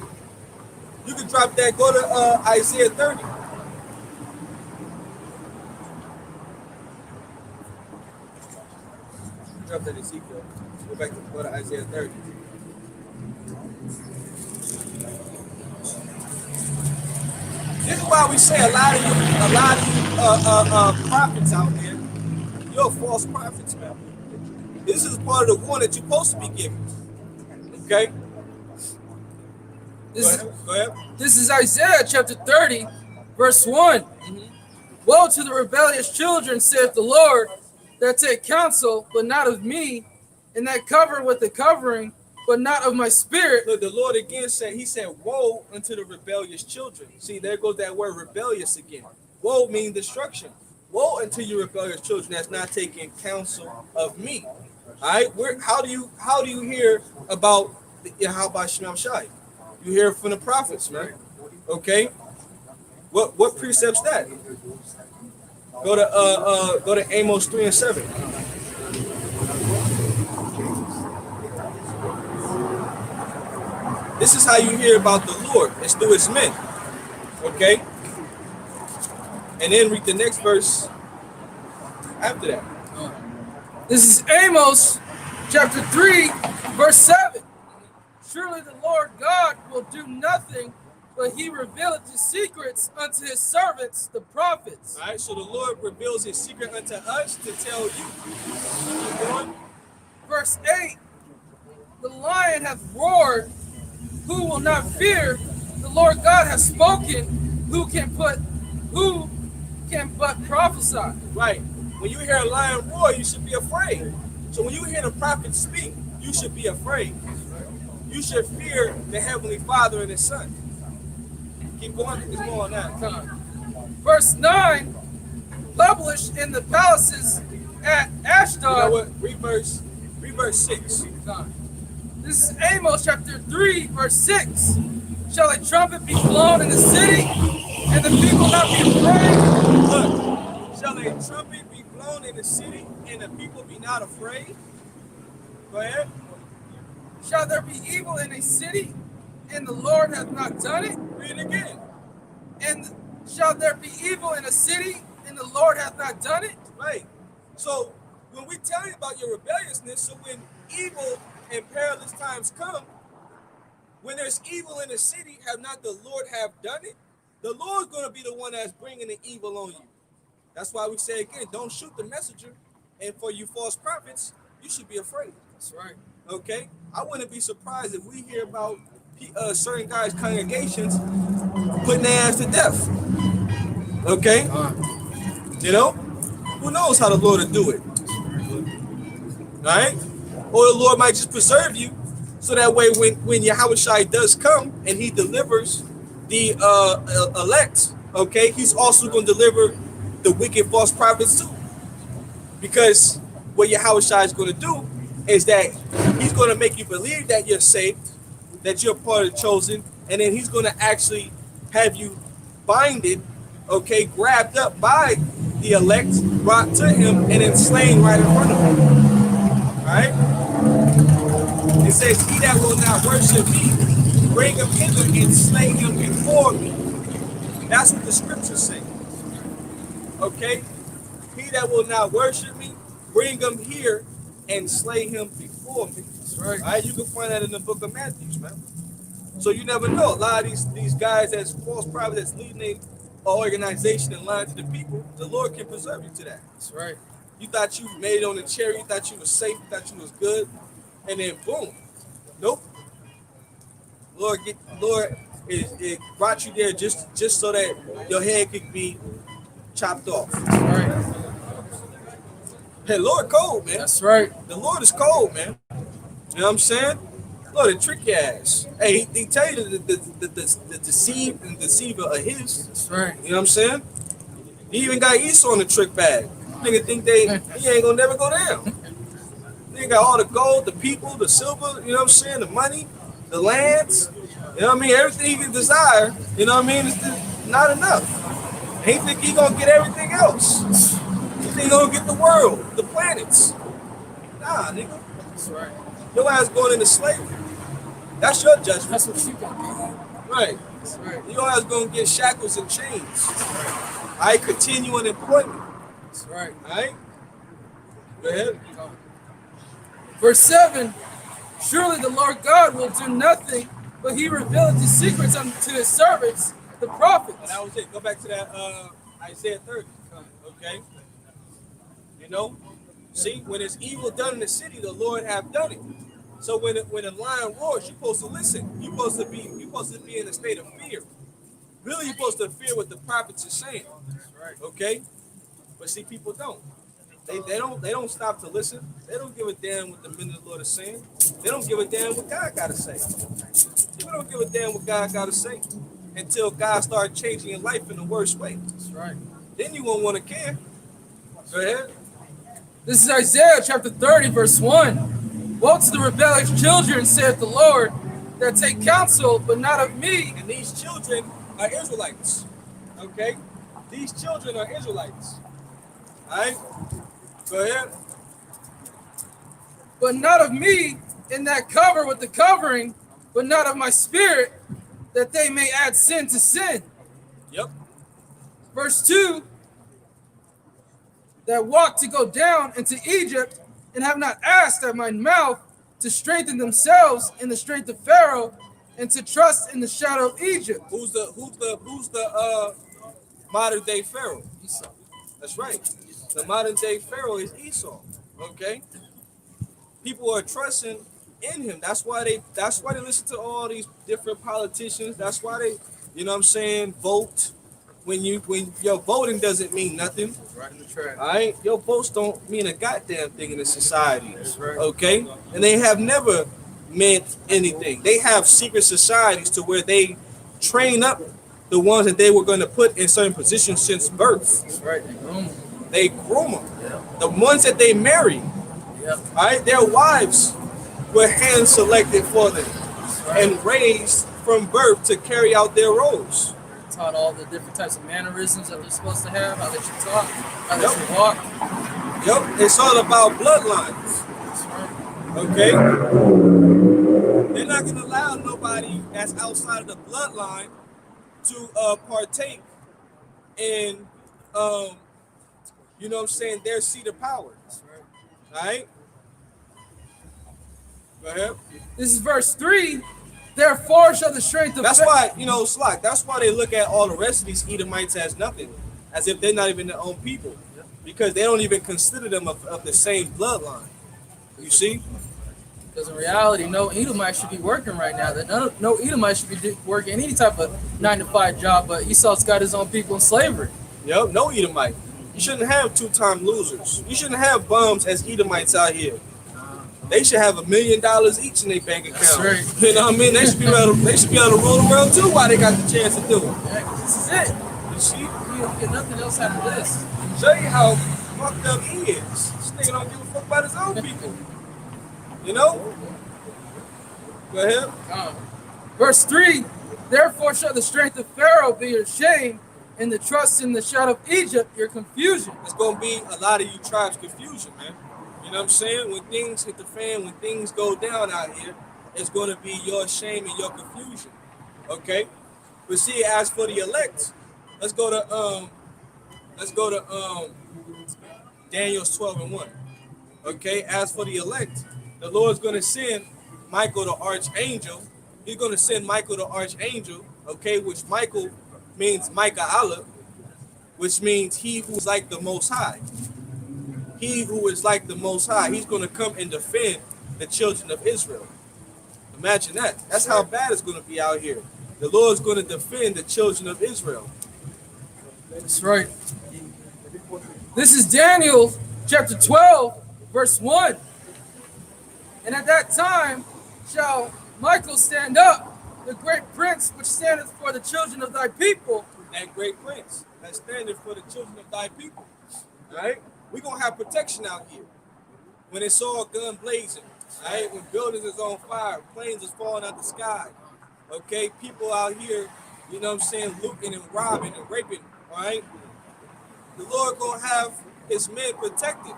You can drop that. Go to Isaiah 30. Drop that Ezekiel. Go to Isaiah 30. This is why we say a lot of you prophets out there, you're false prophets, man. This is part of the warning that you're supposed to be giving. Okay? Go ahead.
This is Isaiah chapter 30, verse 1. Mm-hmm. Woe to the rebellious children, saith the Lord, that take counsel, but not of me, and that cover with the covering, but not of my spirit.
Look, the Lord again said, he said, woe unto the rebellious children. See, there goes that word rebellious again. Woe means destruction. Woe unto you rebellious children that's not taking counsel of me. All right, how do you hear about Yahweh Shem Shai? You hear it from the prophets, man. Okay, what precepts that? Go to Amos 3 and 7. This is how you hear about the Lord. It's through his men. Okay, and then read the next verse after that.
This is Amos chapter 3, verse 7. Surely the Lord God will do nothing, but he revealeth his secrets unto his servants, the prophets.
All right, so the Lord reveals his secret unto us to tell you. Keep going.
Verse 8. The lion hath roared, who will not fear? The Lord God hath spoken, who can but prophesy?
Right. When you hear a lion roar, you should be afraid. So when you hear the prophet speak, you should be afraid. You should fear the Heavenly Father and his Son. Keep going. It's more on that.
Verse 9, published in the palaces at Ashdod.
You know what? Read verse 6.
This is Amos chapter 3, verse 6. Shall a trumpet be blown in the city, and the people not be afraid?
Look, shall a trumpet be blown in the city, and the people be not afraid? Go ahead.
Shall there be evil in a city, and the Lord hath not done it?
Read it again.
And shall there be evil in a city, and the Lord hath not done it?
Right. So when we tell you about your rebelliousness, so when evil and perilous times come, when there's evil in the city, have not the Lord have done it? The Lord's going to be the one that's bringing the evil on you. That's why we say again, don't shoot the messenger. And for you false prophets, you should be afraid.
That's right.
Okay? I wouldn't be surprised if we hear about certain guys' congregations putting their ass to death. Okay? You know? Who knows how the Lord will do it? All right? Or the Lord might just preserve you so that way when Yahweh Shai does come and he delivers the elect, okay, he's also going to deliver the wicked false prophets too. Because what Yahushua is going to do is that he's going to make you believe that you're saved, that you're part of the chosen, and then he's going to actually have you binded, okay, grabbed up by the elect, brought to him, and then slain right in front of him. All right? It says, he that will not worship me, bring him hither and slay him before me. That's what the scriptures say. Okay? He that will not worship me, bring him here and slay him before me.
That's right.
All right? You can find that in the book of Matthew, man. So you never know. A lot of these guys that's false prophets that's leading an organization and lying to the people, the Lord can preserve you to that.
That's right.
You thought you made it on the cherry, you thought you was safe, you thought you was good, and then boom. Nope. Lord it brought you there just so that your head could be chopped off.
That's right.
Hey, Lord cold, man.
That's right.
The Lord is cold, man. You know what I'm saying? Lord, trick your ass. Hey, he tell you the deceived and deceiver are his.
That's right.
You know what I'm saying? He even got Esau on the trick bag. Nigga think he ain't gonna never go down. They got all the gold, the people, the silver, you know what I'm saying, the money, the lands, you know what I mean, everything he can desire, you know what I mean, it's just not enough. And he think he gonna get everything else. He think he gonna get the world, the planets. Nah, nigga.
That's right.
Your ass going into slavery. That's your judgment.
That's what you got.
Right.
That's right.
Your ass gonna get shackles and chains. I continue unemployment.
That's right.
All right? Go ahead.
Verse 7, surely the Lord God will do nothing, but he revealed his secrets unto his servants, the prophets.
And that was it. Go back to that Isaiah 30. Okay? You know? See, when there's evil done in the city, the Lord have done it. So when a lion roars, you're supposed to listen. You're supposed to be in a state of fear. Really, you're supposed to fear what the prophets are saying.
Right.
Okay? But see, people don't. They don't stop to listen. They don't give a damn what the men of the Lord are saying. They don't give a damn what God got to say. People don't give a damn what God got to say until God starts changing your life in the worst way.
That's right.
Then you won't want to care. Go ahead.
This is Isaiah chapter 30, verse 1. Woe to the rebellious children, saith the Lord, that take counsel, but not of me.
And these children are Israelites. Okay? These children are Israelites. All right? Go ahead.
But not of me, in that cover with the covering, but not of my spirit, that they may add sin to sin.
Yep.
Verse 2, that walk to go down into Egypt, and have not asked at my mouth to strengthen themselves in the strength of Pharaoh, and to trust in the shadow of Egypt.
Who's the modern day Pharaoh?
Esau.
That's right. The modern day Pharaoh is Esau. Okay. People are trusting in him. That's why they listen to all these different politicians. That's why they, you know what I'm saying, vote. When your voting doesn't mean nothing.
Right in the trash.
All right, your votes don't mean a goddamn thing in the society.
That's right.
Okay, and they have never meant anything. They have secret societies to where they train up the ones that they were going to put in certain positions since birth.
That's right.
They groom them.
Yeah.
The ones that they marry,
Yeah.
all right, their wives were hand selected for them
Right.
and raised from birth to carry out their roles.
Taught all the different types of mannerisms that they're supposed to have, how they should talk, how they should walk.
Yep, it's all about bloodlines.
That's right.
Okay? They're not going to allow nobody that's outside of the bloodline to partake in, you know what I'm saying, their seat of power.
That's right.
All right? Go ahead.
This is verse 3. Therefore shall the strength of
That's why, you know, Slack, that's why they look at all the rest of these Edomites as nothing, as if they're not even their own people, because they don't even consider them of the same bloodline. You see?
Because in reality, no Edomite should be working right now. That no Edomite should be working any type of 9-to-5 job, but Esau's got his own people in slavery.
Yep, no Edomite. You shouldn't have two-time losers. You shouldn't have bums as Edomites out here. They should have $1 million each in their bank account.
That's right.
You know what I mean? They should be able to rule the world too while they got the chance to do it.
Yeah, 'cause this is it.
You
else after this.
Show you how fucked up he is. This nigga don't give a fuck about his own people. You know? Go ahead.
Verse 3, therefore shall the strength of Pharaoh be your shame, and the trust in the shout of Egypt your confusion.
It's gonna be a lot of you tribes confusion, man. You know what I'm saying? When things hit the fan, when things go down out here, it's gonna be your shame and your confusion. Okay? But see, as for the elect, let's go to Daniel's 12:1. Okay, as for the elect, the Lord's gonna send Michael the archangel. He's gonna send Michael the archangel, okay, which Michael means Micah Allah, which means he who's like the most high. He who is like the most high. He's gonna come and defend the children of Israel. Imagine that. That's how bad it's gonna be out here. The Lord's gonna defend the children of Israel.
That's right. This is Daniel chapter 12, verse 1. And at that time shall Michael stand up, the great prince which standeth for the children of thy people.
That great prince that's standing for the children of thy people. All right? We're going to have protection out here. When it's all gun blazing, all right? When buildings is on fire, planes is falling out the sky. Okay? People out here, you know what I'm saying, looting and robbing and raping, all right? The Lord going to have his men protected.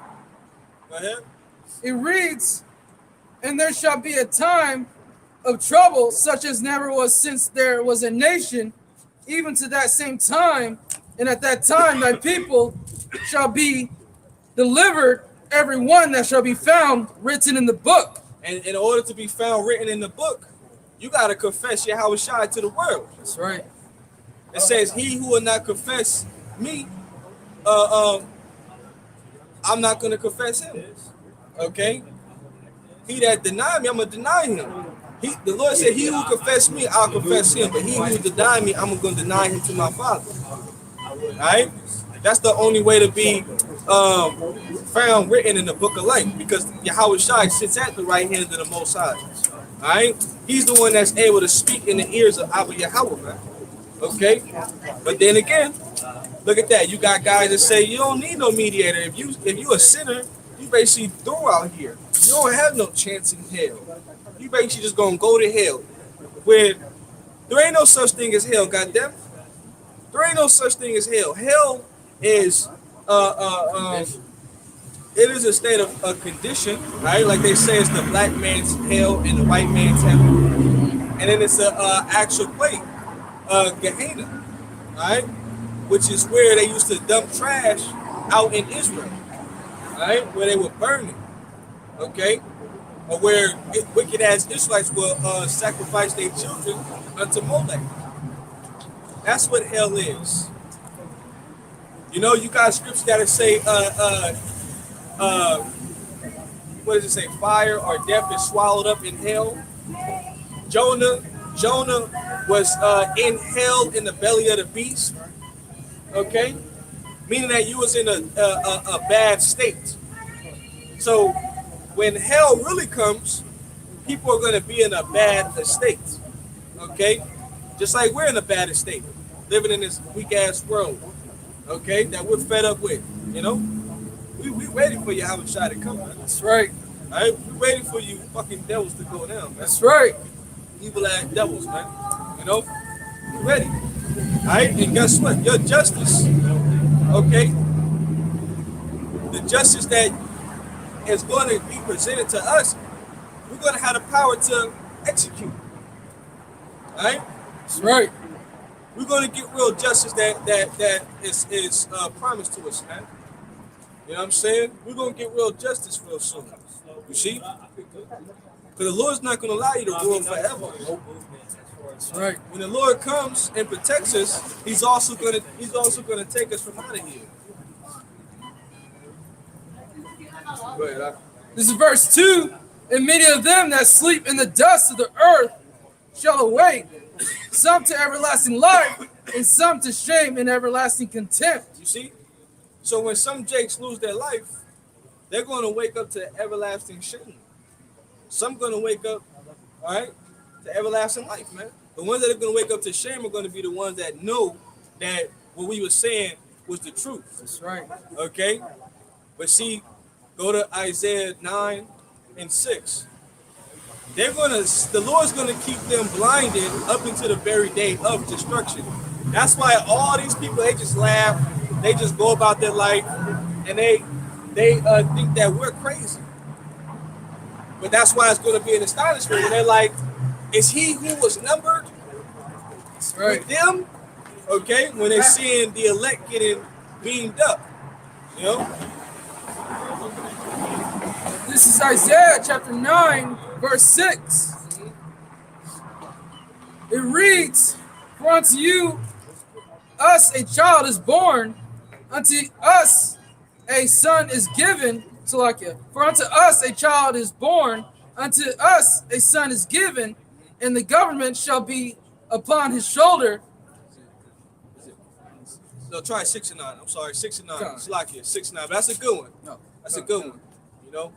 Go ahead.
It reads, and there shall be a time of trouble such as never was since there was a nation, even to that same time. And at that time thy people shall be delivered, every one that shall be found written in the book.
And in order to be found written in the book, you got to confess Yahweh Shai to the world.
That's right.
It says, he who will not confess me, I'm not going to confess him. Okay? He that deny me, I'm going to deny him. The Lord said, he who confess me, I'll confess him. But he who deny me, I'm going to deny him to my Father. All right? That's the only way to be found written in the book of life, because Yahweh Shai sits at the right hand of the Most High. All right? He's the one that's able to speak in the ears of Abba Yahweh, man. Okay? But then again, look at that. You got guys that say you don't need no mediator. If you a sinner, you basically throw out here. You don't have no chance in hell. You basically just gonna go to hell. Where there ain't no such thing as hell, goddamn. There ain't no such thing as hell. Hell is it is a state of a condition, right? Like they say, it's the black man's hell and the white man's heaven, and then it's a actual place, Gehenna, right? Which is where they used to dump trash out in Israel, right? Where they were burning, okay? Or where wicked ass Israelites will sacrifice their children unto Molech. That's what hell is. You know, you got scriptures that say, what does it say? Fire or death is swallowed up in hell. Jonah was in hell in the belly of the beast. Okay, meaning that you was in a bad state. So when hell really comes, people are going to be in a bad estate. Okay, just like we're in a bad estate, living in this weak ass world. Okay, that we're fed up with. You know, we waiting for you having shot to come, man.
That's right.
All right, we waiting for you fucking devils to go down, man.
That's right.
Evil ass devils, man. You know, we ready. All right, and guess what? Your justice, okay? The justice that is going to be presented to us, we're going to have the power to execute. All right?
That's right.
We're going to get real justice that is promised to us, man. You know what I'm saying? We're going to get real justice real soon. You see? Because the Lord's not going to allow you to rule forever.
That's right.
When the Lord comes and protects us, He's also gonna take us from out of here. Go ahead.
This is verse 2. And many of them that sleep in the dust of the earth shall awake, some to everlasting life, and some to shame and everlasting contempt.
You see? So when some jakes lose their life, they're going to wake up to everlasting shame. Some going to wake up, all right, to everlasting life, man. The ones that are going to wake up to shame are going to be the ones that know that what we were saying, was the truth.
That's right.
Okay? But see, go to Isaiah 9 and 6. The Lord's gonna keep them blinded up until the very day of destruction. That's why all these people, they just laugh, they just go about their life, and they think that we're crazy. But that's why it's going to be an astonishment when they're like, is he who was numbered
That's right.
with them? Okay, when they're seeing the elect getting beamed up, you know?
This is Isaiah chapter 9, verse 6. It reads, "For unto you us a child is born, unto us a son is given." Salakia. "For unto us a child is born, unto us a son is given, and the government shall be upon his shoulder."
No, try 6 and 9. I'm sorry, 6 and 9.
Come on.
Slakia, 6 and 9. But that's a good one.
No,
That's a good one. You know?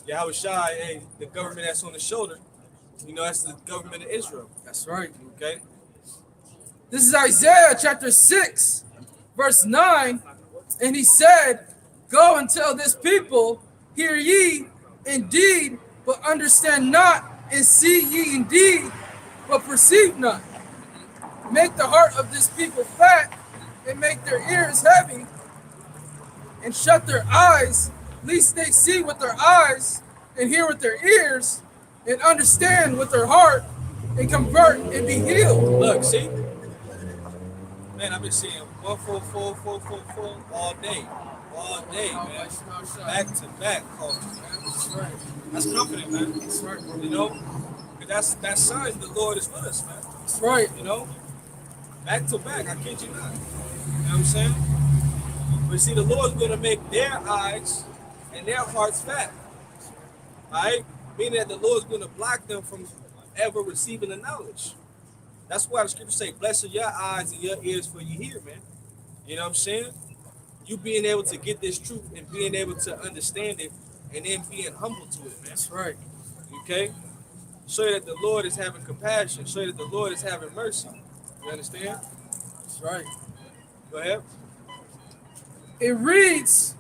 Yahweh Shai, hey, the government that's on the shoulder, you know, that's the government of Israel.
That's right.
Okay?
This is Isaiah chapter 6, verse 9. "And he said, Go and tell this people, hear ye indeed, but understand not, and see ye indeed, but perceive not. Make the heart of this people fat, and make their ears heavy, and shut their eyes, lest they see with their eyes, and hear with their ears, and understand with their heart, and convert and be healed."
Look, see? Man, I've been seeing 144 all day. All day, man. Back to back calls, man.
That's right.
That's confident, man.
That's right, bro.
You know? Because that sign the Lord is with us, man.
That's right.
You know? Back to back, I kid you not. You know what I'm saying? But see, the Lord's going to make their eyes and their hearts fat. Alright? Meaning that the Lord's going to block them from ever receiving the knowledge. That's why the scriptures say, "Blessed are your eyes and your ears for you hear," man. You know what I'm saying? You being able to get this truth and being able to understand it and then being humble to it, man.
That's right.
Okay? Show that the Lord is having compassion. Show that the Lord is having mercy. You understand?
That's right.
Go ahead.
It reads,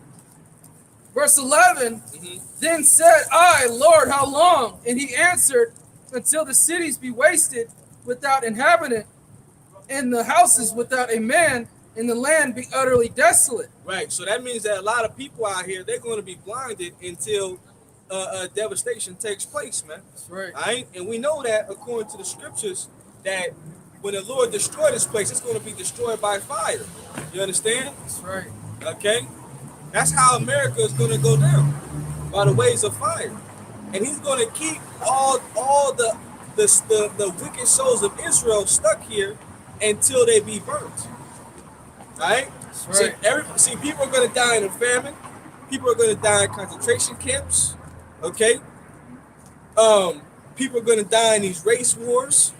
verse 11,
Mm-hmm.
"Then said I, Lord, how long? And he answered, Until the cities be wasted without inhabitant, and the houses without a man, and the land be utterly desolate."
Right. So that means that a lot of people out here, they're going to be blinded until devastation takes place, man.
That's right.
All right? And we know that according to the scriptures that when the Lord destroys this place, it's going to be destroyed by fire. You understand?
That's right.
Okay? That's how America is going to go down, by the ways of fire. And he's going to keep all the wicked souls of Israel stuck here until they be burnt. Right?
That's right.
See, people are going to die in a famine. People are going to die in concentration camps. Okay? People are going to die in these race wars.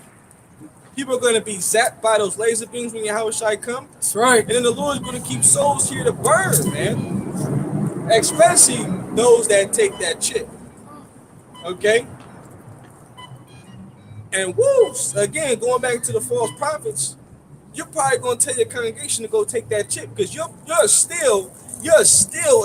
People are going to be zapped by those laser beams when Yahweh Shai come.
That's right.
And then the Lord is going to keep souls here to burn, man. Especially those that take that chip. Okay? And whoops, again, going back to the false prophets, you're probably going to tell your congregation to go take that chip because you're still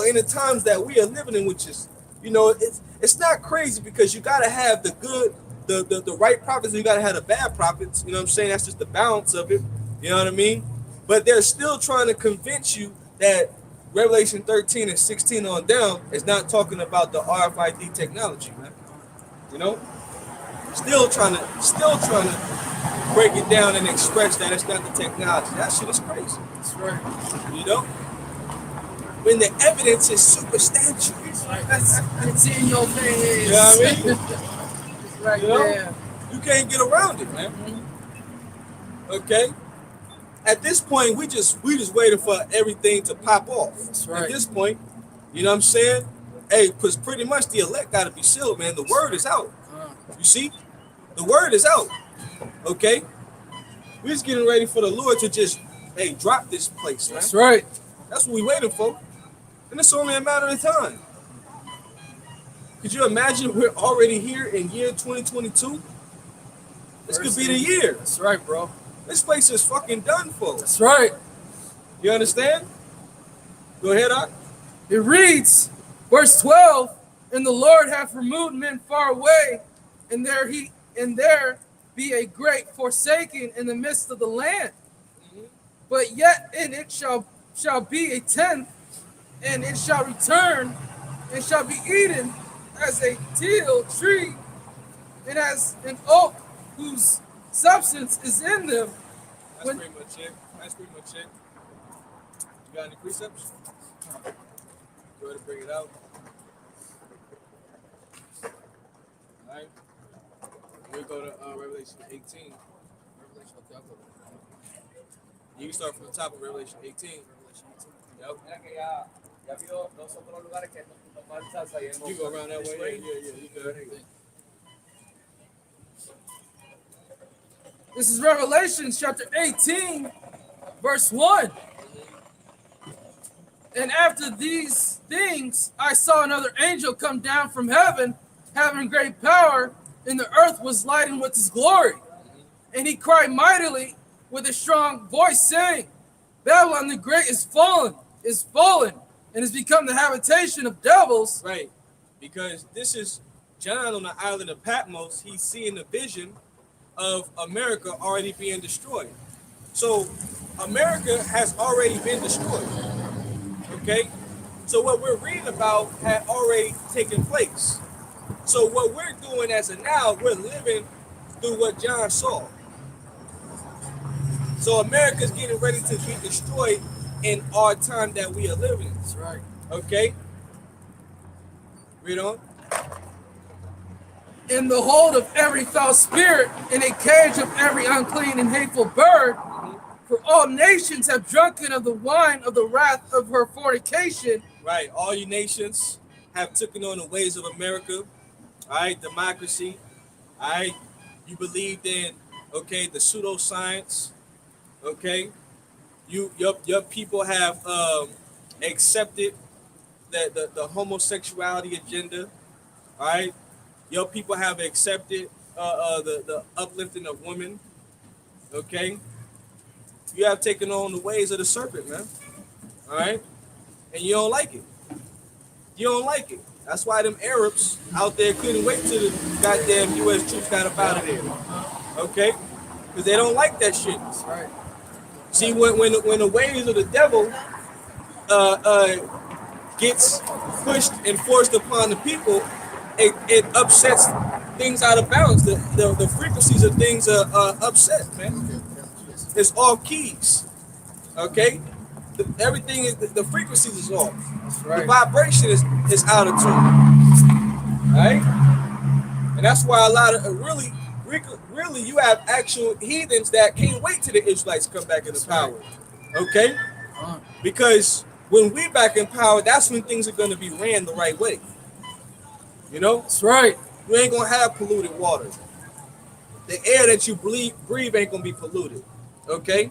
in the times that we are living in, which is, you know, it's not crazy because you got to have the good, the right prophets, and you got to have the bad prophets. You know what I'm saying? That's just the balance of it. You know what I mean? But they're still trying to convince you that Revelation 13 and 16 on down is not talking about the RFID technology, man. You know? Still trying to break it down and express that it's not the technology. That shit is crazy.
That's right.
You know? When the evidence is substantial.
It's in your face.
You know what I mean?
It's right
You know?
there.
You can't get around it, man.
Mm-hmm.
Okay? At this point, we just waiting for everything to pop off.
That's right.
At this point, you know what I'm saying? Hey, because pretty much the elect got to be sealed, man. The word is out. You see? The word is out. Okay? We're just getting ready for the Lord to just, hey, drop this place, man.
That's right.
That's what we're waiting for. And it's only a matter of time. Could you imagine we're already here in year 2022? This could be the year.
That's right, bro.
This place is fucking done for.
That's right.
You understand? Go ahead, Doc.
It reads, verse 12, and the Lord hath removed men far away, and there be a great forsaking in the midst of the land. But yet in it shall be a tenth, and it shall return, and shall be eaten as a teal tree, and as an oak whose substance is in them.
That's pretty much it. That's pretty much it. You got any precepts? Go ahead and bring it out. All right. We go to Revelation 18. You can start from the top of Revelation 18. Yep. You go around that way. Yeah. You good.
This is Revelation chapter 18, verse 1. And after these things, I saw another angel come down from heaven, having great power, and the earth was lightened with his glory. And he cried mightily with a strong voice, saying, Babylon the Great is fallen, and has become the habitation of devils.
Right. Because this is John on the island of Patmos. He's seeing a vision of America already being destroyed. So America has already been destroyed. Okay? So what we're reading about had already taken place. So what we're doing as of now, we're living through what John saw. So America's getting ready to be destroyed in our time that we are living.
That's right.
Okay? Read on.
In the hold of every foul spirit, in a cage of every unclean and hateful bird, for all nations have drunken of the wine of the wrath of her fornication.
Right, all you nations have taken on the ways of America. All right, democracy. All right, you believed in, okay, the pseudoscience. Okay, your people have accepted the homosexuality agenda. All right, your people have accepted the uplifting of women. Okay, you have taken on the ways of the serpent, man. All right, and you don't like it. You don't like it. That's why them Arabs out there couldn't wait till the goddamn U.S. troops got up out of there. Okay, because they don't like that shit.
That's right.
See, when the ways of the devil gets pushed and forced upon the people, it upsets things out of balance. The frequencies of things are upset, man. It's all keys, okay? Everything is, the frequencies is off.
That's right.
The vibration is out of tune, right? And that's why a lot of really you have actual heathens that can't wait till the Israelites come back into power, okay? Because when we back in power, that's when things are going to be ran the right way. You know?
That's right.
You ain't going to have polluted water. The air that you breathe ain't going to be polluted, okay?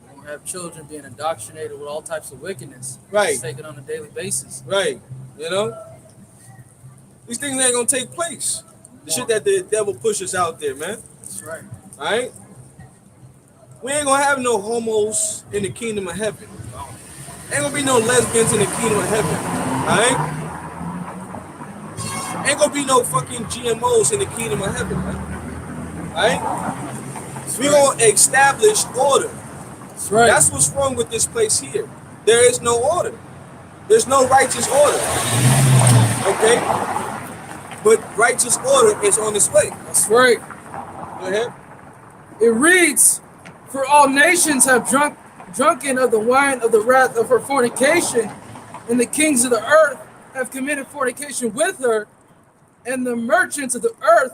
We're going to have children being indoctrinated with all types of wickedness.
Right.
It's taken on a daily basis.
Right. You know? These things ain't going to take place. The shit that the devil pushes out there, man.
That's right.
All right? We ain't going to have no homos in the kingdom of heaven. Ain't going to be no lesbians in the kingdom of heaven. All right? Ain't going to be no fucking GMOs in the kingdom of heaven, man. All right? We're going to establish order.
That's right.
That's what's wrong with this place here. There is no order. There's no righteous order. Okay? But righteous order is on its way.
That's right.
Go ahead.
It reads, for all nations have drunken of the wine of the wrath of her fornication, and the kings of the earth have committed fornication with her, and the merchants of the earth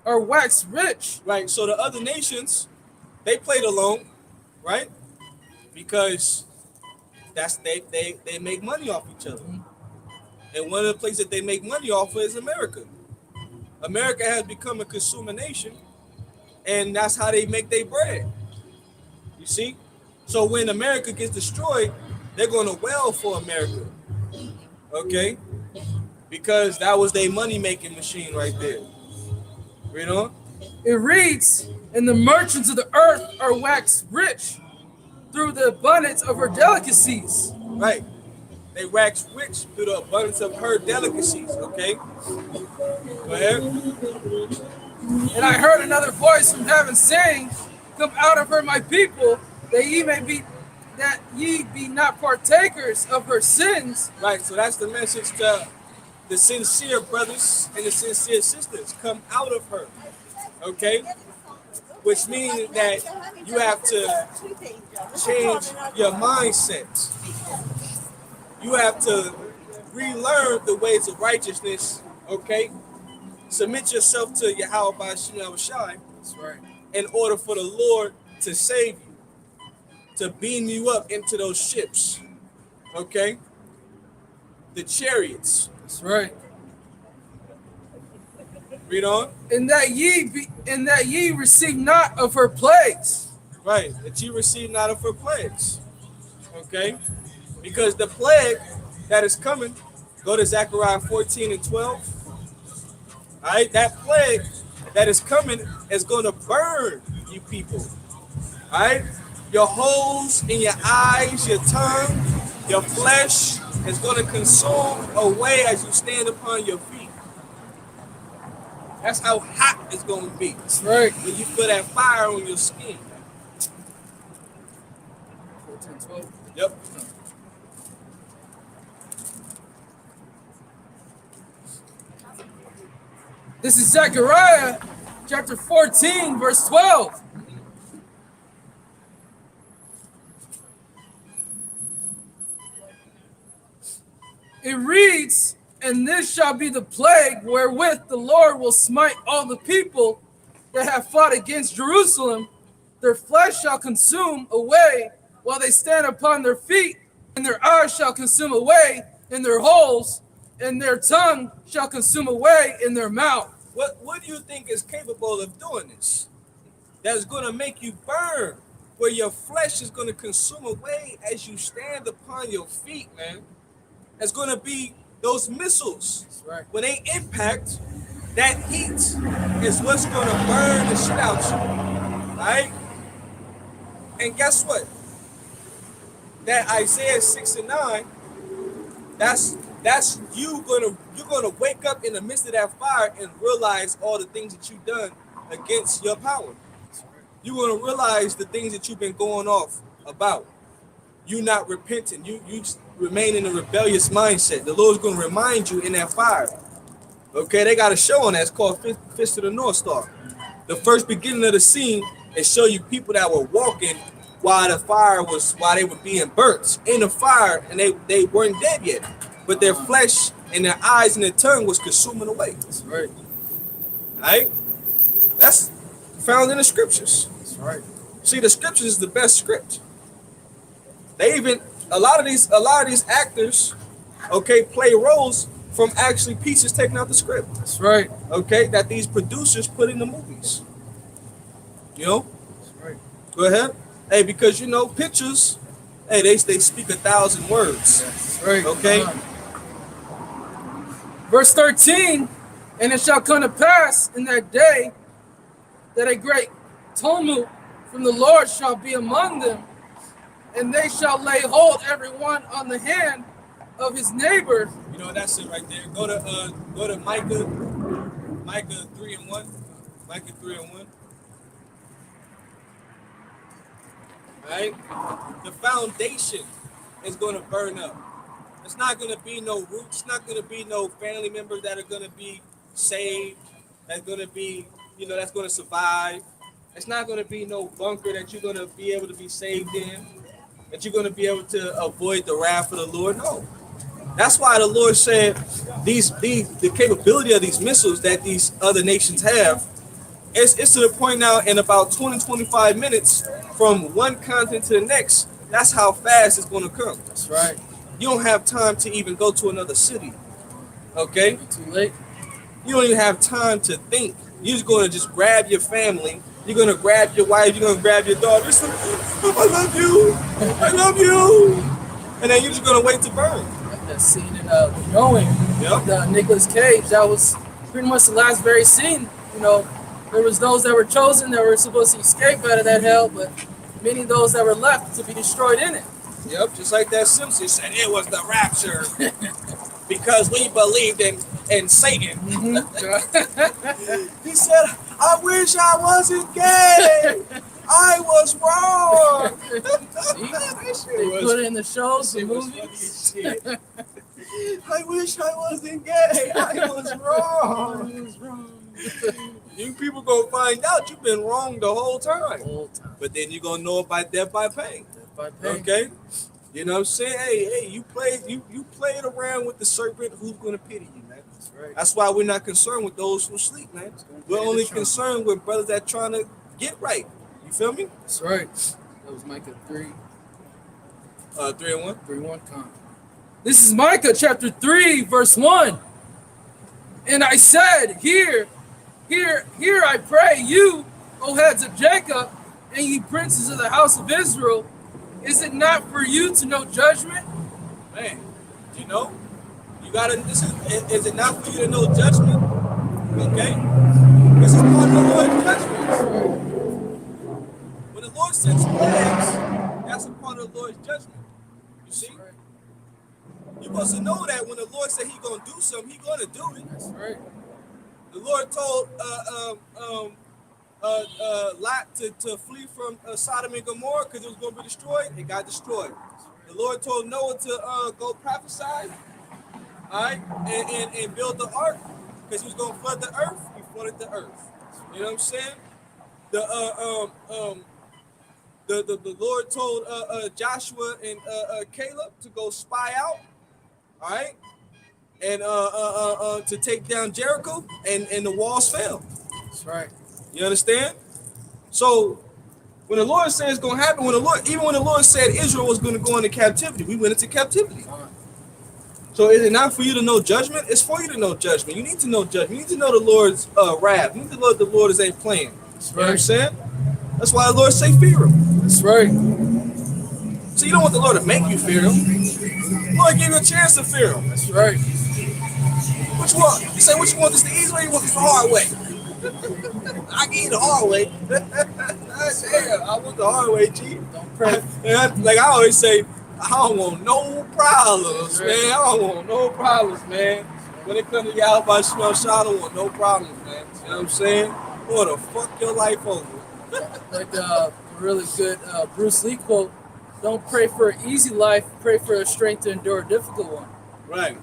are waxed rich.
Right. So the other nations, they played along, right? Because that's they make money off each other. And one of the places that they make money off of is America. America has become a consumer nation, and that's how they make their bread. You see? So when America gets destroyed, they're going to wail for America. Okay? Because that was their money-making machine right there. Read on.
It reads, and the merchants of the earth are waxed rich. through the abundance of her delicacies.
Right. They wax rich through the abundance of her delicacies. Okay. Go ahead.
And I heard another voice from heaven saying, "Come out of her, my people, that ye be not partakers of her sins."
Right. So that's the message to the sincere brothers and the sincere sisters. Come out of her. Okay. Which means that you have to change your mindset. You have to relearn the ways of righteousness, okay? Submit yourself to Yahweh by Shema Shai
That's right.
in order for the Lord to save you, to beam you up into those ships, okay? The chariots.
That's right.
Read on.
And that ye receive not of her plagues.
Right, that you receive not of her plagues, okay? Because the plague that is coming, go to Zechariah 14 and 12. All right, that plague that is coming is going to burn you people. All right, your holes in your eyes, your tongue, your flesh is going to consume away as you stand upon your feet. That's how hot it's going to be.
That's right.
When you feel that fire on your skin.
14, 12.
Yep.
This is Zechariah chapter 14, verse 12. It reads, "And this shall be the plague wherewith the Lord will smite all the people that have fought against Jerusalem. Their flesh shall consume away while they stand upon their feet, and their eyes shall consume away in their holes, and their tongue shall consume away in their mouth."
What do you think is capable of doing this? That is going to make you burn, where your flesh is going to consume away as you stand upon your feet, man. It's going to be those missiles.
That's right.
When they impact, that heat is what's going to burn the shit out you, right? And guess what? That Isaiah 6 and 9, that's you're gonna wake up in the midst of that fire and realize all the things that you've done against your power. You're gonna realize the things that you've been going off about. You not repenting. You remain in a rebellious mindset. The Lord's gonna remind you in that fire. Okay, they got a show on that. It's called Fist of the North Star. The first beginning of the scene is show you people that were walking while they were being burnt in the fire, and they weren't dead yet, but their flesh and their eyes and their tongue was consuming away.
That's right.
Right? That's found in the scriptures.
That's right.
See, the scriptures is the best script. They even a lot of these actors, okay, play roles from actually pieces taken out the script.
That's right.
Okay, that these producers put in the movies. You know?
That's right.
Go ahead. Hey, because pictures, hey, they speak 1,000 words.
That's right.
Okay.
Verse 13, "And it shall come to pass in that day that a great tumult from the Lord shall be among them, and they shall lay hold every one on the hand of his neighbor."
That's it right there. Go to Micah 3 and 1. Micah 3 and 1. Right? The foundation is going to burn up. It's not going to be no roots. It's not going to be no family members that are going to be saved. That's going to be, that's going to survive. It's not going to be no bunker that you're going to be able to be saved in, that you're going to be able to avoid the wrath of the Lord. No. That's why the Lord said the capability of these missiles that these other nations have, it's to the point now in about 20-25 minutes from one continent to the next. That's how fast it's going to come.
That's right.
You don't have time to even go to another city. Okay?
Too late.
You don't even have time to think. You're just going to just grab your family. You're going to grab your wife. You're going to grab your daughter. It's like, I love you. I love you. And then you're just going to wait to burn.
That scene in The Knowing,
Yep.
the Nicolas Cage, that was pretty much the last very scene. There was those that were chosen that were supposed to escape out of that hell, but many of those that were left to be destroyed in it.
Yep, just like that Simpson said, it was the rapture because we believed in Satan. He said, I wish I wasn't gay. I was wrong.
They put it in the shows, the movies.
I wish I wasn't gay. I was wrong. You people gonna find out you've been wrong the whole time. But then you're gonna know it by death by pain. Okay? You know what I'm saying? Hey, you played around with the serpent, who's gonna pity you, man? That's right. That's why we're not concerned with those who sleep, man. We're only concerned with brothers that trying to get right. You feel me?
That's right. That was Micah 3.
3:1.
3:1. This is Micah chapter 3, verse 1. And I said, Hear, I pray you, O heads of Jacob, and ye princes of the house of Israel. Is it not for you to know judgment?
Man, you know, you gotta. Is it not for you to know judgment? Okay, this is part of the Lord's judgment. When the Lord sends plagues, that's a part of the Lord's judgment. You see, you supposed to know that when the Lord said He gonna do something, He gonna do it.
That's right.
The Lord told Lot to flee from Sodom and Gomorrah because it was going to be destroyed. It got destroyed. The Lord told Noah to go prophesy, all right, and build the ark because He was going to flood the earth. He flooded the earth. You know what I'm saying? The Lord told Joshua and Caleb to go spy out, all right, and to take down Jericho, and the walls fell.
That's right.
You understand? So when the Lord said it's going to happen, even when the Lord said Israel was going to go into captivity, we went into captivity. So is it not for you to know judgment? It's for you to know judgment. You need to know judgment. You need to know the Lord's wrath. You need to know the Lord is ain't playing.
That's
right. You know what
right.
I'm saying? That's why the Lord say fear Him.
That's right.
So you don't want the Lord to make you fear Him. The Lord give you a chance to fear Him.
That's right.
Which one? You say, which one is the easy way? You want the hard way? I give you the hard way. Damn, I want the hard way, G.
Don't pray.
Like I always say, I don't want no problems, man. I don't want no problems, man. When it comes to y'all by Shema Shah, I don't want no problems, man. You know what I'm saying? I want to fuck your life over.
Like the really good Bruce Lee quote, don't pray for an easy life, pray for the strength to endure a difficult one.
Right.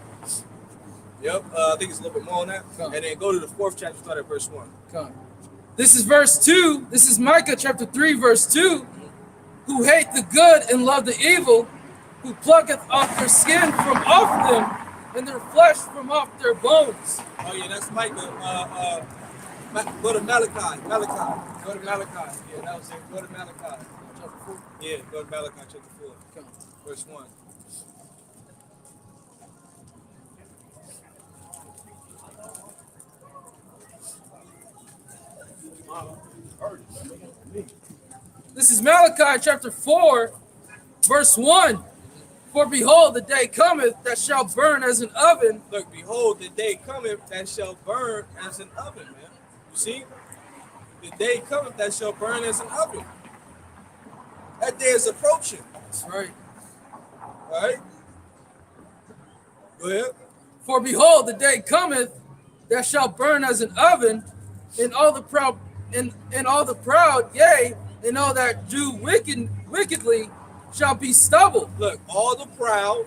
Yep. I think it's a little bit more on that.
Come.
And then go to the 4th chapter, start at verse 1.
Come. This is verse 2. This is Micah chapter 3, verse 2. Who hate the good and love the evil, who plucketh off their skin from off them, and their flesh from off their bones.
Oh yeah, that's Micah. Go to Malachi. Go to Malachi. Yeah, that was it. Go to Malachi.
Chapter 4.
Yeah, go to Malachi chapter 4,
Come.
verse 1.
This is Malachi chapter 4, verse 1. For behold, the day cometh that shall burn as an oven.
Look, behold, the day cometh that shall burn as an oven, man. You see? The day cometh that shall burn as an oven. That day is approaching.
That's right.
All right? Go ahead.
For behold, the day cometh that shall burn as an oven, and all the proud, yea, and all that do wickedly shall be stubble.
Look, all the proud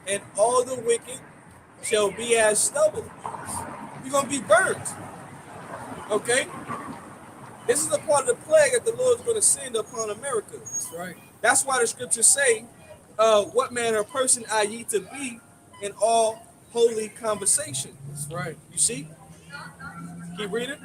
and all the wicked shall be as stubble. You're going to be burnt. Okay? This is a part of the plague that the Lord is going to send upon America.
That's right.
That's why the scriptures say, what manner of person are ye to be in all holy conversation?
That's right.
You see? Keep reading.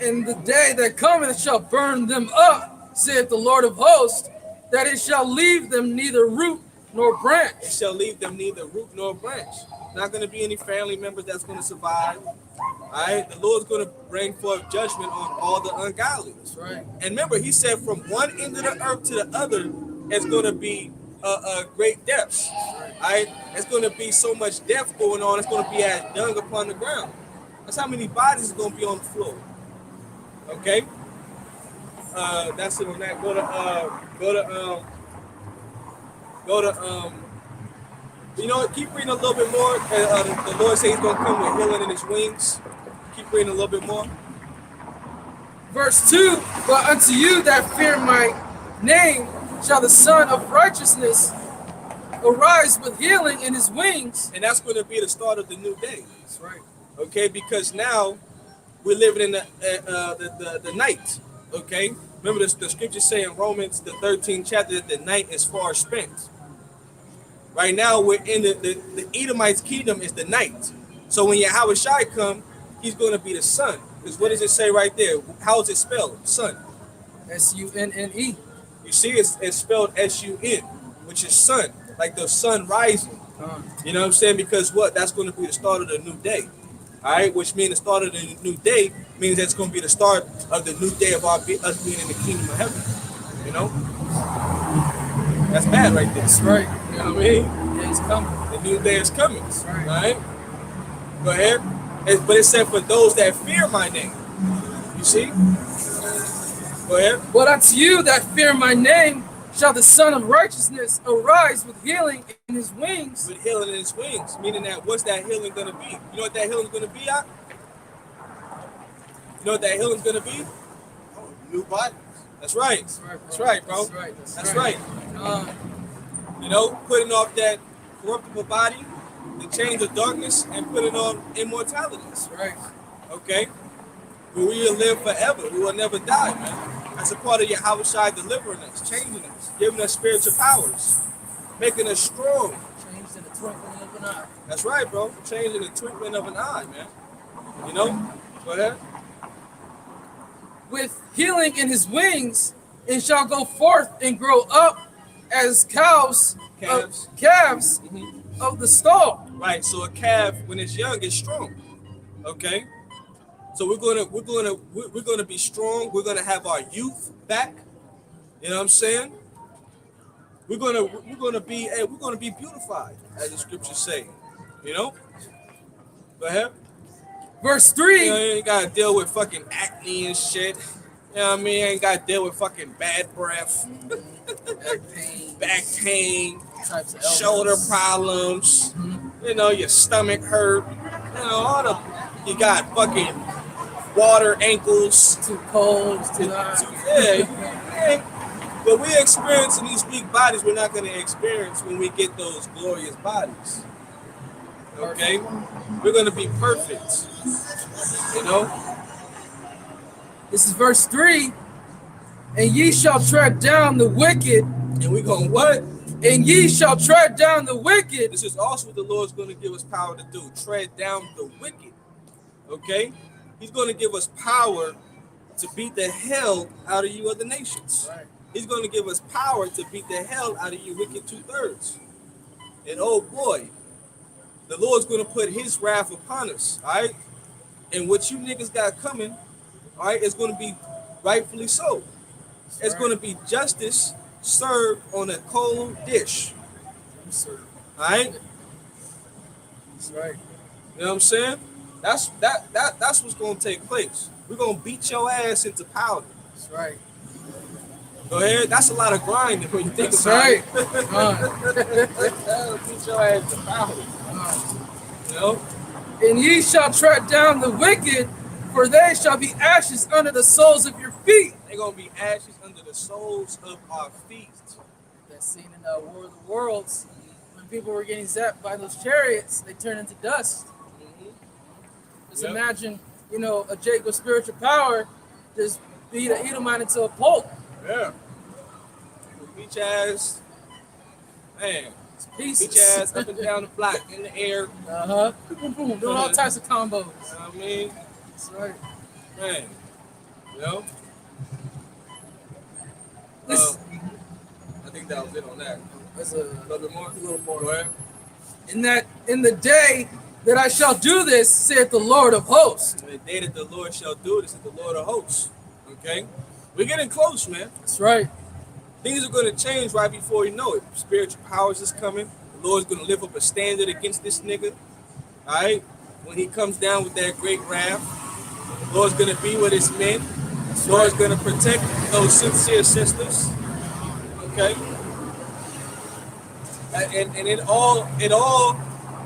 And the day that cometh shall burn them up, saith the Lord of hosts, that it shall leave them neither root nor branch.
It shall leave them neither root nor branch. Not going to be any family members that's going to survive. All right? The Lord's going to bring forth judgment on all the ungodly.
That's right.
And remember, He said from one end of the earth to the other, it's going to be great depths. All right? It's going to be so much death going on. It's going to be as dung upon the ground. That's how many bodies are going to be on the floor. Okay? that's it on that. Go to you know what? Keep reading a little bit more. The Lord says He's gonna come with healing in His wings. Keep reading a little bit more.
Verse 2, but unto you that fear my name shall the Son of Righteousness arise with healing in his wings.
And that's going to be the start of the new day.
That's right.
Okay, because now we're living in the night. Okay, remember the scriptures say in Romans the 13th chapter that the night is far spent. Right now we're in the Edomites' kingdom is the night. So when Yahweh Shai come, he's going to be the sun. Because what does it say right there? How is it spelled? Sun.
S-U-N-N-E.
You see, it's spelled S-U-N, which is sun, like the sun rising. You know what I'm saying? Because what? That's going to be the start of the new day. All right, which means the start of the new day means that's going to be the start of the new day of us being in the kingdom of heaven. You know, that's bad right there.
That's right.
You know what I mean?
Yeah, he's coming.
The new day is coming.
That's right.
All right, go ahead. But it said for those that fear my name. You see? Go ahead.
But unto you that fear my name shall the Son of Righteousness arise with healing in his wings.
With healing in his wings, meaning that what's that healing going to be? You know what that healing is going to be at? You know what that healing is going to be?
Oh, new bodies.
That's right.
That's right, bro.
That's right, bro.
That's right.
That's right. You know, putting off that corruptible body, the chains of darkness, and putting on immortality.
That's right.
Okay? But we will live forever. We will never die, man. That's a part of Yahweh Shai delivering us, changing us, giving us spiritual powers, making us strong.
Changed in the twinkling of an eye.
That's right, bro. Changing the twinkling of an eye, man. You know? Go ahead.
With healing in his wings, and shall go forth and grow up as calves of the stall.
Right. So a calf, when it's young, is strong. Okay. So we're gonna be strong. We're gonna have our youth back. You know what I'm saying? We're gonna be beautified, as the scriptures say. You know. Go ahead.
Verse 3.
You know, you ain't gotta deal with fucking acne and shit. You know what I mean? You ain't gotta deal with fucking bad breath, back pain, shoulder problems. You know, your stomach hurt. You know, you got fucking water ankles.
Too cold, too hot.
Yeah. But we're experiencing these weak bodies we're not going to experience when we get those glorious bodies. Okay? We're going to be perfect. You know?
This is verse 3. And ye shall tread down the wicked.
And we're going what?
And ye shall tread down the wicked.
This is also what the Lord's going to give us power to do. Tread down the wicked. Okay? He's going to give us power to beat the hell out of you other nations.
Right.
He's going to give us power to beat the hell out of you wicked 2/3. And oh boy, the Lord's going to put his wrath upon us. All right? And what you niggas got coming, all right, is going to be rightfully so. It's going to be justice served on a cold dish. All right?
That's right.
You know what I'm saying? That's what's going to take place. We're going to beat your ass into powder.
That's right.
Go ahead. That's a lot of grinding when you think
That's
about
right.
it. Beat your ass into powder. You know?
And ye shall tread down the wicked, for they shall be ashes under the soles of your feet.
They're going to be ashes under the soles of our feet.
That's seen in the War of the Worlds. When people were getting zapped by those chariots, they turned into dust. Just imagine, you know, a Jake with spiritual power just beat an Edomite into a pulp.
Yeah. Beat your ass. Man.
Pieces.
Beat your ass up and down the block, in the air.
Doing all types of combos.
You know what I mean?
That's right.
Man. You know? I think that was it on that.
That's
A little bit more?
A little more.
Go ahead.
In the day that I shall do this, saith the Lord of hosts.
In the day that the Lord shall do this, is the Lord of hosts. Okay? We're getting close, man.
That's right.
Things are going to change right before you know it. Spiritual powers is coming. The Lord's going to lift up a standard against this nigga. All right? When he comes down with that great wrath, the Lord's going to be with his men. Lord is going to protect those sincere sisters. Okay. And it all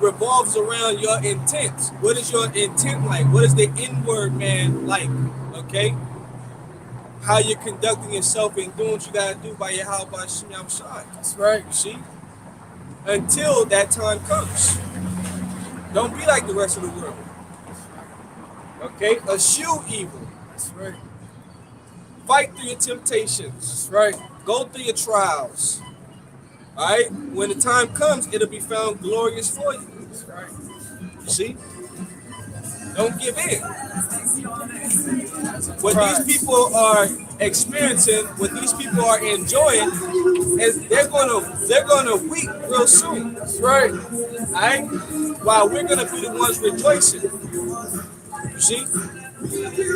revolves around your intent. What is your intent like? What is the inward man like? Okay. How you're conducting yourself and doing what you gotta do by your how by Shem Shai.
That's right.
You see? Until that time comes. Don't be like the rest of the world. Okay? Eschew evil.
That's right.
Fight through your temptations.
That's right.
Go through your trials. Alright? When the time comes, it'll be found glorious for you.
That's right.
You see? Don't give in. What these people are experiencing, what these people are enjoying, is they're gonna weep real soon.
That's right.
Alright? While we're gonna be the ones rejoicing. You see?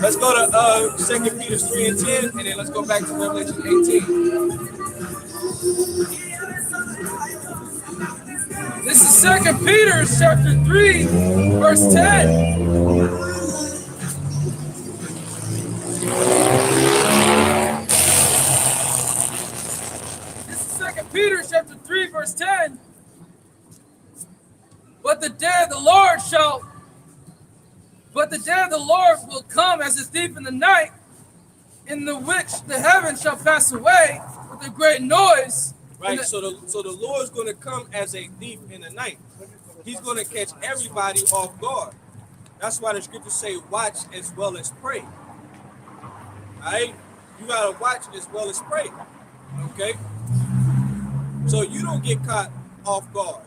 Let's go to 2 Peter 3 and 10, and then let's go back to Revelation 18.
This is 2 Peter chapter 3, verse 10. This is 2 Peter chapter 3, verse 10. But the day of the Lord will come as a thief in the night, in the which the heavens shall pass away with a great noise.
Right, so the Lord's going to come as a thief in the night. He's going to catch everybody off guard. That's why the scriptures say, watch as well as pray. All right? You got to watch as well as pray. Okay? So you don't get caught off guard.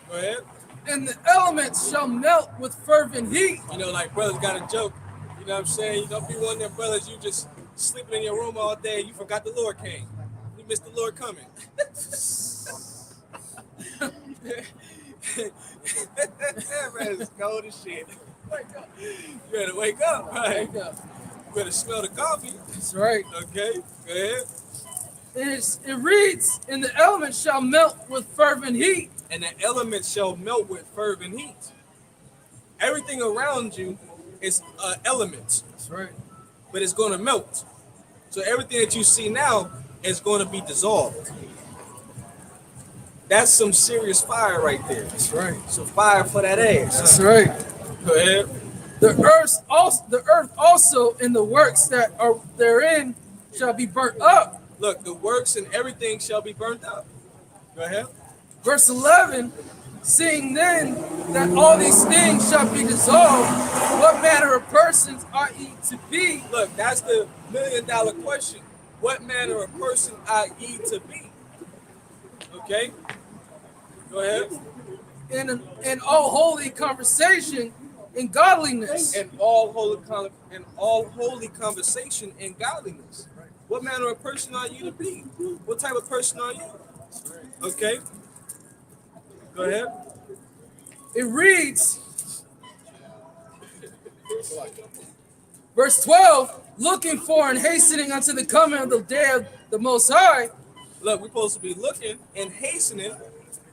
Go ahead.
And the elements shall melt with fervent heat.
You know, like brothers got a joke. You know what I'm saying? You don't be one of them brothers, you just sleeping in your room all day, you forgot the Lord came. You missed the Lord coming. Man, it's cold as shit.
Wake up.
You better wake up, right?
Wake up.
You better smell the coffee.
That's right.
Okay, go ahead.
It reads, and the elements shall melt with fervent heat.
And the elements shall melt with fervent heat. Everything around you is elements.
That's right.
But it's going to melt. So everything that you see now is going to be dissolved. That's some serious fire right there.
That's right.
Some fire for that ass.
That's right.
Go ahead.
The earth also and the works that are therein shall be burnt up.
Look, the works and everything shall be burnt up. Go ahead.
Verse 11, seeing then that all these things shall be dissolved, what manner of persons ought ye to be?
Look, that's the $1 million question. What manner of person ought ye to be? Okay? Go ahead.
In all holy conversation and godliness.
And all holy conversation and godliness. What manner of person are you to be? What type of person are you? Okay? Go ahead.
It reads, verse 12, looking for and hastening unto the coming of the day of the Most High.
Look, we're supposed to be looking and hastening.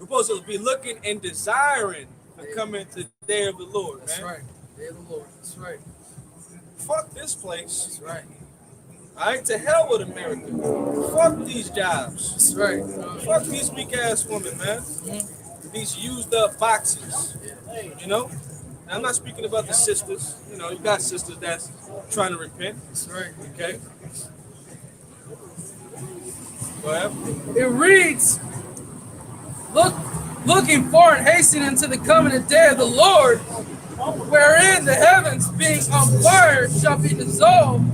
We're supposed to be looking and desiring the coming to the day of the Lord.
That's
man.
right. Day of the Lord. That's right.
Fuck this place.
That's right.
All right, to hell with America. Fuck these jobs.
That's right.
Fuck these weak ass women, man. These used up boxes. You know? And I'm not speaking about the sisters. You know, you got sisters that's trying to repent.
That's right.
Okay? Go ahead.
It reads, looking for and hastening unto the coming day of the Lord, wherein the heavens being on fire shall be dissolved,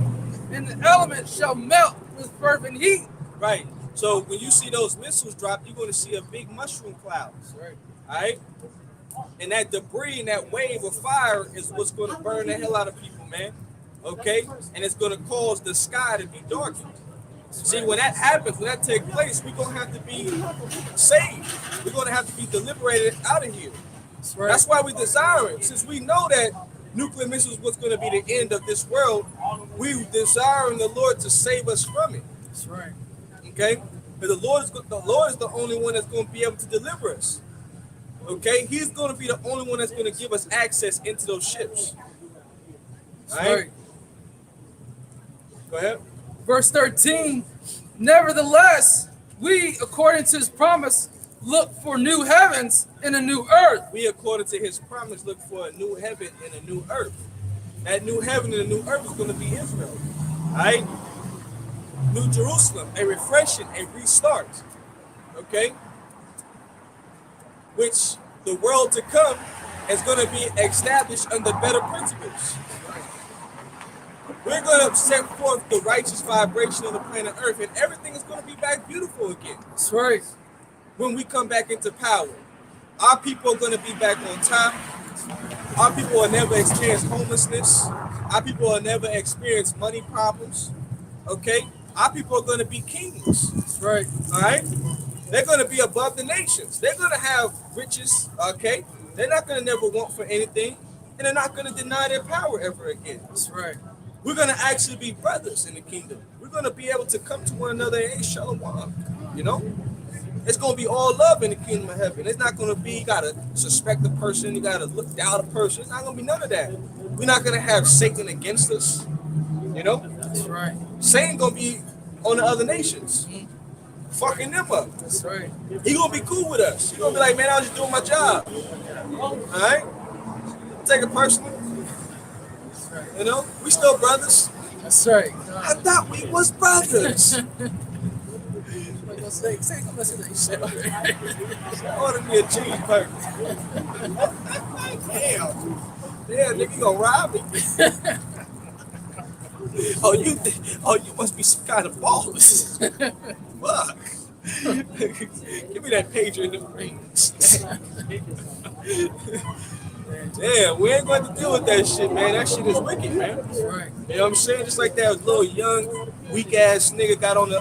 and the elements shall melt with fervent heat.
Right. So when you see those missiles drop, you're going to see a big mushroom cloud.
Right.
All right? And that debris and that wave of fire is what's going to burn the hell out of people, man. Okay? And it's going to cause the sky to be darkened. See, when that happens, when that takes place, we're going to have to be saved. We're going to have to be liberated out of here.
Right.
That's why we desire it. Since we know that nuclear missiles was going to be the end of this world, we desiring the Lord to save us from it.
That's right.
Okay? But the Lord is the only one that's going to be able to deliver us. Okay? He's going to be the only one that's going to give us access into those ships.
That's right.
Go ahead.
Verse 13, nevertheless, we, according to his promise, look for new heavens and a new earth.
We, according to his promise, look for a new heaven and a new earth. That new heaven and a new earth is going to be Israel. All right? New Jerusalem, a refreshing, a restart. Okay? Which the world to come is going to be established under better principles. We're going to set forth the righteous vibration on the planet Earth, and everything is going to be back beautiful again.
That's right.
When we come back into power, our people are going to be back on top. Our people will never experience homelessness. Our people will never experience money problems. Okay? Our people are going to be kings.
That's right.
All right? They're going to be above the nations. They're going to have riches. Okay? They're not going to never want for anything. And they're not going to deny their power ever again.
That's right.
We're going to actually be brothers in the kingdom. We're going to be able to come to one another and shalom. You know? It's going to be all love in the kingdom of heaven. It's not going to be, you got to suspect a person, you got to look down a person. It's not going to be none of that. We're not going to have Satan against us. You know?
That's right.
Satan going to be on the other nations. Fucking them up.
That's right.
He going to be cool with us. He going to be like, man, I was just doing my job. All right? Take it personally. You know, we still brothers.
That's right.
I thought we was brothers. Order me a cheeseburger. Damn, nigga, you gonna rob me? you must be some kind of boss. Fuck. Give me that pager in the rings. Damn, we ain't going to deal with that shit, man. That shit is wicked, man.
Right.
You know what I'm saying? Just like that little young, weak ass nigga got on the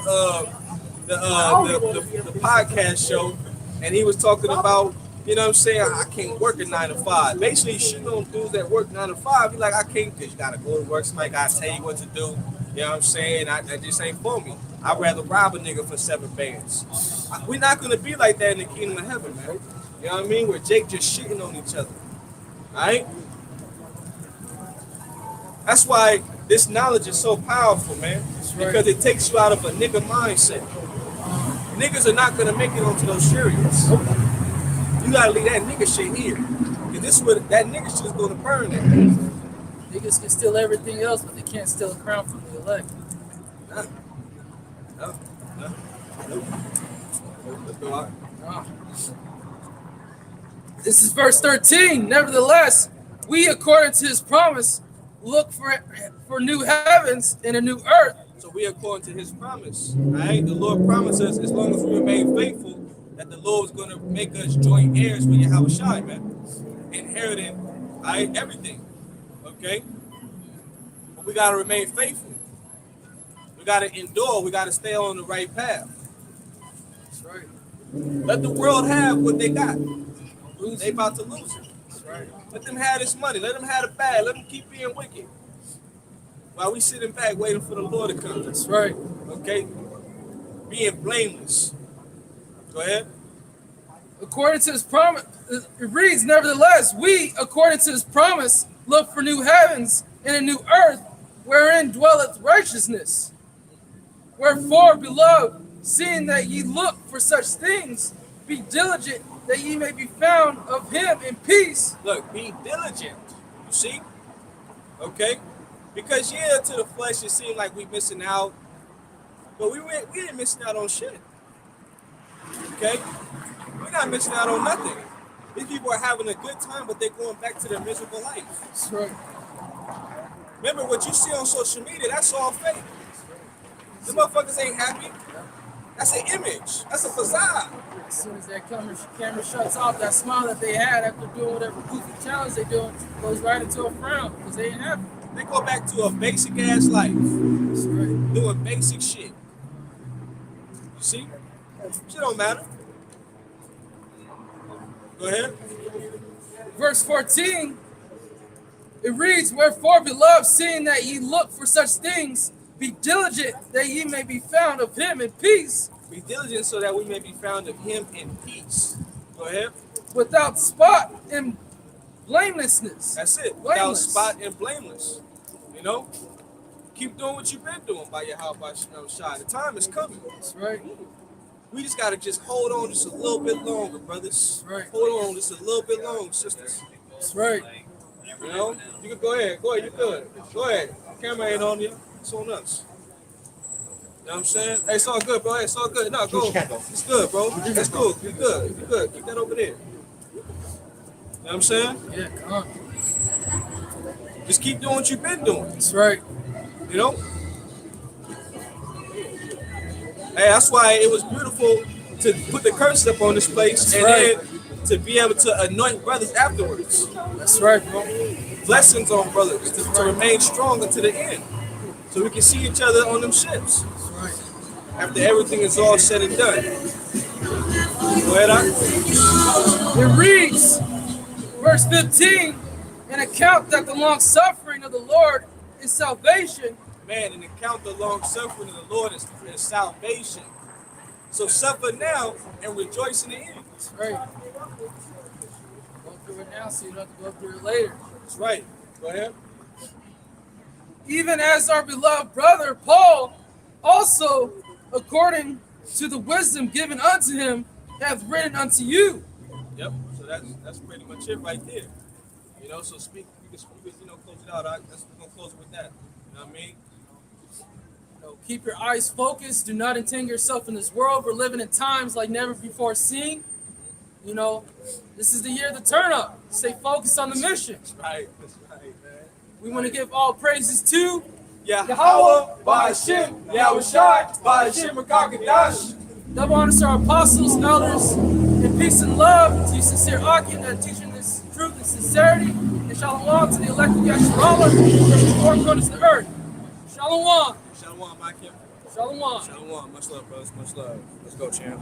podcast show, and he was talking about, you know what I'm saying, I can't work at 9 to 5. Basically, shit on dudes that work 9 to 5. He like, I can't, because you gotta go to work. Somebody gotta tell you what to do. You know what I'm saying? That just ain't for me. I'd rather rob a nigga for 7 bands. We're not gonna be like that in the kingdom of heaven, man. You know what I mean? Where Jake just shitting on each other. Alright? That's why this knowledge is so powerful, man. Because it takes you out of a nigga mindset. Niggas are not gonna make it onto those chariots. You gotta leave that nigga shit here. Cause this is what that nigga shit is gonna burn that.
Niggas can steal everything else, but they can't steal a crown from the elect.
No. Let's go out.
No. This is verse 13. Nevertheless, we, according to his promise, look for new heavens and a new earth.
So we, according to his promise, right? The Lord promises, as long as we remain faithful, that the Lord is going to make us joint heirs with Yahweh Shai, man. Inheriting, right? Everything. Okay? But we got to remain faithful. We got to endure. We got to stay on the right path.
That's right.
Let the world have what they got. They about to lose it.
That's right.
Let them have this money. Let them have the bag. Let them keep being wicked. While we sitting back waiting for the Lord to come.
That's right.
Okay? Being blameless. Go ahead.
According to his promise, it reads, nevertheless, we, according to his promise, look for new heavens and a new earth, wherein dwelleth righteousness. Wherefore, beloved, seeing that ye look for such things, be diligent that ye may be found of him in peace.
Look, be diligent. You see? Okay? Because, yeah, to the flesh, it seemed like we missing out. But we ain't missing out on shit. Okay? We're not missing out on nothing. These people are having a good time, but they're going back to their miserable life.
That's right.
Remember, what you see on social media, that's all fake. The motherfuckers ain't happy. That's an image. That's a facade.
As soon as that camera shuts off, that smile that they had after doing whatever goofy challenge they're doing goes right into a frown because they ain't happy.
They go back to a basic ass life.
That's right.
Doing basic shit. You see? Shit don't matter. Go ahead.
Verse 14, it reads, wherefore, beloved, seeing that ye look for such things, be diligent that ye may be found of him in peace.
Be diligent so that we may be found of him in peace. Go ahead.
Without spot and blamelessness.
That's it. Without
Blameless.
spot and blameless. You know? Keep doing what you've been doing by your how by Shai. The time is coming.
That's right.
We just gotta just hold on just a little bit longer, brothers.
That's right.
Hold on just a little bit longer, sisters.
That's right.
You know? You can go ahead. Go ahead, you good. Go ahead. Camera ain't on you. It's on us. You know what I'm saying? Hey, it's all good, bro. Hey, it's all good. No, go. It's good, bro. That's cool. You're good. You're good. Keep that over there. You know what I'm saying?
Yeah, come on.
Just keep doing what you've been doing.
That's right.
You know? Hey, that's why it was beautiful to put the curse up on this place
That's
and
right.
then to be able to anoint brothers afterwards.
That's right, bro.
Blessings on brothers to remain strong until the end. So we can see each other on them ships
That's right.
after everything is all said and done. Go ahead, Ak.
It reads, verse 15, an account that the long suffering of the Lord is salvation.
Man, and account the long suffering of the Lord is salvation. So suffer now and rejoice in the end.
That's right. Go through it now so you don't have to go through it later.
That's right. Go ahead.
Even as our beloved brother Paul also, according to the wisdom given unto him, hath written unto you.
Yep. So that's pretty much it right there. You know, so speak. You can close it out. We're gonna close it with that. You know what I mean?
Keep your eyes focused. Do not entangle yourself in this world. We're living in times like never before seen. You know, this is the year of the turn up. Stay focused on the mission.
That's right, man.
We want to give all praises to
Yahweh, Ba'ashim, Yahweh Shai, Ba'ashim, Rakakadash.
double honors to our apostles, elders, and peace and love to you sincere Akim that are teaching this truth and sincerity. And shalom to the elect of Yeshua from the four corners of the earth. Shalom.
Shalom, my Kim.
Shalom.
Shalom. Much love, brothers. Much love. Let's go, champ.